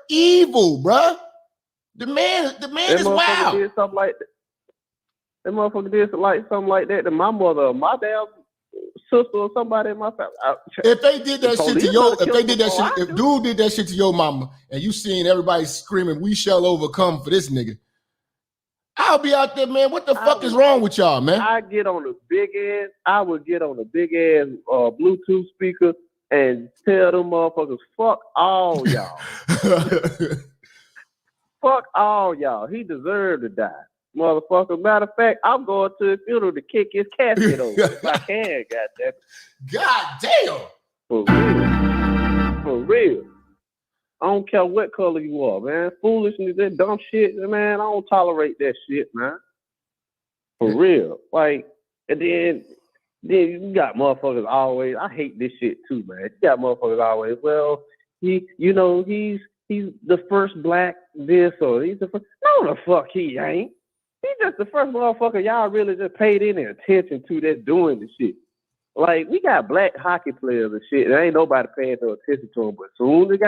evil, bruh. The man is wild. Did something like that. That motherfucker did something like that to my mother, or my damn sister, or somebody in my family. If they did that shit to your, if dude did that shit to your mama, and you seen everybody screaming, "We shall overcome" for this nigga, I'll be out there, man. What the fuck is wrong with y'all, man? I would get on the big ass Bluetooth speaker and tell them motherfuckers, fuck all y'all. Fuck all y'all. He deserved to die. Motherfucker. Matter of fact, I'm going to the funeral to kick his casket over if I can, goddamn. God damn. For real. I don't care what color you are, man. Foolishness, that dumb shit, man. I don't tolerate that shit, man. For real. Like, and then you got motherfuckers always, I hate this shit too, man. You got motherfuckers always, well, he's the first black this, or he's the first. No, the fuck he ain't. He's just the first motherfucker y'all really just paid any attention to that's doing the shit. Like, we got black hockey players and shit. There ain't nobody paying no attention to them. But soon as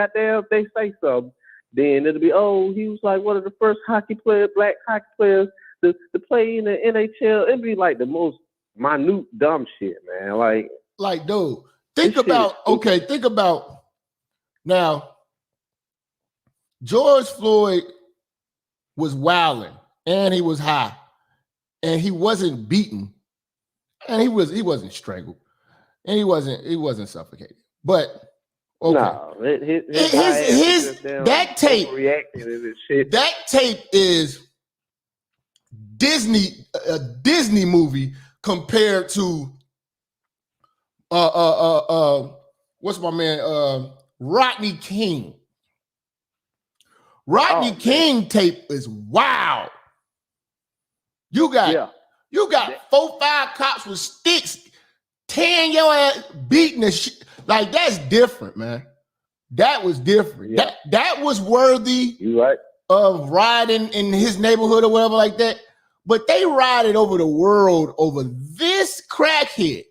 they say something, then it'll be, oh, he was like one of the first black hockey players to play in the NHL. It'd be like the most minute dumb shit, man. Like dude, think about now. George Floyd was wilding, and he was high, and he wasn't beaten, and he wasn't strangled, and he wasn't suffocated. But okay, no, that tape is a Disney movie compared to what's my man Rodney King. Rodney King tape is wild. You got 4-5 cops with sticks, tearing your ass, beating the shit. Like, that's different, man. That was different. Yeah. That was worthy of riding in his neighborhood or whatever like that. But they rided over the world over this crackhead.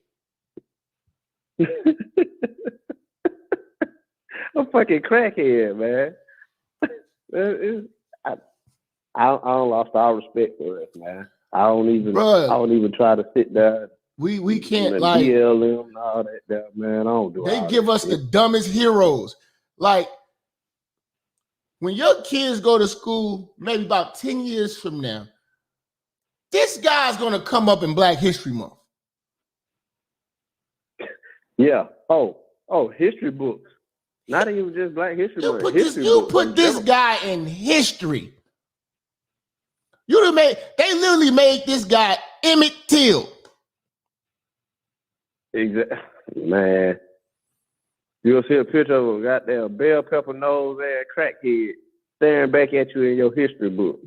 A fucking crackhead, man. I don't lost all respect for this, man. I don't even try to sit there. We can't and like yell them and all that, man. I don't do. They give us the dumbest heroes. Like, when your kids go to school, maybe about 10 years from now, this guy's gonna come up in Black History Month. Yeah. Oh, history books. Not even just Black History Month. You put this guy in history. They literally made this guy Emmett Till. Exactly, man. You'll see a picture of a goddamn bell pepper nose ass crackhead staring back at you in your history book,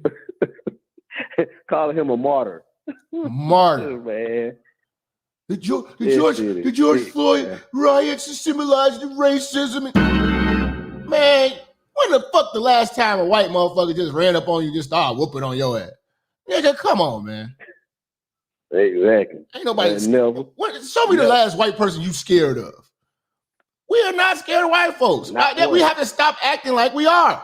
calling him a martyr. Martyr, man. The George Floyd riots symbolize the racism. Man, when the fuck the last time a white motherfucker just ran up on you and just started whooping on your ass? Nigga, come on, man. Exactly. Ain't nobody scared. Show me the last white person you scared of. We are not scared of white folks. We have to stop acting like we are.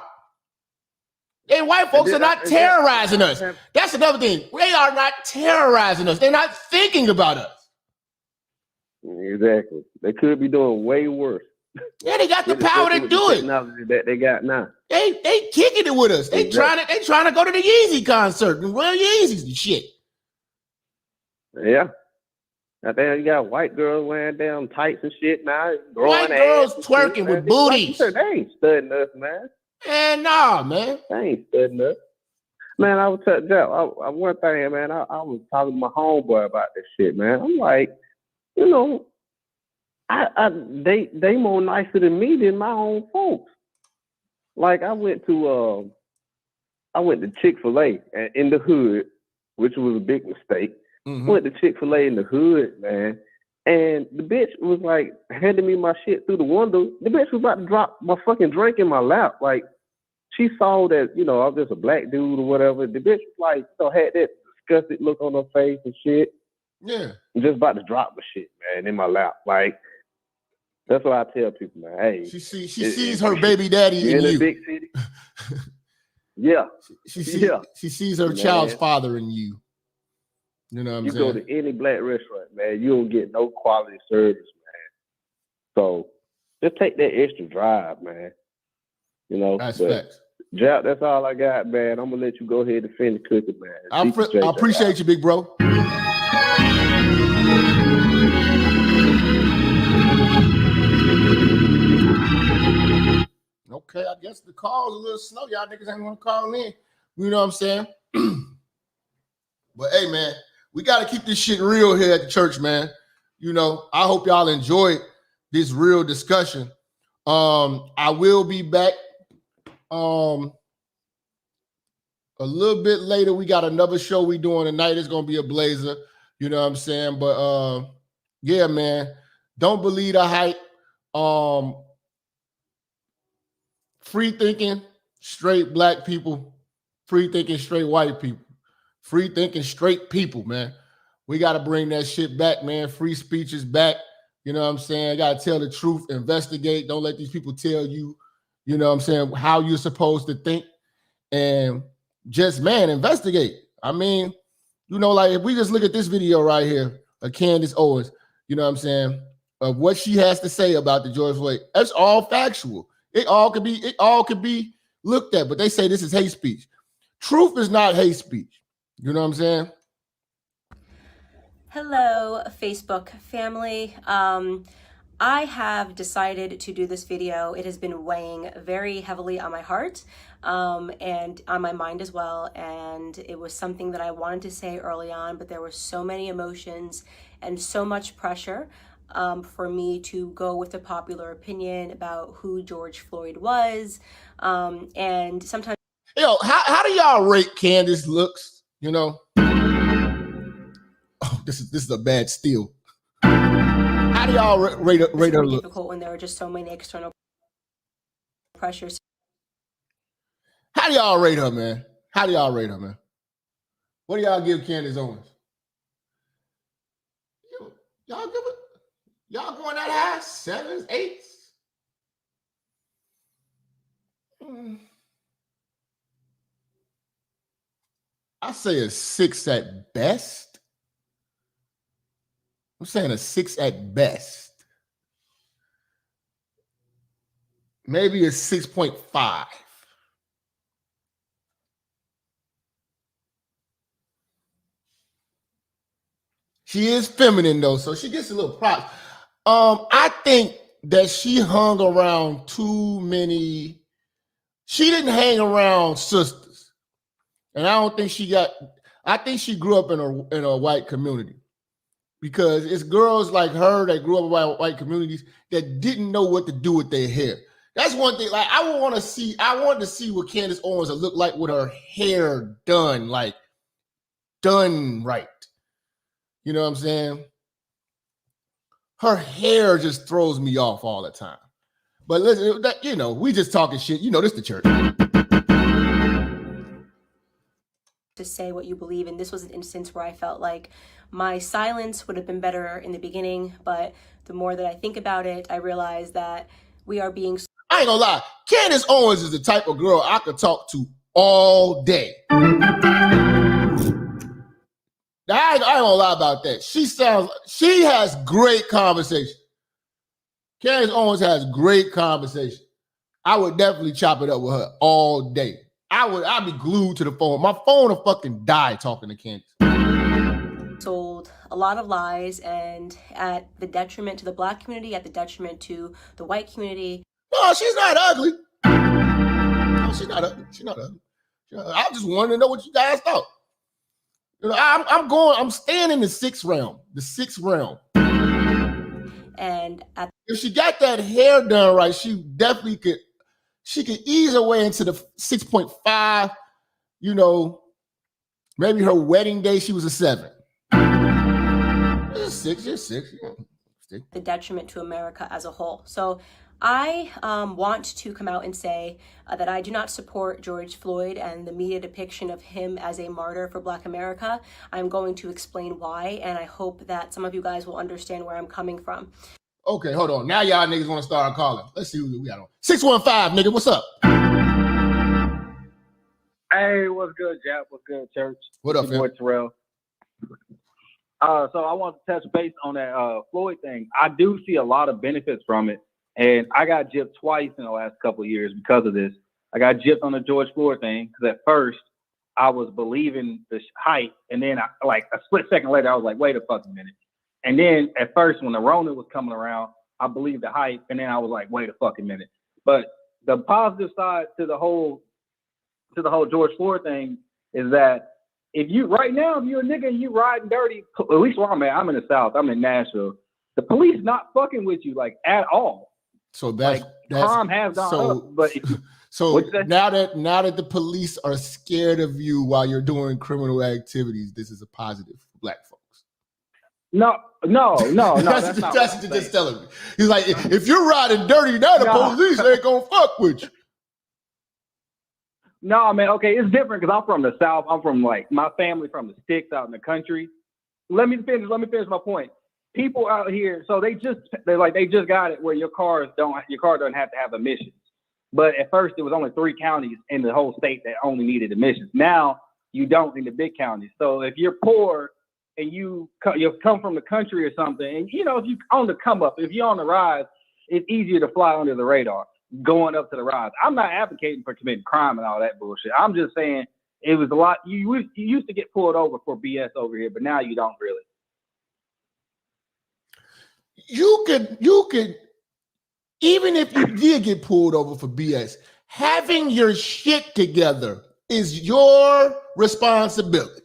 And white folks are not terrorizing us. That's another thing. They are not terrorizing us. They're not thinking about us. Exactly. They could be doing way worse. Yeah, they got the power to do it. Technology that they got now. They kicking it with us. They trying to go to the Yeezy concert and wear Yeezys and shit. Yeah. Now damn, you got white girls wearing damn tights and shit now. White girls twerking with booties. They ain't studying us, man. And nah, man. They ain't studying us. Man, I was telling Jap, one thing, man, I was talking to my homeboy about this shit, man. I'm like, They more nicer than me than my own folks. Like I went to Chick-fil-A in the hood, which was a big mistake. Went to Chick-fil-A in the hood, man. And the bitch was like handing me my shit through the window. The bitch was about to drop my fucking drink in my lap. Like she saw that, you know, I was just a black dude or whatever. The bitch was like, had that disgusted look on her face and shit. Yeah. I'm just about to drop my shit, man, in my lap. Like, that's what I tell people, man. Hey, she sees her baby daddy in a you. big city. Yeah. She sees her child's father in you. You know what I'm saying? You go to any black restaurant, man, you don't get no quality service, man. So just take that extra drive, man. You know, that's facts. Jap, that's all I got, man. I'm gonna let you go ahead and finish cooking, man. I appreciate you, big bro. Okay, I guess the call's a little slow. Y'all niggas ain't want to call in. You know what I'm saying? But hey, man, we got to keep this shit real here at the church, man. You know, I hope y'all enjoyed this real discussion. I will be back a little bit later. We got another show we doing tonight. It's going to be a blazer. You know what I'm saying? But yeah, man, don't believe the hype. Free thinking, straight black people. Free thinking, straight white people. Free thinking, straight people, man. We got to bring that shit back, man. Free speech is back. You know what I'm saying? Got to tell the truth, investigate. Don't let these people tell you, you know what I'm saying, how you're supposed to think. And just, man, investigate. I mean, you know, like if we just look at this video right here of Candace Owens, you know what I'm saying, of what she has to say about the George Floyd, that's all factual. It all could be looked at, but they say this is hate speech. Truth is not hate speech. You know what I'm saying? Hello, Facebook family. I have decided to do this video. It has been weighing very heavily on my heart and on my mind as well. And it was something that I wanted to say early on, but there were so many emotions and so much pressure for me to go with the popular opinion about who George Floyd was. And sometimes... Yo, how do y'all rate Candace looks? You know? Oh, this is a bad steal. How do y'all rate her look? Difficult when there are just so many external pressures. How do y'all rate her, man? How do y'all rate her, man? What do y'all give Candace Owens? Y'all give it? Y'all going that high? 7s, 8s? I say a 6 at best. I'm saying a 6 at best. Maybe a 6.5. She is feminine though, so she gets a little props. I think that she hung around too many. She didn't hang around sisters, and I don't think she got. I think she grew up in a white community, because it's girls like her that grew up in white communities that didn't know what to do with their hair. That's one thing. Like I wanted to see what Candace Owens would look like with her hair done, like done right. You know what I'm saying? Her hair just throws me off all the time. But listen, you know, we just talking shit. You know, this the church. To say what you believe, and this was an instance where I felt like my silence would have been better in the beginning, but the more that I think about it, I realize that we are being... I ain't gonna lie. Candace Owens is the type of girl I could talk to all day. I ain't gonna lie about that. She has great conversation. Candace Owens has great conversation. I would definitely chop it up with her all day. I'd be glued to the phone. My phone will fucking die talking to Candace. Sold a lot of lies, and at the detriment to the black community, at the detriment to the white community. No, she's not ugly. No, she's not ugly. She's not ugly. I just wanted to know what you guys thought. You know, I'm staying in the 6th realm. The 6th realm. And if she got that hair done right, she definitely could. She could ease her way into the 6.5. You know, maybe her wedding day she was a 7. You're 6. the detriment to America as a whole. So I want to come out and say that I do not support George Floyd and the media depiction of him as a martyr for Black America. I'm going to explain why, and I hope that some of you guys will understand where I'm coming from. Okay, hold on. Now y'all niggas want to start calling. Let's see who we got on. 615, nigga, what's up? Hey, what's good, Jap? What's good, church? What up, your boy Terrell? So I want to touch base on that Floyd thing. I do see a lot of benefits from it, and I got gypped twice in the last couple of years because of this. I got gypped on the George Floyd thing because at first I was believing the hype, and then like a split second later I was like, wait a fucking minute. And then at first when the Rona was coming around, I believed the hype, and then I was like, wait a fucking minute. But the positive side to the whole George Floyd thing is that if you're a nigga and you riding dirty, at least where I'm at, I'm in the South, I'm in Nashville, the police not fucking with you like at all. So that's crime has gone up. But so now that the police are scared of you while you're doing criminal activities, this is a positive for Black folks. No. That's just telling me. He's like, if you're riding dirty, now the police ain't gonna fuck with you. No, man, okay, it's different because I'm from the South. I'm from my family from the sticks out in the country. Let me finish my point. People out here, so they just got it where your car doesn't have to have emissions. But at first it was only 3 counties in the whole state that only needed emissions. Now you don't in the big counties. So if you're poor and you come from the country or something, and if you on the come up, if you're on the rise, it's easier to fly under the radar going up to the rise. I'm not advocating for committing crime and all that bullshit. I'm just saying it was a lot. You used to get pulled over for BS over here, but now you don't really. You could, even if you did get pulled over for BS, having your shit together is your responsibility.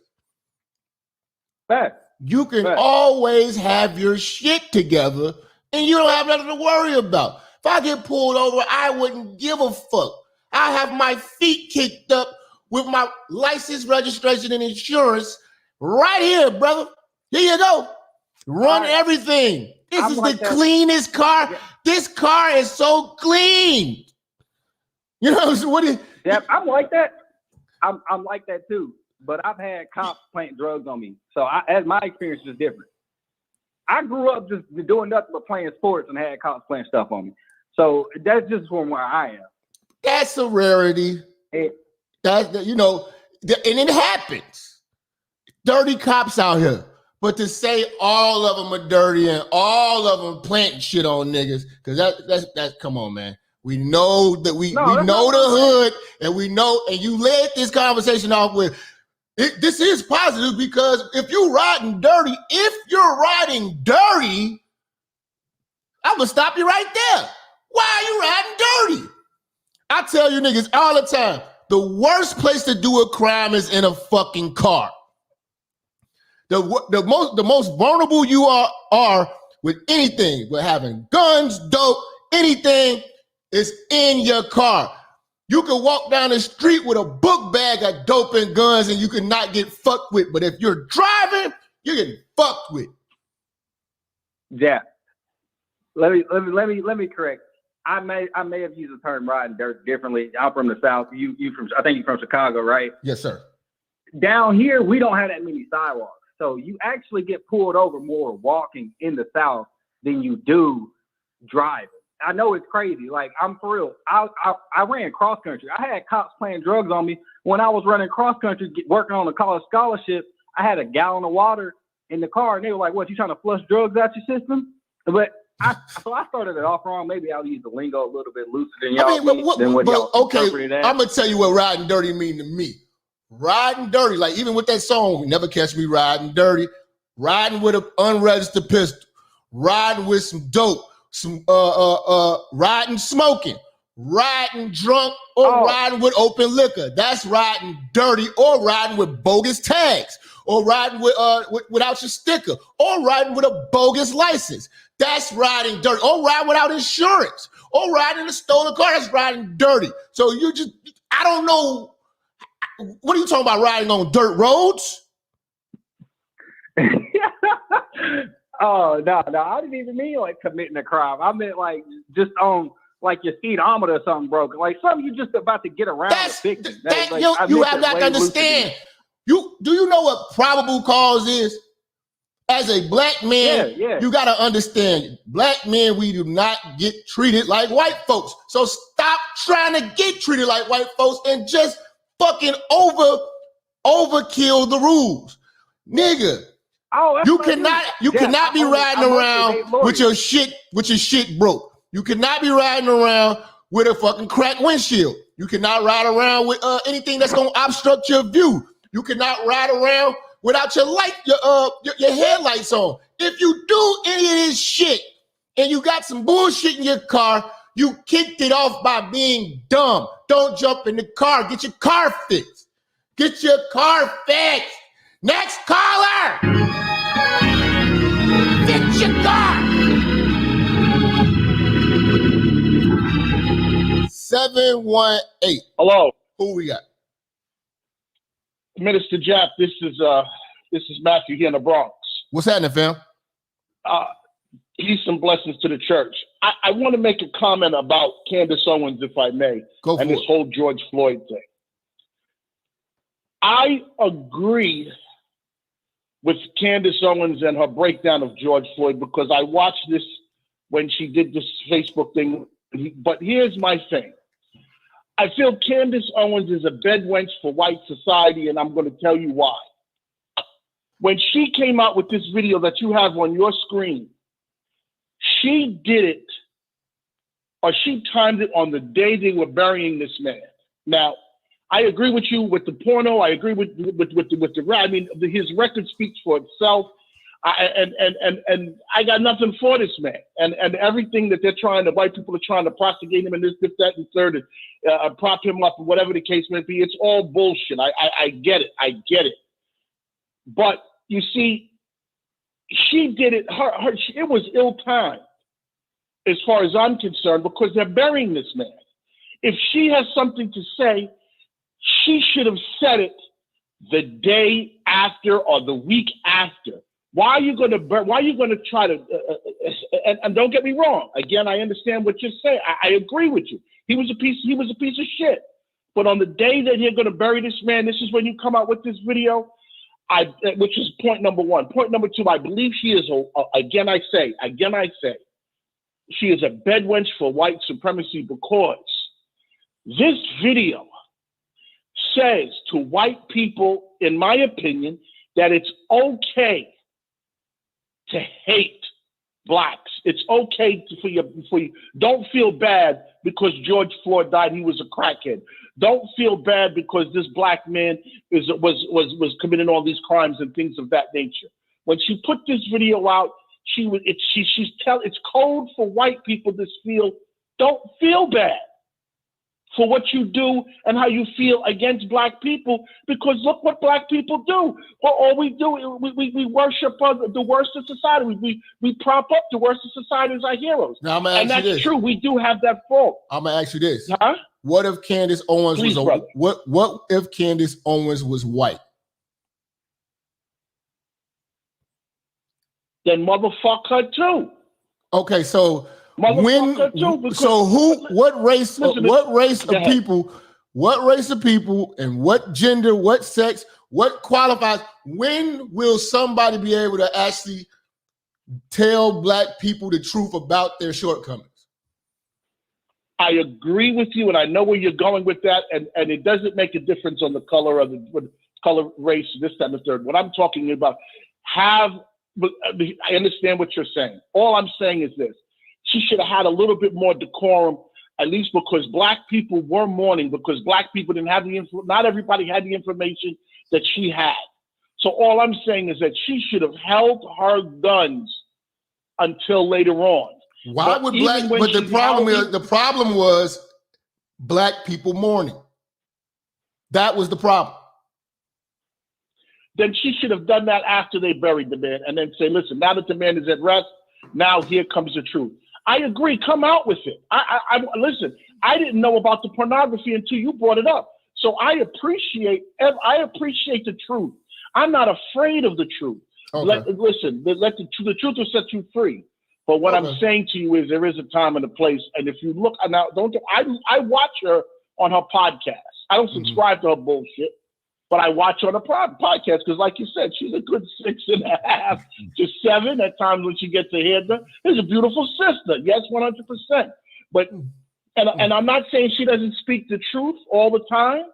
Fact. You can always have your shit together and you don't have nothing to worry about. If I get pulled over, I wouldn't give a fuck. I have my feet kicked up with my license, registration, and insurance right here, brother. Here you go. Run everything. This is the cleanest car. Yeah. This car is so clean. You know what? Yeah, I'm like that. I'm like that too. But I've had cops planting drugs on me. So my experience is different. I grew up just doing nothing but playing sports and had cops playing stuff on me. So that's just from where I am. That's a rarity. And it happens. Dirty cops out here. But to say all of them are dirty and all of them planting shit on niggas, because that's come on, man. We know that we know the hood, and we know, and you led this conversation off with this is positive because if you're riding dirty, I'm gonna stop you right there. Why are you riding dirty? I tell you niggas all the time, the worst place to do a crime is in a fucking car. The most vulnerable you are with anything, with having guns, dope, anything is in your car. You can walk down the street with a book bag of dope and guns and you can not get fucked with. But if you're driving, you're getting fucked with. Yeah. Let me correct. I may have used the term riding dirt differently. I'm from the South. I think you're from Chicago, right? Yes, sir. Down here, we don't have that many sidewalks. So you actually get pulled over more walking in the South than you do driving. I know it's crazy. Like, I'm for real. I ran cross country. I had cops playing drugs on me when I was running cross country, working on a college scholarship. I had a gallon of water in the car, and they were like, "What, you trying to flush drugs out your system?" But I started it off wrong. Maybe I'll use the lingo a little bit looser than y'all. Okay, I'm gonna tell you what riding dirty mean to me. Riding dirty, like even with that song, "Never Catch Me Riding Dirty," riding with an unregistered pistol, riding with some dope, some riding smoking, riding drunk, or riding with open liquor. That's riding dirty, or riding with bogus tags, or riding without your sticker, or riding with a bogus license. That's riding dirty. Or riding without insurance, or riding in a stolen car. That's riding dirty. So I don't know. What are you talking about, riding on dirt roads? Oh, no, I didn't even mean like committing a crime. I meant like just on like your speedometer or something broken. Like something you just about to get around to fix it. You have not to understand. Do you know what probable cause is? As a black man, you got to understand, black men, we do not get treated like white folks. So stop trying to get treated like white folks and just fucking overkill the rules. Nigga, you cannot be riding around with your shit broke. You cannot be riding around with a fucking cracked windshield. You cannot ride around with anything that's gonna obstruct your view. You cannot ride around without your headlights on. If you do any of this shit and you got some bullshit in your car, you kicked it off by being dumb. Don't jump in the car. Get your car fixed. Get your car fixed. Next caller. Fix your car. 718. Hello. Who we got? Minister Jap, this is Matthew here in the Bronx. What's happening, fam? Peace and blessings to the church. I want to make a comment about Candace Owens, if I may, and this whole George Floyd thing. I agree with Candace Owens and her breakdown of George Floyd because I watched this when she did this Facebook thing. But here's my thing. I feel Candace Owens is a bedwench for white society, and I'm going to tell you why. When she came out with this video that you have on your screen, she did it, or she timed it on the day they were burying this man. Now, I agree with you with the porno. I agree with the rap. I mean, his record speaks for itself. And I got nothing for this man. And everything that the white people are trying to prosecute him and this, that, and third, and prop him up, whatever the case may be, it's all bullshit. I get it. I get it. But you see, she did it. It was ill-timed, as far as I'm concerned, because they're burying this man. If she has something to say, she should have said it the day after or the week after. Why are you going to try to? And don't get me wrong. Again, I understand what you're saying. I agree with you. He was a piece of shit. But on the day that you're going to bury this man, this is when you come out with this video. Which is point number one. Point number two. I believe she is again I say, she is a bedwench for white supremacy because this video says to white people, in my opinion, that it's okay to hate blacks. It's okay for you. Don't feel bad because George Floyd died. He was a crackhead. Don't feel bad because this black man was committing all these crimes and things of that nature. When she put this video out, it's code for white people to feel. Don't feel bad for what you do and how you feel against black people, because look what black people do. Well, all we do, we worship the worst of society. We prop up the worst of society as our heroes. Now, I'm gonna ask and you that's this. True. We do have that fault. I'm gonna ask you this. Huh? What if Candace Owens Please, was what if Candace Owens was white? Then motherfuck her too. Okay, so what race of people and what gender, what sex, what qualifies, when will somebody be able to actually tell black people the truth about their shortcomings? I agree with you, and I know where you're going with that, and it doesn't make a difference on the color of the color, race, this, that, and the third. What I'm talking about, I understand what you're saying. All I'm saying is this. She should have had a little bit more decorum, at least because black people were mourning, because black people didn't have not everybody had the information that she had. So all I'm saying is that she should have held her guns until later on. Why would black? But the problem was black people mourning. That was the problem. then she should have done that after they buried the man and then say, listen, now that the man is at rest, now here comes the truth. I agree. Come out with it. Listen, I didn't know about the pornography until you brought it up. So I appreciate the truth. I'm not afraid of the truth. Okay. The truth will set you free. But what I'm saying to you is there is a time and a place. And if you look now, I watch her on her podcast. I don't subscribe to her bullshit, but I watch her on a podcast because, like you said, she's a good 6.5 to 7 at times when she gets her hair done. She's a beautiful sister. Yes, 100%. But and I'm not saying she doesn't speak the truth all the time.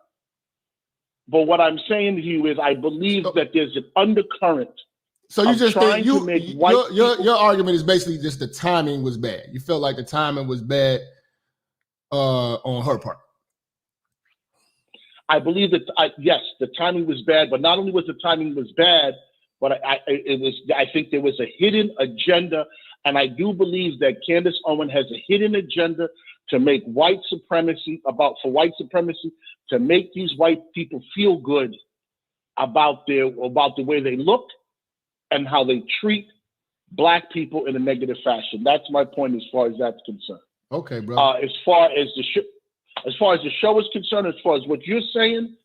But what I'm saying to you is I believe that there's an undercurrent. So you just think your argument is basically just the timing was bad. You felt like the timing was bad on her part. I believe that yes, the timing was bad, but not only was the timing was bad, but I think there was a hidden agenda, and I do believe that Candace Owens has a hidden agenda to make white supremacy to make these white people feel good about the way they look and how they treat black people in a negative fashion. That's my point as far as that's concerned. Okay, bro. As far as the show is concerned, as far as what you're saying,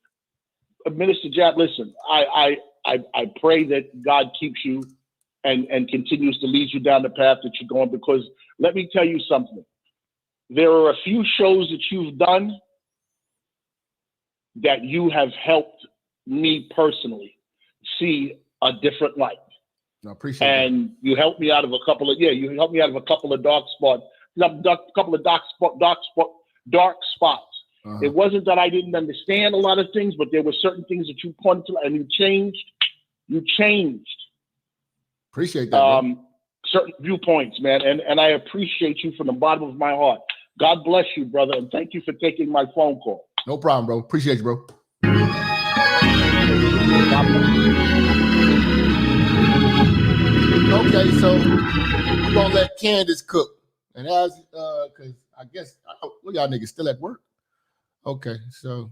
Minister Jap, listen, I pray that God keeps you and continues to lead you down the path that you're going, because let me tell you something. There are a few shows that you've done that you have helped me personally see a different light. I appreciate and you helped me out of a couple of dark spots, dark spots. It wasn't that I didn't understand a lot of things, but there were certain things that you pointed to and you changed. Appreciate that. Certain viewpoints, man. And I appreciate you from the bottom of my heart. God bless you, brother. And thank you for taking my phone call. No problem, bro. Appreciate you, bro. Okay, so we're gonna let Candace cook. And as because I guess look, y'all niggas still at work. Okay, so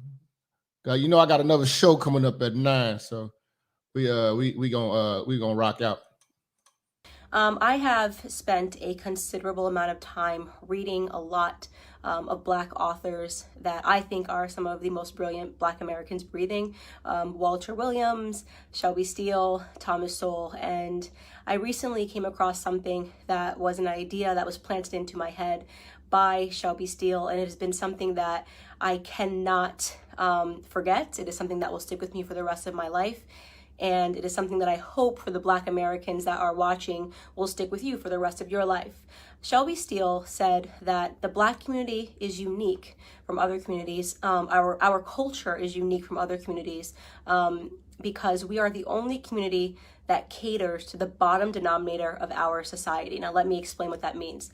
you know I got another show coming up at 9, so we gonna rock out. I have spent a considerable amount of time reading a lot of Black authors that I think are some of the most brilliant Black Americans breathing. Walter Williams, Shelby Steele, Thomas Sowell, and I recently came across something that was an idea that was planted into my head by Shelby Steele, and it has been something that I cannot forget. It is something that will stick with me for the rest of my life. And it is something that I hope for the Black Americans that are watching will stick with you for the rest of your life. Shelby Steele said that the Black community is unique from other communities. Our culture is unique from other communities because we are the only community that caters to the bottom denominator of our society. Now, let me explain what that means.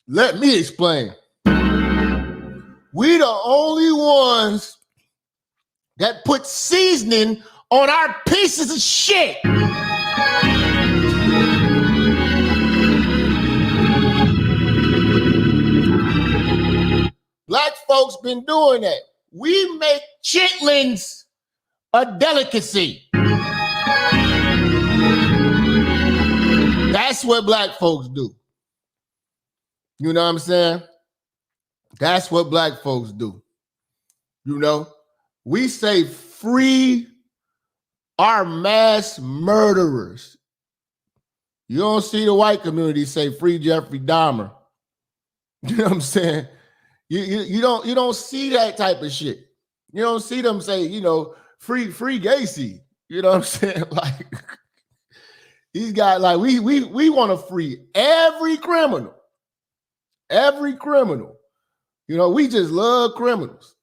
Let me explain. We the only ones that put seasoning on our pieces of shit. Black folks been doing that. We make chitlins a delicacy. That's what Black folks do. You know what I'm saying? That's what Black folks do. You know? We say free our mass murderers. You don't see the white community say free Jeffrey Dahmer. You know what I'm saying? You don't see that type of shit. You don't see them say, free Gacy. You know what I'm saying? Like these guys, like we want to free every criminal. Every criminal. We just love criminals.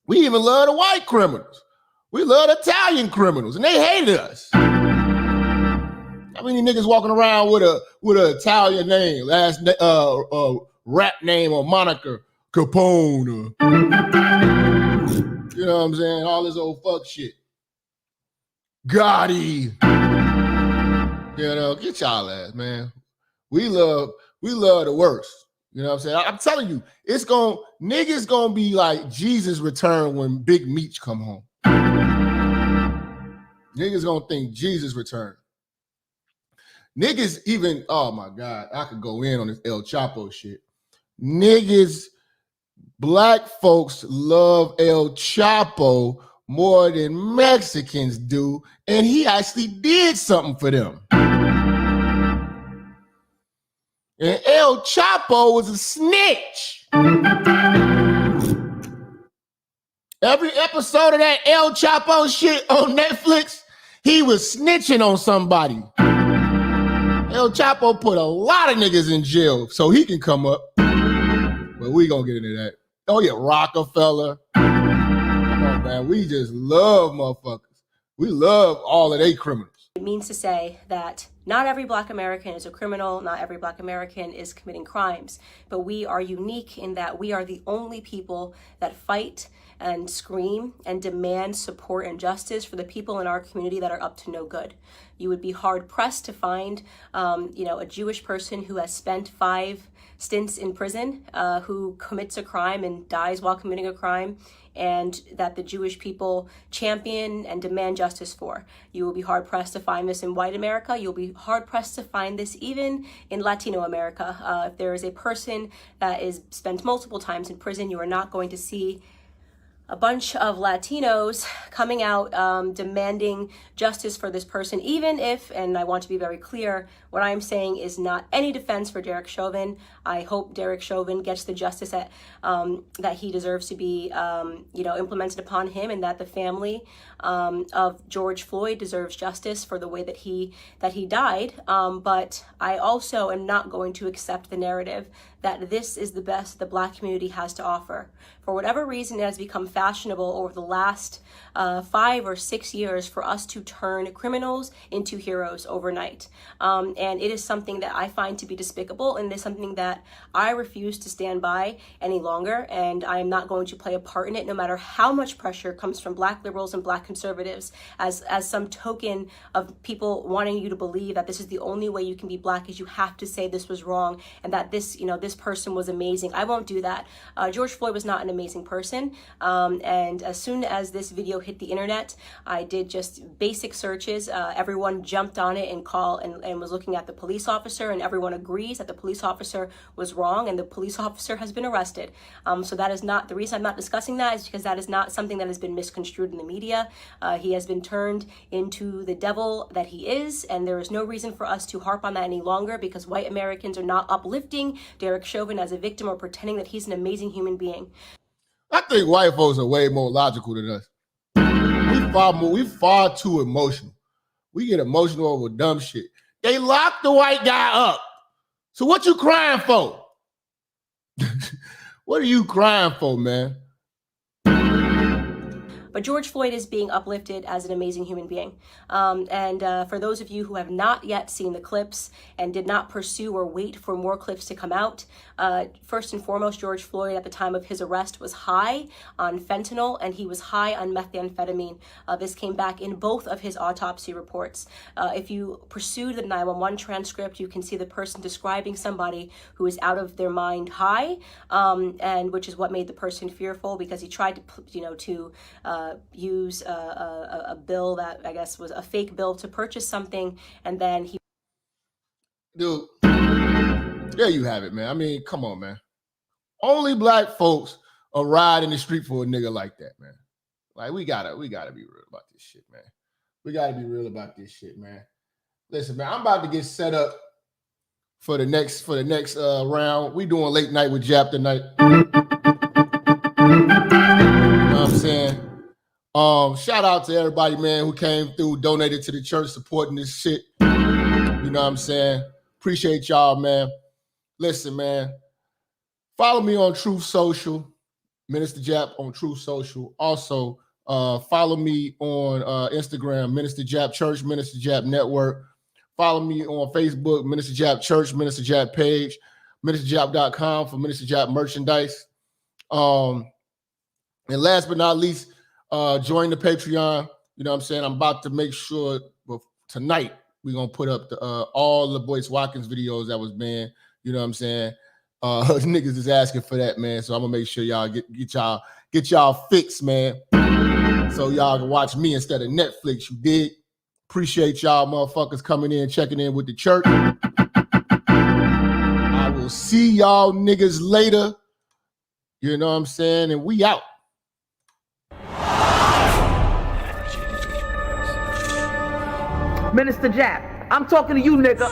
We even love the white criminals. We love the Italian criminals, and they hated us. How many niggas walking around with an Italian name, rap name or moniker, Capone? You know what I'm saying? All this old fuck shit. Gotti. Get y'all ass, man. We love the worst. You know what I'm saying? I'm telling you, niggas gonna be like Jesus return when Big Meech come home. Niggas gonna think Jesus returned. Niggas even, oh my God, I could go in on this El Chapo shit. Niggas, black folks love El Chapo more than Mexicans do, and he actually did something for them. And El Chapo was a snitch. Every episode of that El Chapo shit on Netflix, he was snitching on somebody. El Chapo put a lot of niggas in jail so he can come up. But we gonna get into that. Oh yeah, Rockefeller. Come on, man. We just love motherfuckers. We love all of they criminals. It means to say that not every Black American is a criminal, not every Black American is committing crimes, but we are unique in that we are the only people that fight and scream and demand support and justice for the people in our community that are up to no good. You would be hard pressed to find, a Jewish person who has spent 5 stints in prison, who commits a crime and dies while committing a crime, and that the Jewish people champion and demand justice for. You will be hard pressed to find this in white America. You'll be hard pressed to find this even in Latino America. If there is a person that is spent multiple times in prison, you are not going to see a bunch of Latinos coming out demanding justice for this person, even if, and I want to be very clear, what I'm saying is not any defense for Derek Chauvin. I hope Derek Chauvin gets the justice that he deserves to be, implemented upon him, and that the family of George Floyd deserves justice for the way that he died. But I also am not going to accept the narrative that this is the best the Black community has to offer. For whatever reason, it has become fashionable over the last 5 or 6 years for us to turn criminals into heroes overnight. And it is something that I find to be despicable, and it's something that I refuse to stand by any longer, and I am not going to play a part in it, no matter how much pressure comes from Black liberals and Black conservatives as some token of people wanting you to believe that this is the only way you can be Black, is you have to say this was wrong and that this person was amazing. I won't do that. George Floyd was not an amazing person, and as soon as this video hit the internet, I did just basic searches. Everyone jumped on it and was looking at the police officer, and everyone agrees that the police officer was wrong, and the police officer has been arrested. So that is not the reason I'm not discussing that, is because that is not something that has been misconstrued in the media. He has been turned into the devil that he is, and there is no reason for us to harp on that any longer, because white Americans are not uplifting Derek Chauvin as a victim or pretending that he's an amazing human being. I think white folks are way more logical than us. We far too emotional. We get emotional over dumb shit. They locked the white guy up. So what you crying for? What are you crying for, man? But George Floyd is being uplifted as an amazing human being. For those of you who have not yet seen the clips and did not pursue or wait for more clips to come out, first and foremost, George Floyd at the time of his arrest was high on fentanyl, and he was high on methamphetamine. This came back in both of his autopsy reports. If you pursue the 911 transcript, you can see the person describing somebody who is out of their mind high, and which is what made the person fearful, because he tried to use a bill that I guess was a fake bill to purchase something, and then he... Dude, there you have it, man. I mean, come on, man. Only Black folks are riding the street for a nigga like that, man. Like, we gotta be real about this shit, man. We gotta be real about this shit, man. Listen, man, I'm about to get set up for the next round. We doing late night with Jap tonight. You know what I'm saying? Shout out to everybody, man, who came through, donated to the church, supporting this shit. You know what I'm saying? Appreciate y'all, man. Listen, man, follow me on Truth Social, Minister Jap on Truth Social. Also, follow me on Instagram, Minister Jap Church, Minister Jap Network. Follow me on Facebook, Minister Jap Church, Minister Jap page, ministerjap.com for Minister Jap merchandise. And last but not least, join the Patreon. You know what I'm saying? I'm about to make sure tonight we're going to put up all the Boyce Watkins videos that was banned. You know what I'm saying? Niggas is asking for that, man. So I'm going to make sure y'all get y'all fixed, man. So y'all can watch me instead of Netflix, you dig? Appreciate y'all motherfuckers coming in, checking in with the church. I will see y'all niggas later. You know what I'm saying? And we out. Minister Jap, I'm talking to you, nigga.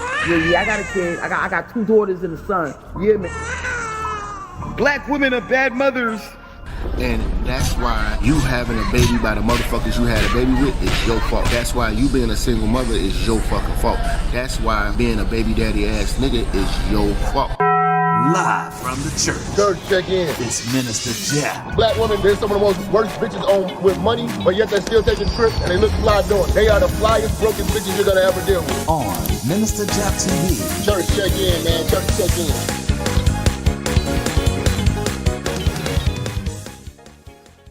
Yeah, I got a kid. I got 2 daughters and a son. Yeah, man. Black women are bad mothers. And that's why you having a baby by the motherfuckers you had a baby with is your fault. That's why you being a single mother is your fucking fault. That's why being a baby daddy ass nigga is your fault. Live from the church. Church, check in. It's Minister Jap. Black women, they're some of the most worst bitches on with money, but yet they're still taking trips and they look fly doing it. They are the flyest, brokest bitches you're gonna ever deal with. On Minister Jap TV. Church, check in, man. Church, check in.